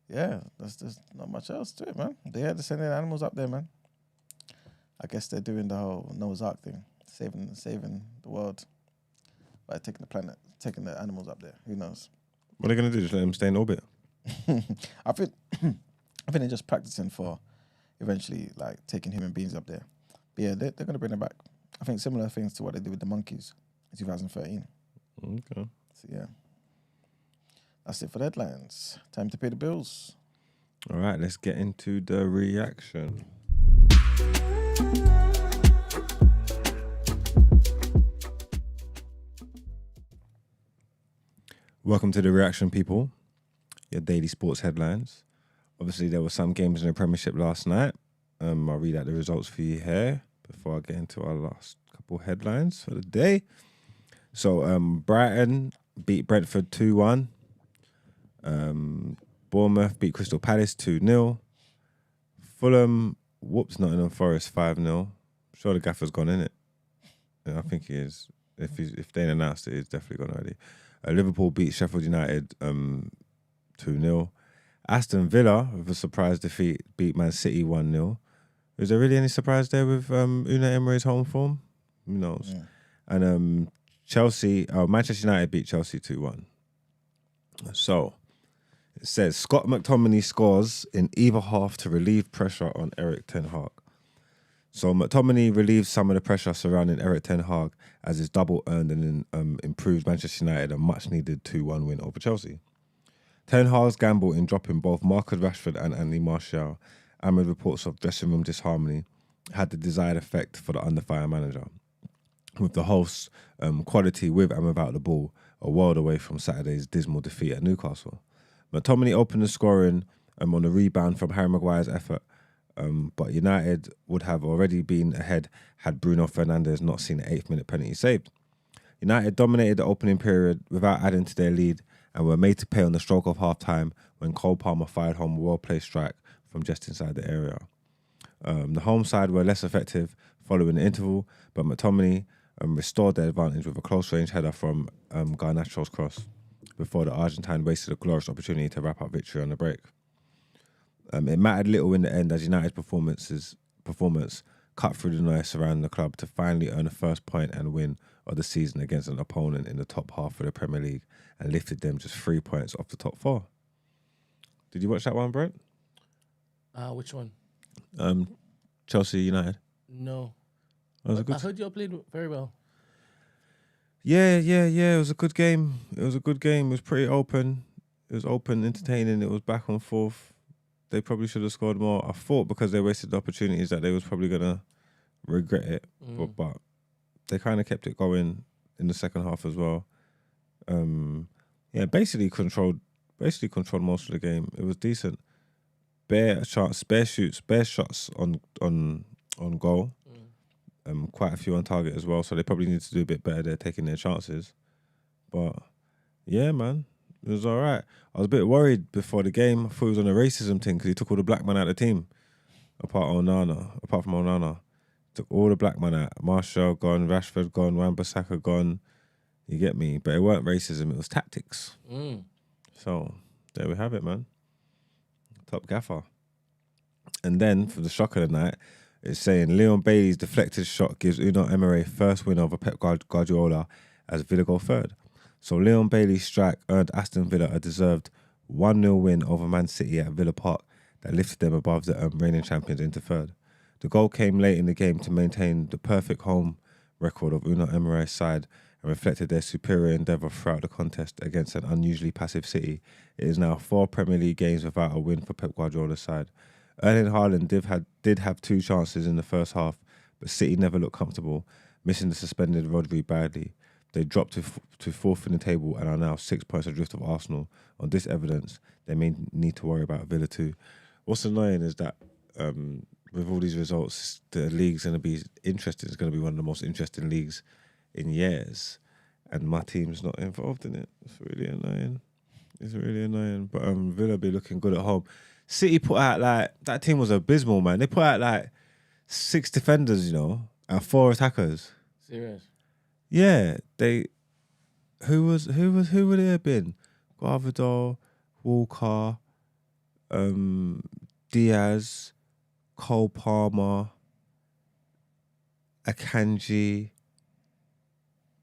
Yeah, there's not much else to it, man. They had to send their animals up there, man. I guess they're doing the whole Noah's Ark thing, saving the world by taking the animals up there. Who knows? What are they going to do? Just let them stay in orbit? I think they're just practicing for eventually like taking human beings up there. But yeah, they're going to bring them back. I think similar things to what they did with the monkeys in 2013. Okay. So yeah, that's it for the headlines. Time to pay the bills. All right, let's get into the reaction. Welcome to the reaction, people. Your daily sports headlines. Obviously, there were some games in the Premiership last night. I'll read out the results for you here before I get into our last couple headlines for the day. So, Brighton beat Brentford 2-1. Bournemouth beat Crystal Palace 2-0. Fulham whoops Nottingham Forest 5-0. I'm sure the gaffer's gone in it. Yeah, I think he is. If they ain't announced it, he's definitely gone already. Liverpool beat Sheffield United 2-0. Aston Villa, with a surprise defeat, beat Man City 1-0. Is there really any surprise there with Unai Emery's home form? Who knows? Yeah. And Manchester United beat Chelsea 2-1. So, it says, Scott McTominay scores in either half to relieve pressure on Erik Ten Hag. So McTominay relieved some of the pressure surrounding Erik Ten Hag as his double earned and improved Manchester United a much-needed 2-1 win over Chelsea. Ten Hag's gamble in dropping both Marcus Rashford and Anthony Martial, amid reports of dressing room disharmony, had the desired effect for the under-fire manager, with the hosts' quality with and without the ball a world away from Saturday's dismal defeat at Newcastle. McTominay opened the scoring on a rebound from Harry Maguire's effort, but United would have already been ahead had Bruno Fernandes not seen the 8th-minute penalty saved. United dominated the opening period without adding to their lead and were made to pay on the stroke of half-time when Cole Palmer fired home a well-placed strike from just inside the area. The home side were less effective following the interval, but McTominay restored their advantage with a close-range header from Garnacho's cross before the Argentine wasted a glorious opportunity to wrap up victory on the break. It mattered little in the end as United's performance cut through the noise surrounding the club to finally earn the first point and win of the season against an opponent in the top half of the Premier League and lifted them just 3 points off the top 4. Did you watch that one, Brent? Which one? Chelsea United. No. That was I heard you all played very well. Yeah. It was a good game. It was pretty open. It was open, entertaining. It was back and forth. They probably should have scored more. I thought because they wasted the opportunities that they was probably going to regret it. But they kind of kept it going in the second half as well. Basically controlled most of the game. It was decent. Bare shots on goal. Quite a few on target as well. So they probably need to do a bit better there, taking their chances. But yeah, man. It was all right. I was a bit worried before the game. I thought he was on a racism thing because he took all the black men out of the team. Apart from Onana. Took all the black men out. Martial gone, Rashford gone, Wan-Bissaka gone. You get me? But it weren't racism, it was tactics. So, there we have it, man. Top gaffer. And then, for the shock of the night, it's saying Leon Bailey's deflected shot gives Unai Emery first win over Pep Guardiola as Villa go third. So Leon Bailey's strike earned Aston Villa a deserved 1-0 win over Man City at Villa Park that lifted them above the reigning champions into third. The goal came late in the game to maintain the perfect home record of Unai Emery's side and reflected their superior endeavour throughout the contest against an unusually passive City. It is now 4 Premier League games without a win for Pep Guardiola's side. Erling Haaland did have 2 chances in the first half, but City never looked comfortable, missing the suspended Rodri badly. They dropped to 4th in the table and are now 6 points adrift of Arsenal. On this evidence, they may need to worry about Villa too. What's annoying is that with all these results, the league's going to be interesting. It's going to be one of the most interesting leagues in years, and my team's not involved in it. It's really annoying. But Villa be looking good at home. City put out that team was abysmal, man. They put out 6 defenders, and 4 attackers. Serious? Yeah, who would it have been? Gvardiol, Walker, Diaz, Cole Palmer, Akanji,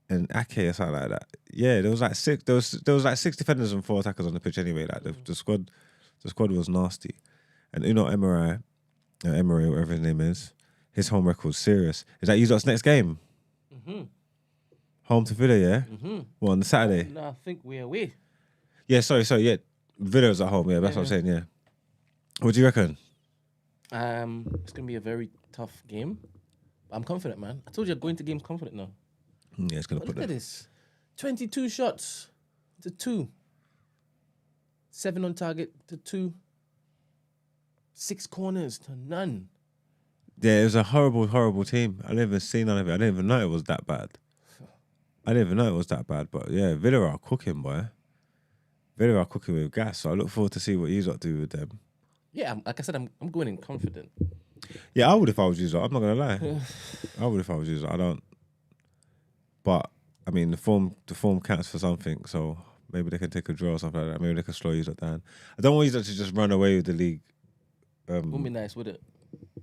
and Ake or something like that. Yeah, there was like six. There was like 6 defenders and 4 attackers on the pitch anyway. Like the squad was nasty. And Unai Emery, whatever his name is, his home record's serious. Is that you lot's next game? Mm-hmm. Home to Villa, yeah. Mm-hmm. Well, on the Saturday. No, I think we're away. Yeah, sorry, yeah. Villa's at home. Yeah, that's what I'm saying. Yeah. What do you reckon? It's gonna be a very tough game. I'm confident, man. I told you I'm going to games confident now. Yeah, it's gonna But put look at that. this: 22 shots to 2, 7 on target to 2, 6 corners to none. Yeah, it was a horrible team. I didn't even see none of it. I didn't even know it was that bad. But yeah, Villa are cooking, boy. Villa are cooking with gas. So I look forward to see what you lot do with them. Yeah, like I said, I'm going in confident. Yeah, I would if I was you lot. I'm not gonna lie. I would if I was you lot. I don't. But I mean, the form counts for something. So maybe they can take a draw or something like that. Maybe they can slow you lot down. I don't want you lot to just run away with the league. Wouldn't be nice, would it?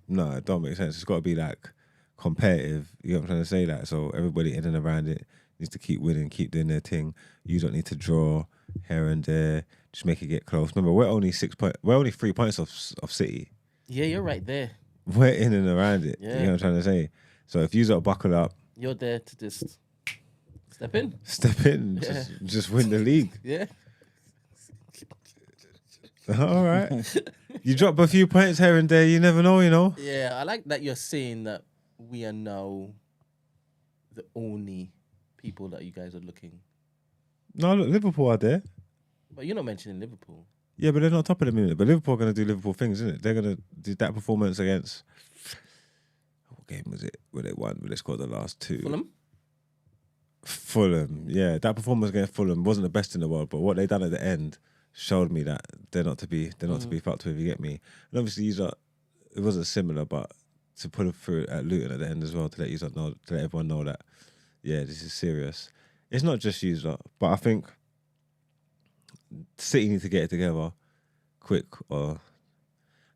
No, it don't make sense. It's got to be like competitive. You know what I'm trying to say? Like, so everybody in and around it needs to keep winning, keep doing their thing. You don't need to draw here and there. Just make it get close. Remember, we're only 3 points off City. Yeah, you're right there. We're in and around it. Yeah. You know what I'm trying to say? So if you lot buckle up, You're there to just step in. and just win the league. Yeah. All right. You drop a few points here and there, you never know, you know? Yeah, I like that you're saying that we are now the only people that you guys are looking. No, look, Liverpool are there. But you're not mentioning Liverpool. Yeah, but they're not top of the minute. But Liverpool are going to do Liverpool things, isn't it? They're going to do that performance against... What game was it where they won? Where they scored the last 2? Fulham, yeah. That performance against Fulham wasn't the best in the world, but what they done at the end showed me that they're not to be fucked with, you get me? And obviously, it wasn't similar, but to put it through at Luton at the end as well, to let everyone know that, yeah, this is serious. It's not just you lot, but I think City need to get it together quick, or I'm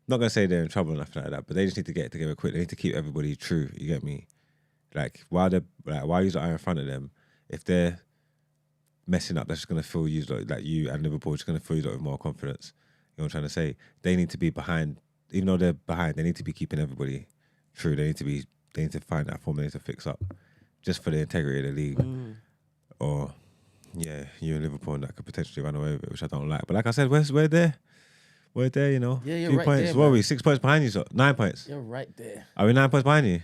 not gonna say they're in trouble or nothing like that, but they just need to get it together quick. They need to keep everybody true, you get me? Like while you lot are in front of them, if they're messing up, that's just gonna fill you like you and Liverpool just gonna fill you with more confidence. You know what I'm trying to say? They need to be behind, even though they're behind, they need to be keeping everybody true. They need to find that formula to fix up, just for the integrity of the league. Or yeah, you and Liverpool and that could potentially run away with it, which I don't like. But like I said, we're there. We're there, you know. Yeah, you're Few right points. there, What are man. we? 6 points behind you, so 9 points. You're right there. Are we 9 points behind you?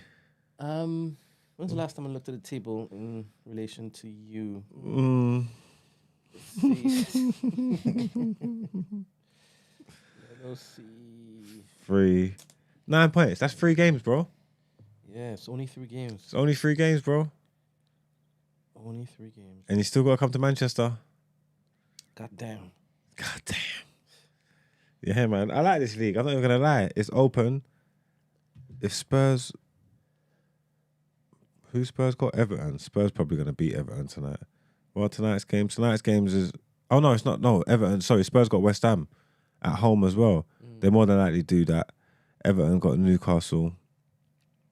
When's the last time I looked at the table in relation to you? Let's see. 3. 9 points. That's 3 games, bro. Yeah, it's only 3 games. It's only 3 games, bro. Only 3 games. And you still got to come to Manchester. God damn. God damn. Yeah, man. I like this league. I'm not even going to lie. It's open. If Spurs... Who Spurs got? Everton. Spurs probably going to beat Everton tonight. Well, tonight's games is... Oh, no, it's not. No, Everton. Sorry, Spurs got West Ham at home as well. They more than likely do that. Everton got Newcastle.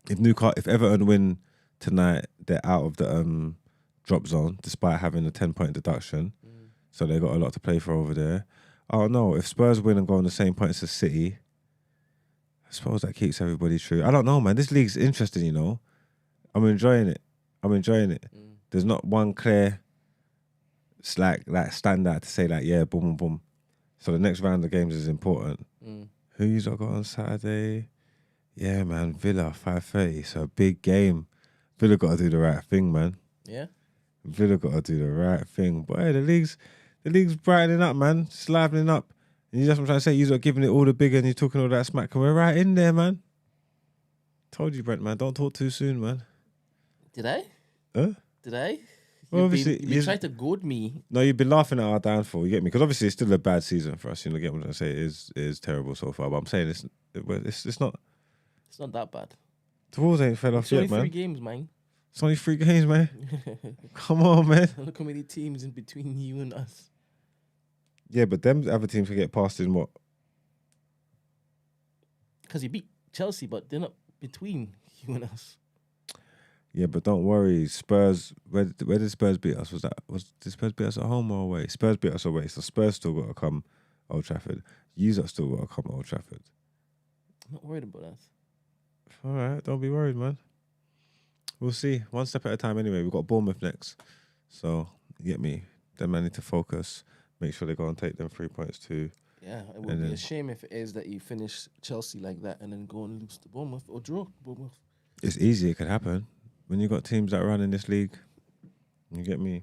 If Everton win tonight, they're out of the drop zone, despite having a 10-point deduction. So they got a lot to play for over there. Oh, no, if Spurs win and go on the same points as City, I suppose that keeps everybody true. I don't know, man. This league's interesting, you know. I'm enjoying it. There's not one clear standout to say like, yeah, boom, boom, boom. So the next round of games is important. Who you got on Saturday? Yeah, man, Villa 5:30. So a big game. Villa got to do the right thing, man. Yeah? Villa got to do the right thing. But hey, the league's brightening up, man. It's livening up. And that's what I'm trying to say. You're giving it all the big and you're talking all that smack. And we're right in there, man. Told you, Brent, man. Don't talk too soon, man. Did I? Huh? Did I? Well, You've obviously, been trying to goad me. No, you've been laughing at our downfall, you get me? Because obviously it's still a bad season for us. You know, get what I'm saying? It is terrible so far. But I'm saying it's not. It's not that bad. The walls ain't fell off It's only yet, man. 3 games, man. It's only 3 games, man. Come on, man. Look how many teams in between you and us. Yeah, but them other teams can get past in what? Because you beat Chelsea, but they're not between you and us. Yeah, but don't worry. Spurs, where did Spurs beat us? Did Spurs beat us at home or away? Spurs beat us away, so Spurs still got to come Old Trafford. Yous are still got to come Old Trafford. I'm not worried about that. All right, don't be worried, man. We'll see. One step at a time anyway. We've got Bournemouth next. So, you get me? Them man need to focus. Make sure they go and take them 3 points too. Yeah, it would be a shame if it is that you finish Chelsea like that and then go and lose to Bournemouth or draw Bournemouth. It's easy. It could happen. When you got teams that run in this league, you get me?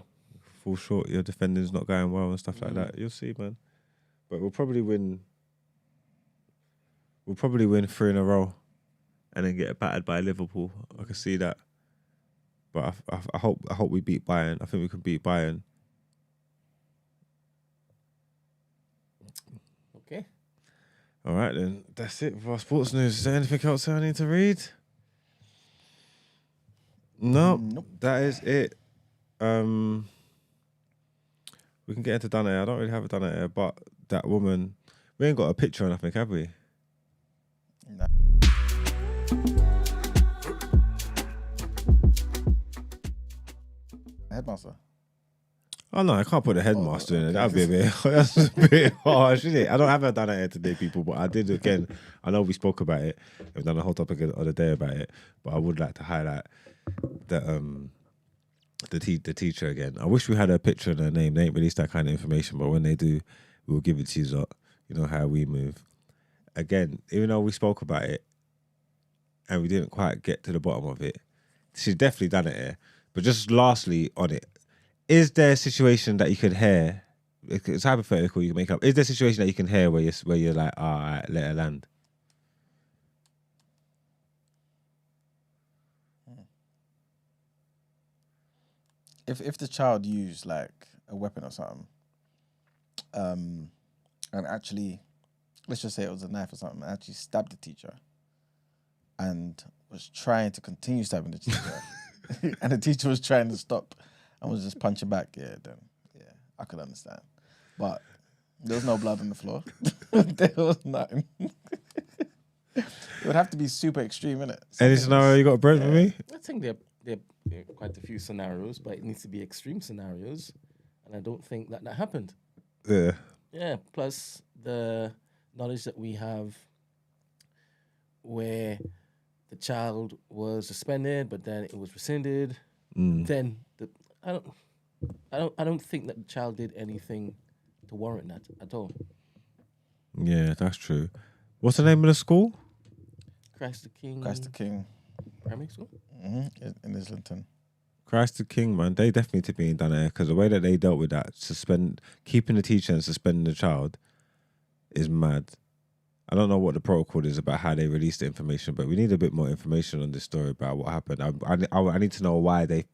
Fall short, your defending's not going well and stuff like that. You'll see, man. But we'll probably win. We'll probably win 3 in a row and then get battered by Liverpool. I can see that. But I hope we beat Bayern. I think we can beat Bayern. Okay. All right, then. That's it for our sports news. Is there anything else I need to read? No, Nope. that is it. We can get into Done Ere. I don't really have a Done Ere, but that woman, we ain't got a picture or nothing, have we? Nah. Headmaster. Oh no, I can't put the headmaster in it. That'd be a bit. That's a bit harsh, isn't it? I don't have a Done Ere today, people, but I did again. I know we spoke about it. We've done a whole topic of the day about it, but I would like to highlight the teacher again. I wish we had a picture and her name. They ain't released that kind of information, but when they do, we'll give it to you lot. You know how we move. Again, even though we spoke about it and we didn't quite get to the bottom of it, she's definitely done it here. But just lastly on it, is there a situation that you could hear? It's hypothetical. You can make up. Is there a situation that you can hear where you're like, all right, let her land? If the child used like a weapon or something, and actually, let's just say it was a knife or something, and actually stabbed the teacher, and was trying to continue stabbing the teacher, and the teacher was trying to stop and was just punching back, then I could understand. But there was no blood on the floor. There was nothing. It would have to be super extreme, innit? Any scenario you got, Brent, for me? I think there are quite a few scenarios, but it needs to be extreme scenarios, and I don't think that happened. Yeah. Yeah, plus the knowledge that we have where the child was suspended, but then it was rescinded. Then I don't think that the child did anything to warrant that at all. Yeah, that's true. What's the name of the school? Christ the King. Christ the King. Primary school? In Islington. Christ the King, man. They definitely to be done there because the way that they dealt with that, keeping the teacher and suspending the child, is mad. I don't know what the protocol is about how they released the information, but we need a bit more information on this story about what happened. I need to know why they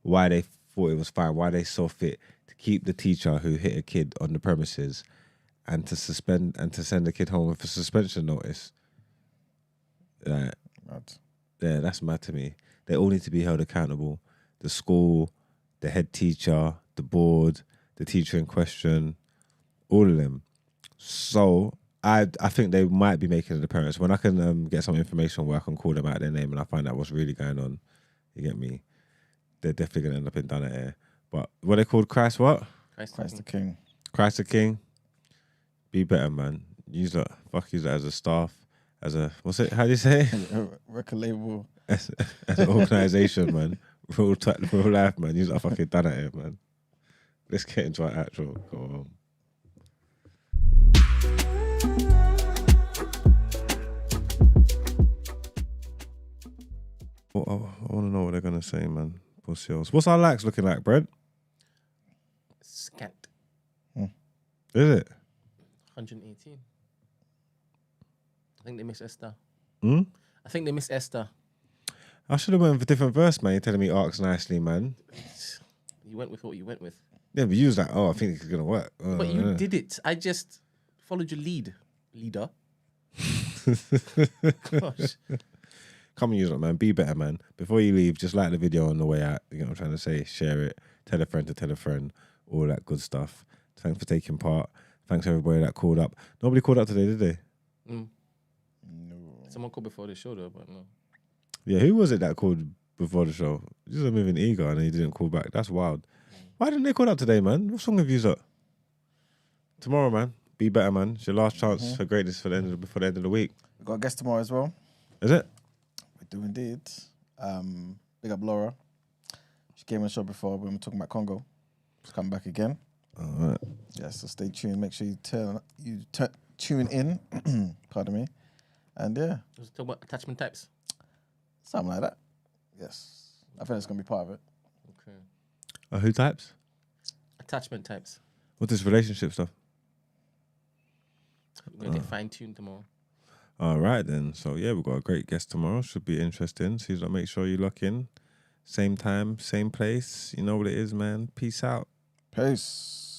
thought it was fine, why they saw fit to keep the teacher who hit a kid on the premises and to suspend and to send the kid home with a suspension notice. Like, yeah, that's mad to me. They all need to be held accountable. The school, the head teacher, the board, the teacher in question, all of them. So I think they might be making an appearance. When I can get some information where I can call them out their name and I find out what's really going on, you get me? They're definitely going to end up in Done Ere. But what they called Christ what? Christ the King. Christ the King. Be better, man. Use that as a staff, as a, what's it? How do you say? Record label. As an organisation, man. Real life, man. Use that fucking Done Ere, man. Let's get into our actual. Go on. I want to know what they're going to say, man. Pussy-os. What's our likes looking like, Brent? Scant. Is it? 118. I think they miss Esther. Hmm? I think they miss Esther. I should have went with a different verse, man. You're telling me arcs nicely, man. You went with what you went with. Yeah, but you was like, oh, I think it's going to work. But you did it. I just followed your leader. Gosh. Come and use it, man. Be better, man. Before you leave, just like the video on the way out. You know what I'm trying to say? Share it. Tell a friend to tell a friend. All that good stuff. Thanks for taking part. Thanks everybody that called up. Nobody called up today, did they? No. Someone called before the show though, but no. Yeah, who was it that called before the show. Just a moving ego, and he didn't call back. That's wild. Why didn't they call out today, man? What's wrong with you, sir? Tomorrow, man. Be better, man. It's your last chance for greatness before the end of the week. We got a guest tomorrow as well. Is it? We do indeed. Big up Laura. She came on the show before when we were talking about Congo. She's coming back again. All right. Yeah, so stay tuned. Make sure you tune in. Pardon me. And yeah, Let's talk about attachment types. something like that. Yes. I think it's going to be part of it. Okay. Who types? Attachment types. What's this relationship stuff? We're gonna get fine-tuned tomorrow. All right, then. So, yeah, we've got a great guest tomorrow. Should be interesting. So, make sure you lock in. Same time, same place. You know what it is, man. Peace out. Peace.